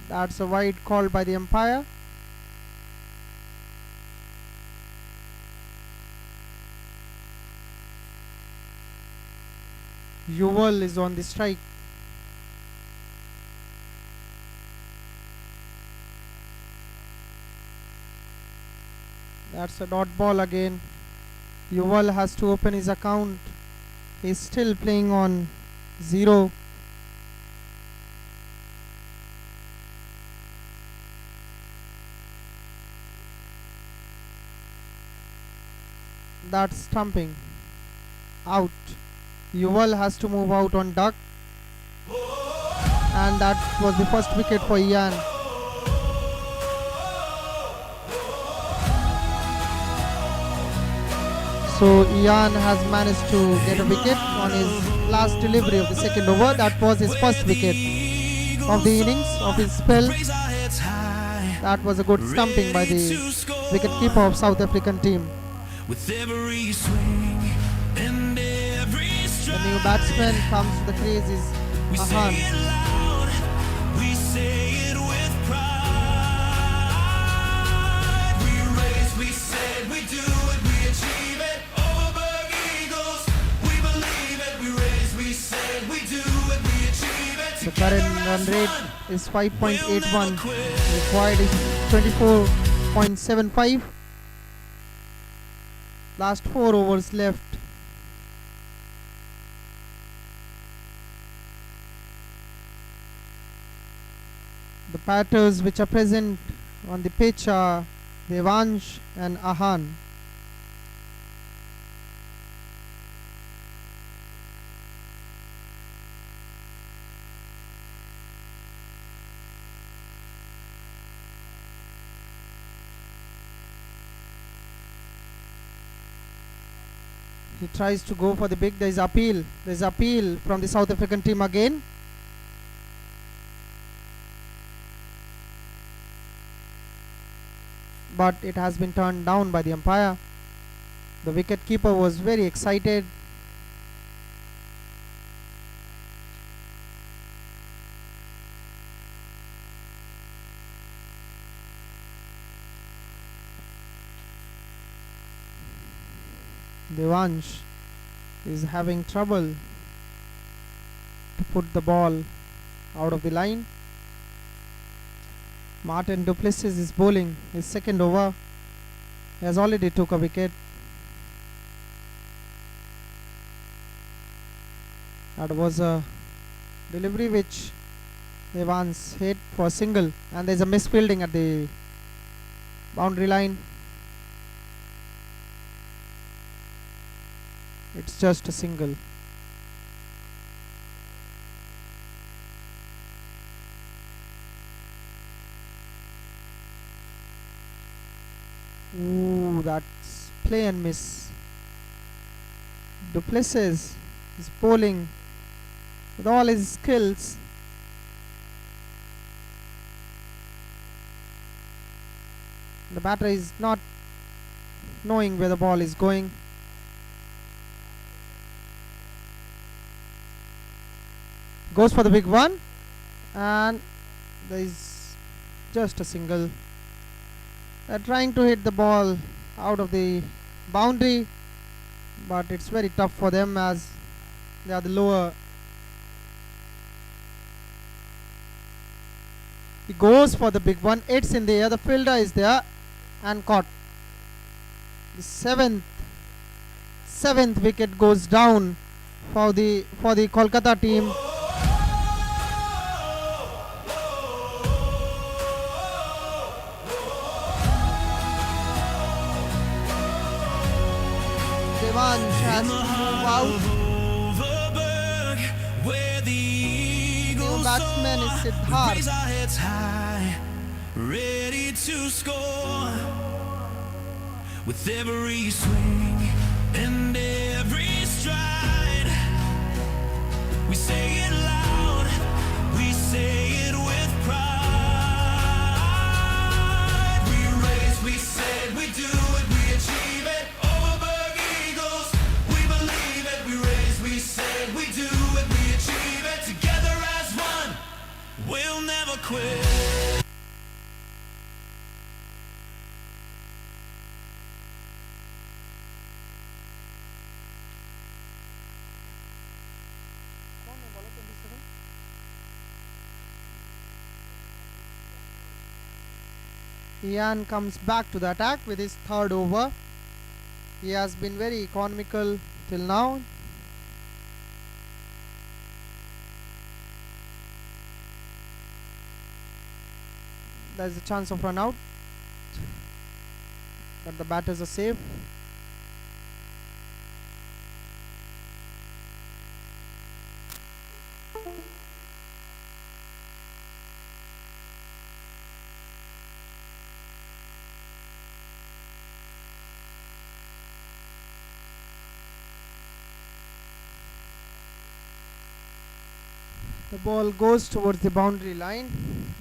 Speaker 1: That's a wide call by the umpire. Yuval is on the strike. That's a dot ball again. Yuval has to open his account. He's still playing on 0. That's stumping. Out. Yuval has to move out on duck. And that was the first wicket for Ian. So Ian has managed to get a wicket on his last delivery of the second over. That was his first wicket of the innings, of his spell. That was a good stumping by the wicket-keeper of South African team. The new batsman comes to the crease is Ahan.
Speaker 2: We say it with pride. We race, we said, we do it, we achieve it. Overberg Eagles, we believe it. We race, we said, we do it, we achieve it.
Speaker 1: The current run rate is 5.81. Required is 24.75. Last 4 overs left. The batters which are present on the pitch are Devansh and Ahan. He tries to go for the big. There is appeal. There is appeal from the South African team again. But it has been turned down by the umpire. The wicket keeper was very excited. Devansh is having trouble to put the ball out of the line. Martin du Plessis is bowling his second over. He has already took a wicket. That was a delivery which Evans hit for a single, and there is a misfielding at the boundary line. It's just a single. Ooh, that's play and miss. Du Plessis is bowling with all his skills. The batter is not knowing where the ball is going. Goes for the big one, and there is just a single. They're trying to hit the ball out of the boundary, but it's very tough for them as they are the lower. He goes for the big one. It's in the air. The fielder is there and caught. The seventh wicket goes down for the Kolkata team. Devansh has to move out.
Speaker 2: Overberg, where the eagles
Speaker 1: The batsman is
Speaker 2: soar,
Speaker 1: Siddharth.
Speaker 2: raise our heads high, ready to score. With every swing and every stride, we say it loud, we say it with pride. We raise, we said, we do it, we achieve it. Overberg Eagles, we believe it. We raise, we said, we do it, we achieve it. Together as one, we'll never quit.
Speaker 1: Ian comes back to the attack with his third over. He has been very economical till now. There's a chance of run out, but the batters are safe. The ball goes towards the boundary line.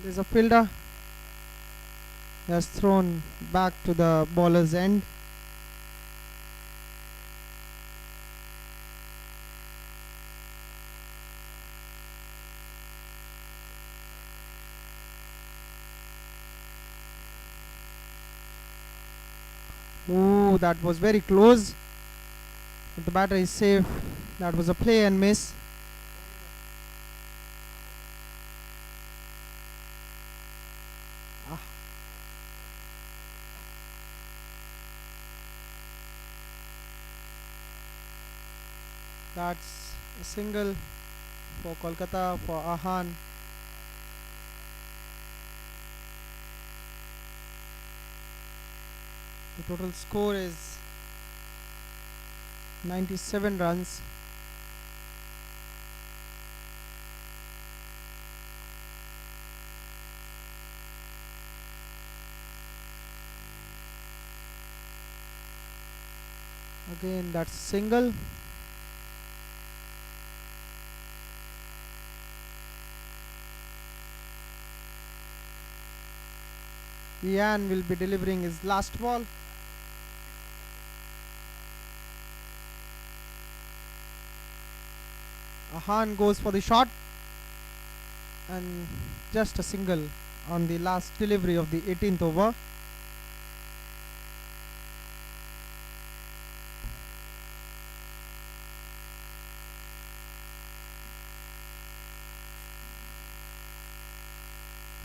Speaker 1: There's a fielder. He has thrown back to the bowler's end. Ooh, that was very close. But the batter is safe. That was a play and miss. That's a single for Kolkata, for Ahan. The total score is 97 runs. Again, that's single. Ian will be delivering his last ball. Ahan goes for the shot and just a single on the last delivery of the 18th over.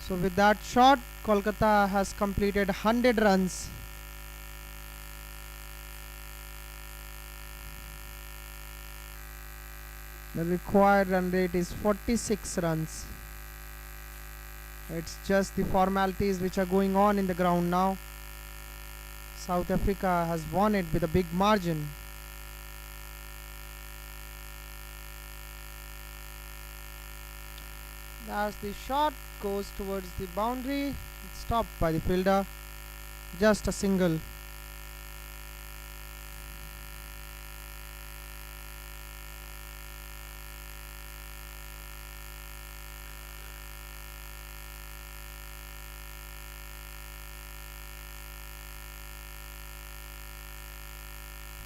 Speaker 1: So with that shot, Kolkata has completed 100 runs. The required run rate is 46 runs. It's just the formalities which are going on in the ground now. South Africa has won it with a big margin. As the shot goes towards the boundary, it's stopped by the fielder. Just a single.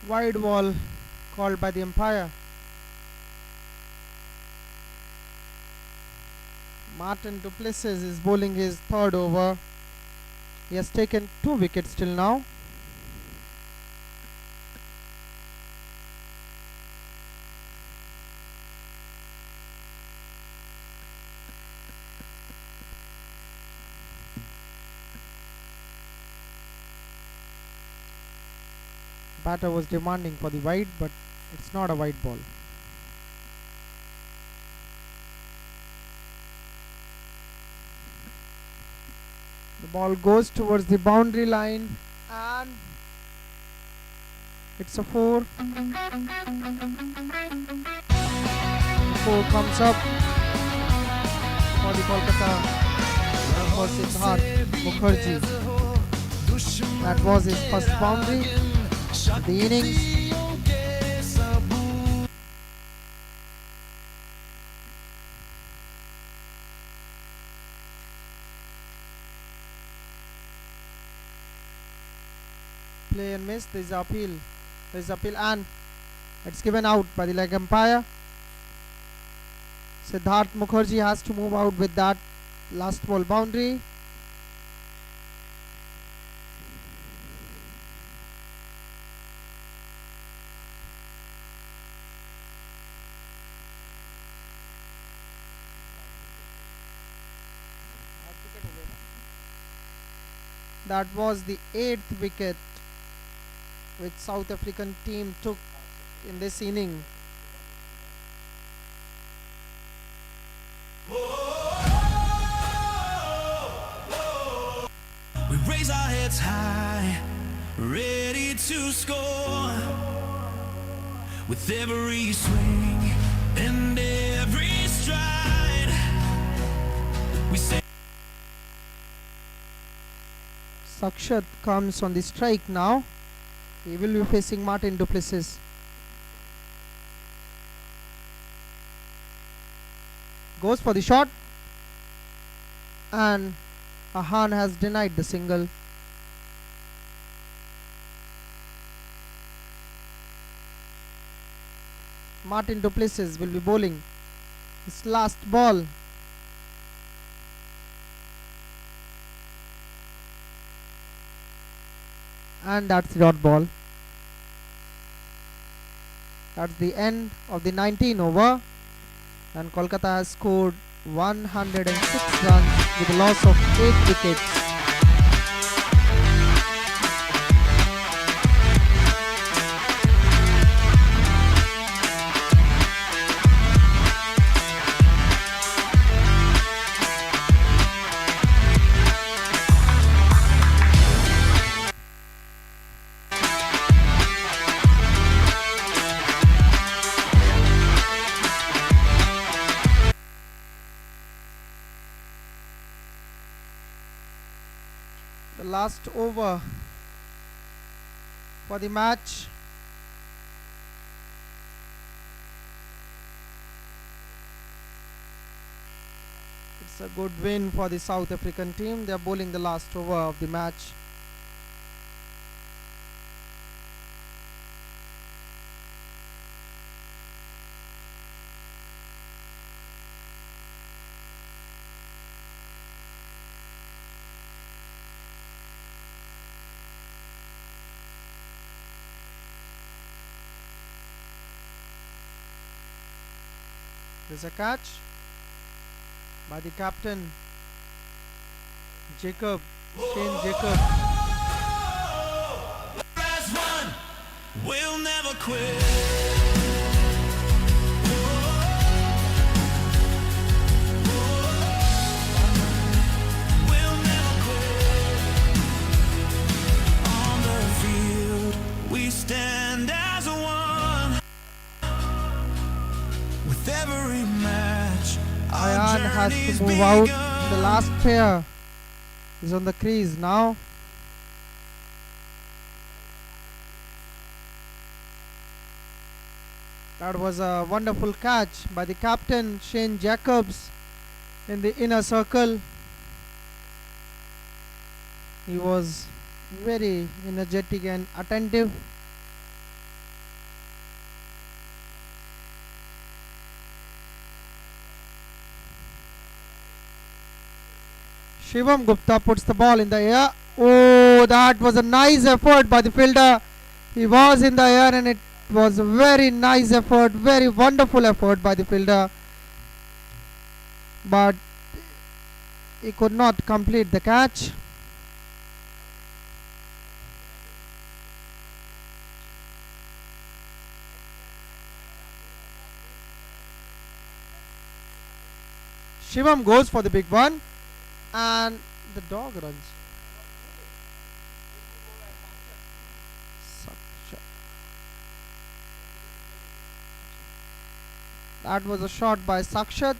Speaker 1: Wide ball called by the umpire. Martin Duplessis is bowling his third over. He has taken 2 wickets till now. Batter was demanding for the wide, but it's not a wide ball. The ball goes towards the boundary line and it's a 4. 4 comes up for the Kolkata for Siddharth Mukherjee. That was his first boundary of the innings. Play and miss. There is appeal. And it's given out by the leg umpire. Siddharth Mukherjee has to move out with that last ball boundary. That was the 8th wicket which South African team took in this inning.
Speaker 2: We raise our heads high, ready to score. With every swing and every stride, we say
Speaker 1: Sakshat comes on the strike now. He will be facing Martin Duplessis. Goes for the shot and Ahan has denied the single. Martin Duplessis will be bowling his last ball. And that's the dot ball. That's the end of the 19 over, and Kolkata has scored 106 runs with a loss of 8 wickets. The last over for the match. It's a good win for the South African team. They are bowling the last over of the match. There's a catch by the captain Shane Jacob.
Speaker 2: as one, we'll never quit. We'll never quit. On the field, we stand as one. With every match, our
Speaker 1: Ayan has
Speaker 2: journey's
Speaker 1: to move out.
Speaker 2: begun.
Speaker 1: The last player is on the crease now. That was a wonderful catch by the captain Shane Jacobs in the inner circle. He was very energetic and attentive. Shivam Gupta puts the ball in the air. Oh, that was a nice effort by the fielder. He was in the air and it was a very nice effort, very wonderful effort by the fielder. But he could not complete the catch. Shivam goes for the big one and the dog runs. That was a shot by Sakshat.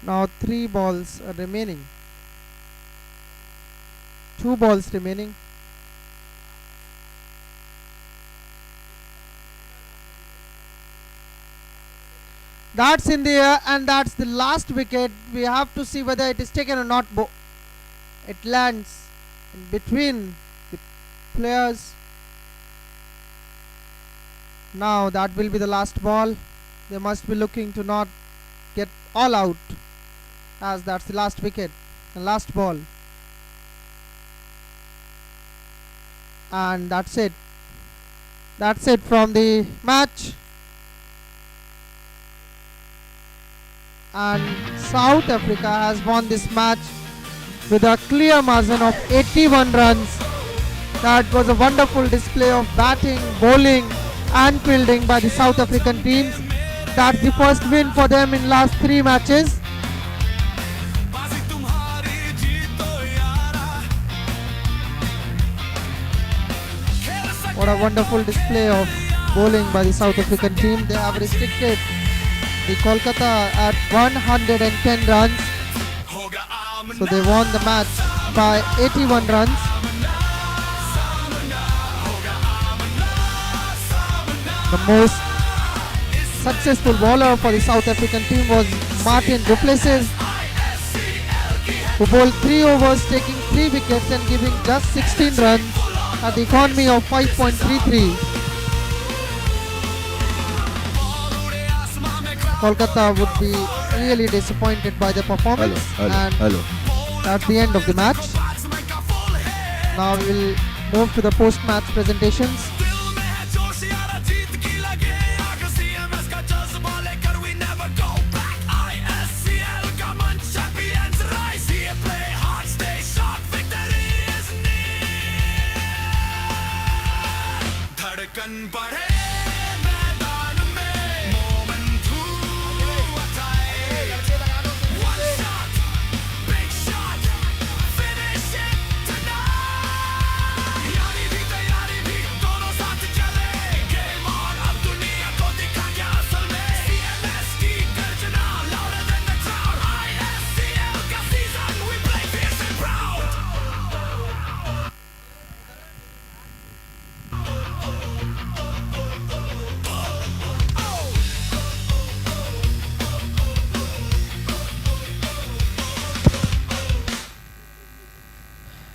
Speaker 1: Now 3 balls are remaining. 2 balls remaining. That's in the air and that's the last wicket. We have to see whether it is taken or not. It lands in between the players. Now that will be the last ball. They must be looking to not get all out, as that's the last wicket and last ball. And that's it. That's it from the match. And South Africa has won this match with a clear margin of 81 runs. That was a wonderful display of batting, bowling and fielding by the South African teams. That's the first win for them in last 3 matches. What a wonderful display of bowling by the South African team. They have restricted the Kolkata at 110 runs. So they won the match by 81 runs. The most successful bowler for the South African team was Martin du Plessis, who bowled 3 overs, taking 3 wickets and giving just 16 runs at the economy of 5.33. Kolkata would be really disappointed by the performance.
Speaker 3: Hello.
Speaker 1: That's the end of the match. Now we'll move to the post-match presentations.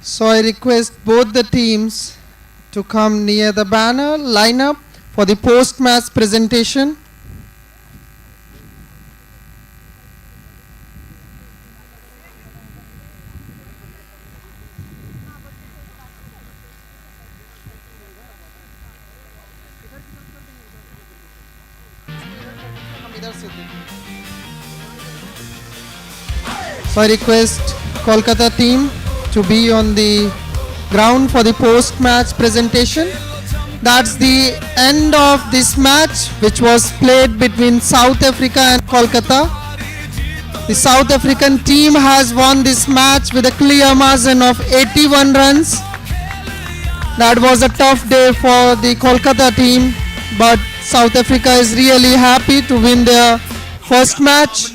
Speaker 1: So I request both the teams to come near the banner, line up for the post-match presentation. So I request Kolkata team to be on the ground for the post-match presentation. That's the end of this match, which was played between South Africa and Kolkata. The South African team has won this match with a clear margin of 81 runs. That was a tough day for the Kolkata team, but South Africa is really happy to win their first match.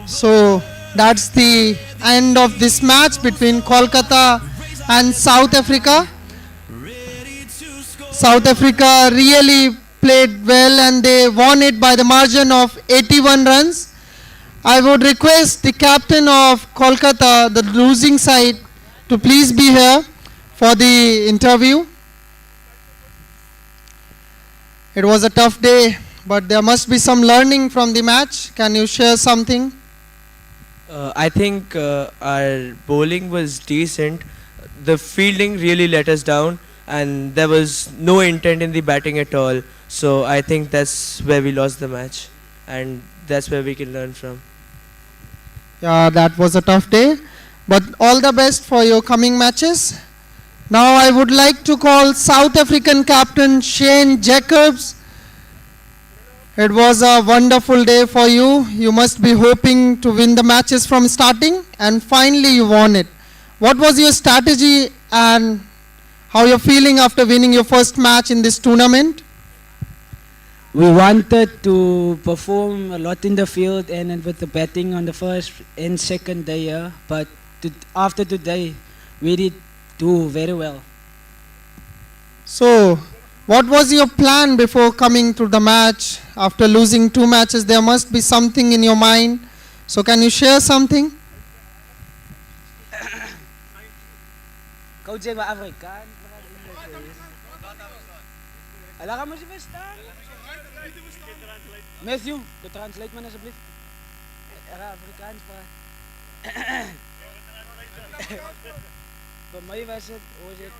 Speaker 1: So that's the end of this match between Kolkata and South Africa. South Africa really played well and they won it by the margin of 81 runs. I would request the captain of Kolkata, the losing side, to please be here for the interview. It was a tough day, but there must be some learning from the match. Can you share something?
Speaker 3: I think our bowling was decent. The fielding really let us down, and there was no intent in the batting at all. So I think that's where we lost the match, and that's where we can learn from.
Speaker 1: Yeah, that was a tough day, but all the best for your coming matches. Now I would like to call South African captain Shane Jacobs. It was a wonderful day for you. You must be hoping to win the matches from starting, and finally you won it. What was your strategy and how you're feeling after winning your first match in this tournament?
Speaker 4: We wanted to perform a lot in the field and with the batting on the first and second day, yeah. But after today, we did do very well.
Speaker 1: So, what was your plan before coming to the match? After losing two matches, there must be something in your mind. So, can you share something?
Speaker 4: Kau zeg maar Afrikaan. Ala ka mo si verstaan? Matthew, translate man alsjeblieft. Afrikaans pa. Voor mij was het, hoe is het?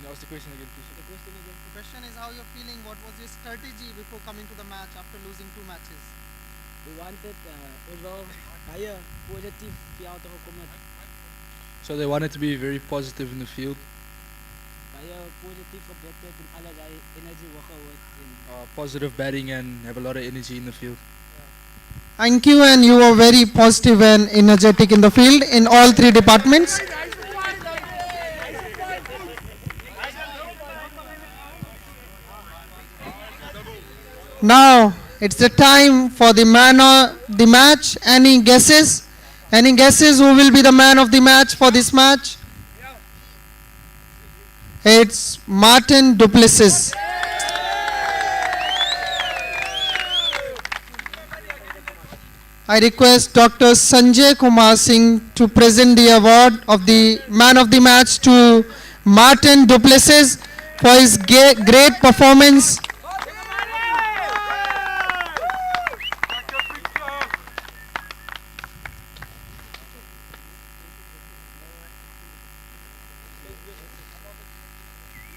Speaker 5: Ask the question again, please.
Speaker 1: The question is how you're feeling. What was your strategy before coming to the match after losing two matches?
Speaker 4: We wanted, ons wel baie positief vir jou te gekom het.
Speaker 5: So they wanted to be very positive in the field,
Speaker 4: Baie positief gebed het en alle daai energie weggehou het.
Speaker 5: positive batting and have a lot of energy in the field.
Speaker 1: Thank you, and you were very positive and energetic in the field in all three departments. Now it's the time for the man of the match. Any guesses? Any guesses who will be the man of the match for this match? It's Martin Duplessis. I request Dr. Sanjay Kumar Singh to present the award of the man of the match to Martin Duplessis for his great performance.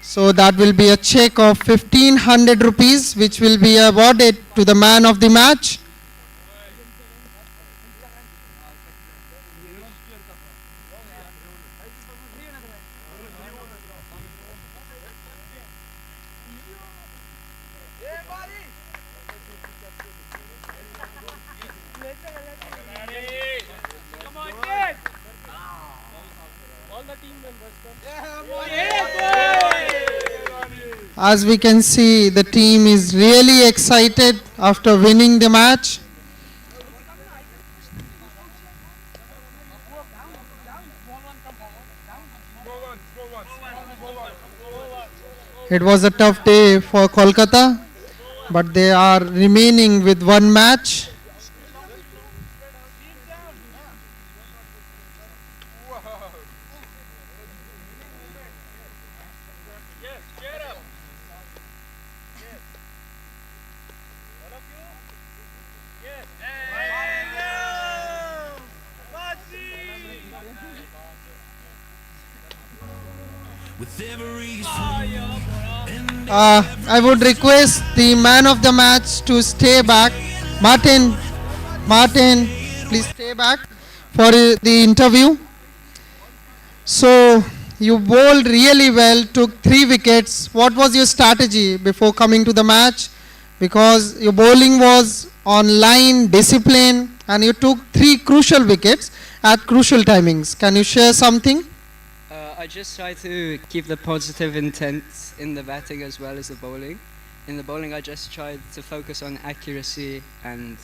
Speaker 1: So that will be a check of 1500 rupees which will be awarded to the man of the match. As we can see, the team is really excited after winning the match. It was a tough day for Kolkata, but they are remaining with one match. I would request the man of the match to stay back. Martin, please stay back for the interview. So, You bowled really well, took 3 wickets. What was your strategy before coming to the match? Because your bowling was on line, discipline, and you took 3 crucial wickets at crucial timings. Can you share something?
Speaker 6: I just try to keep the positive intent in the batting as well as the bowling. In the bowling, I just tried to focus on accuracy and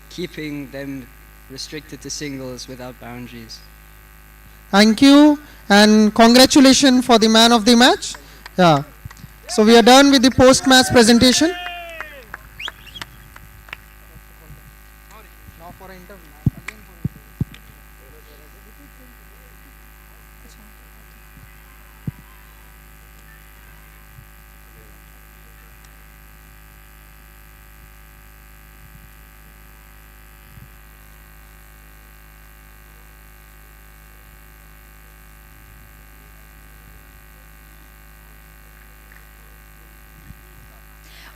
Speaker 6: keeping them restricted to singles without boundaries.
Speaker 1: Thank you and congratulations for the man of the match. Yeah. So we are done with the post-match presentation.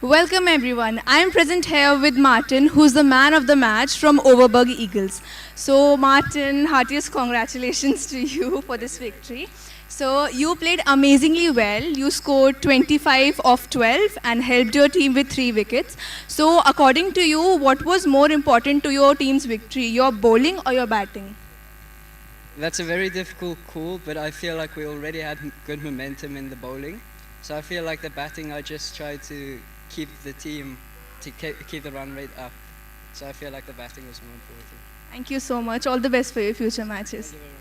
Speaker 7: Welcome everyone. I am present here with Martin, who's the man of the match from Overberg Eagles. So Martin, heartiest congratulations to you for this victory. So you played amazingly well. You scored 25 of 12 and helped your team with 3 wickets. So according to you, what was more important to your team's victory, your bowling or your batting?
Speaker 6: That's a very difficult call, but I feel like we already had good momentum in the bowling. So I feel like the batting, I just tried to keep the team, to keep the run rate up. So I feel like the batting was more important.
Speaker 7: Thank you so much. All the best for your future matches.
Speaker 6: Thank you very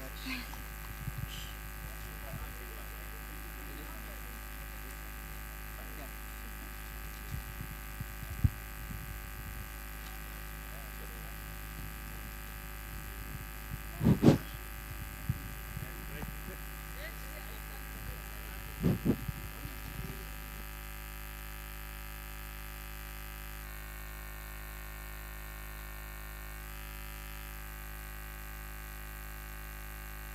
Speaker 6: much.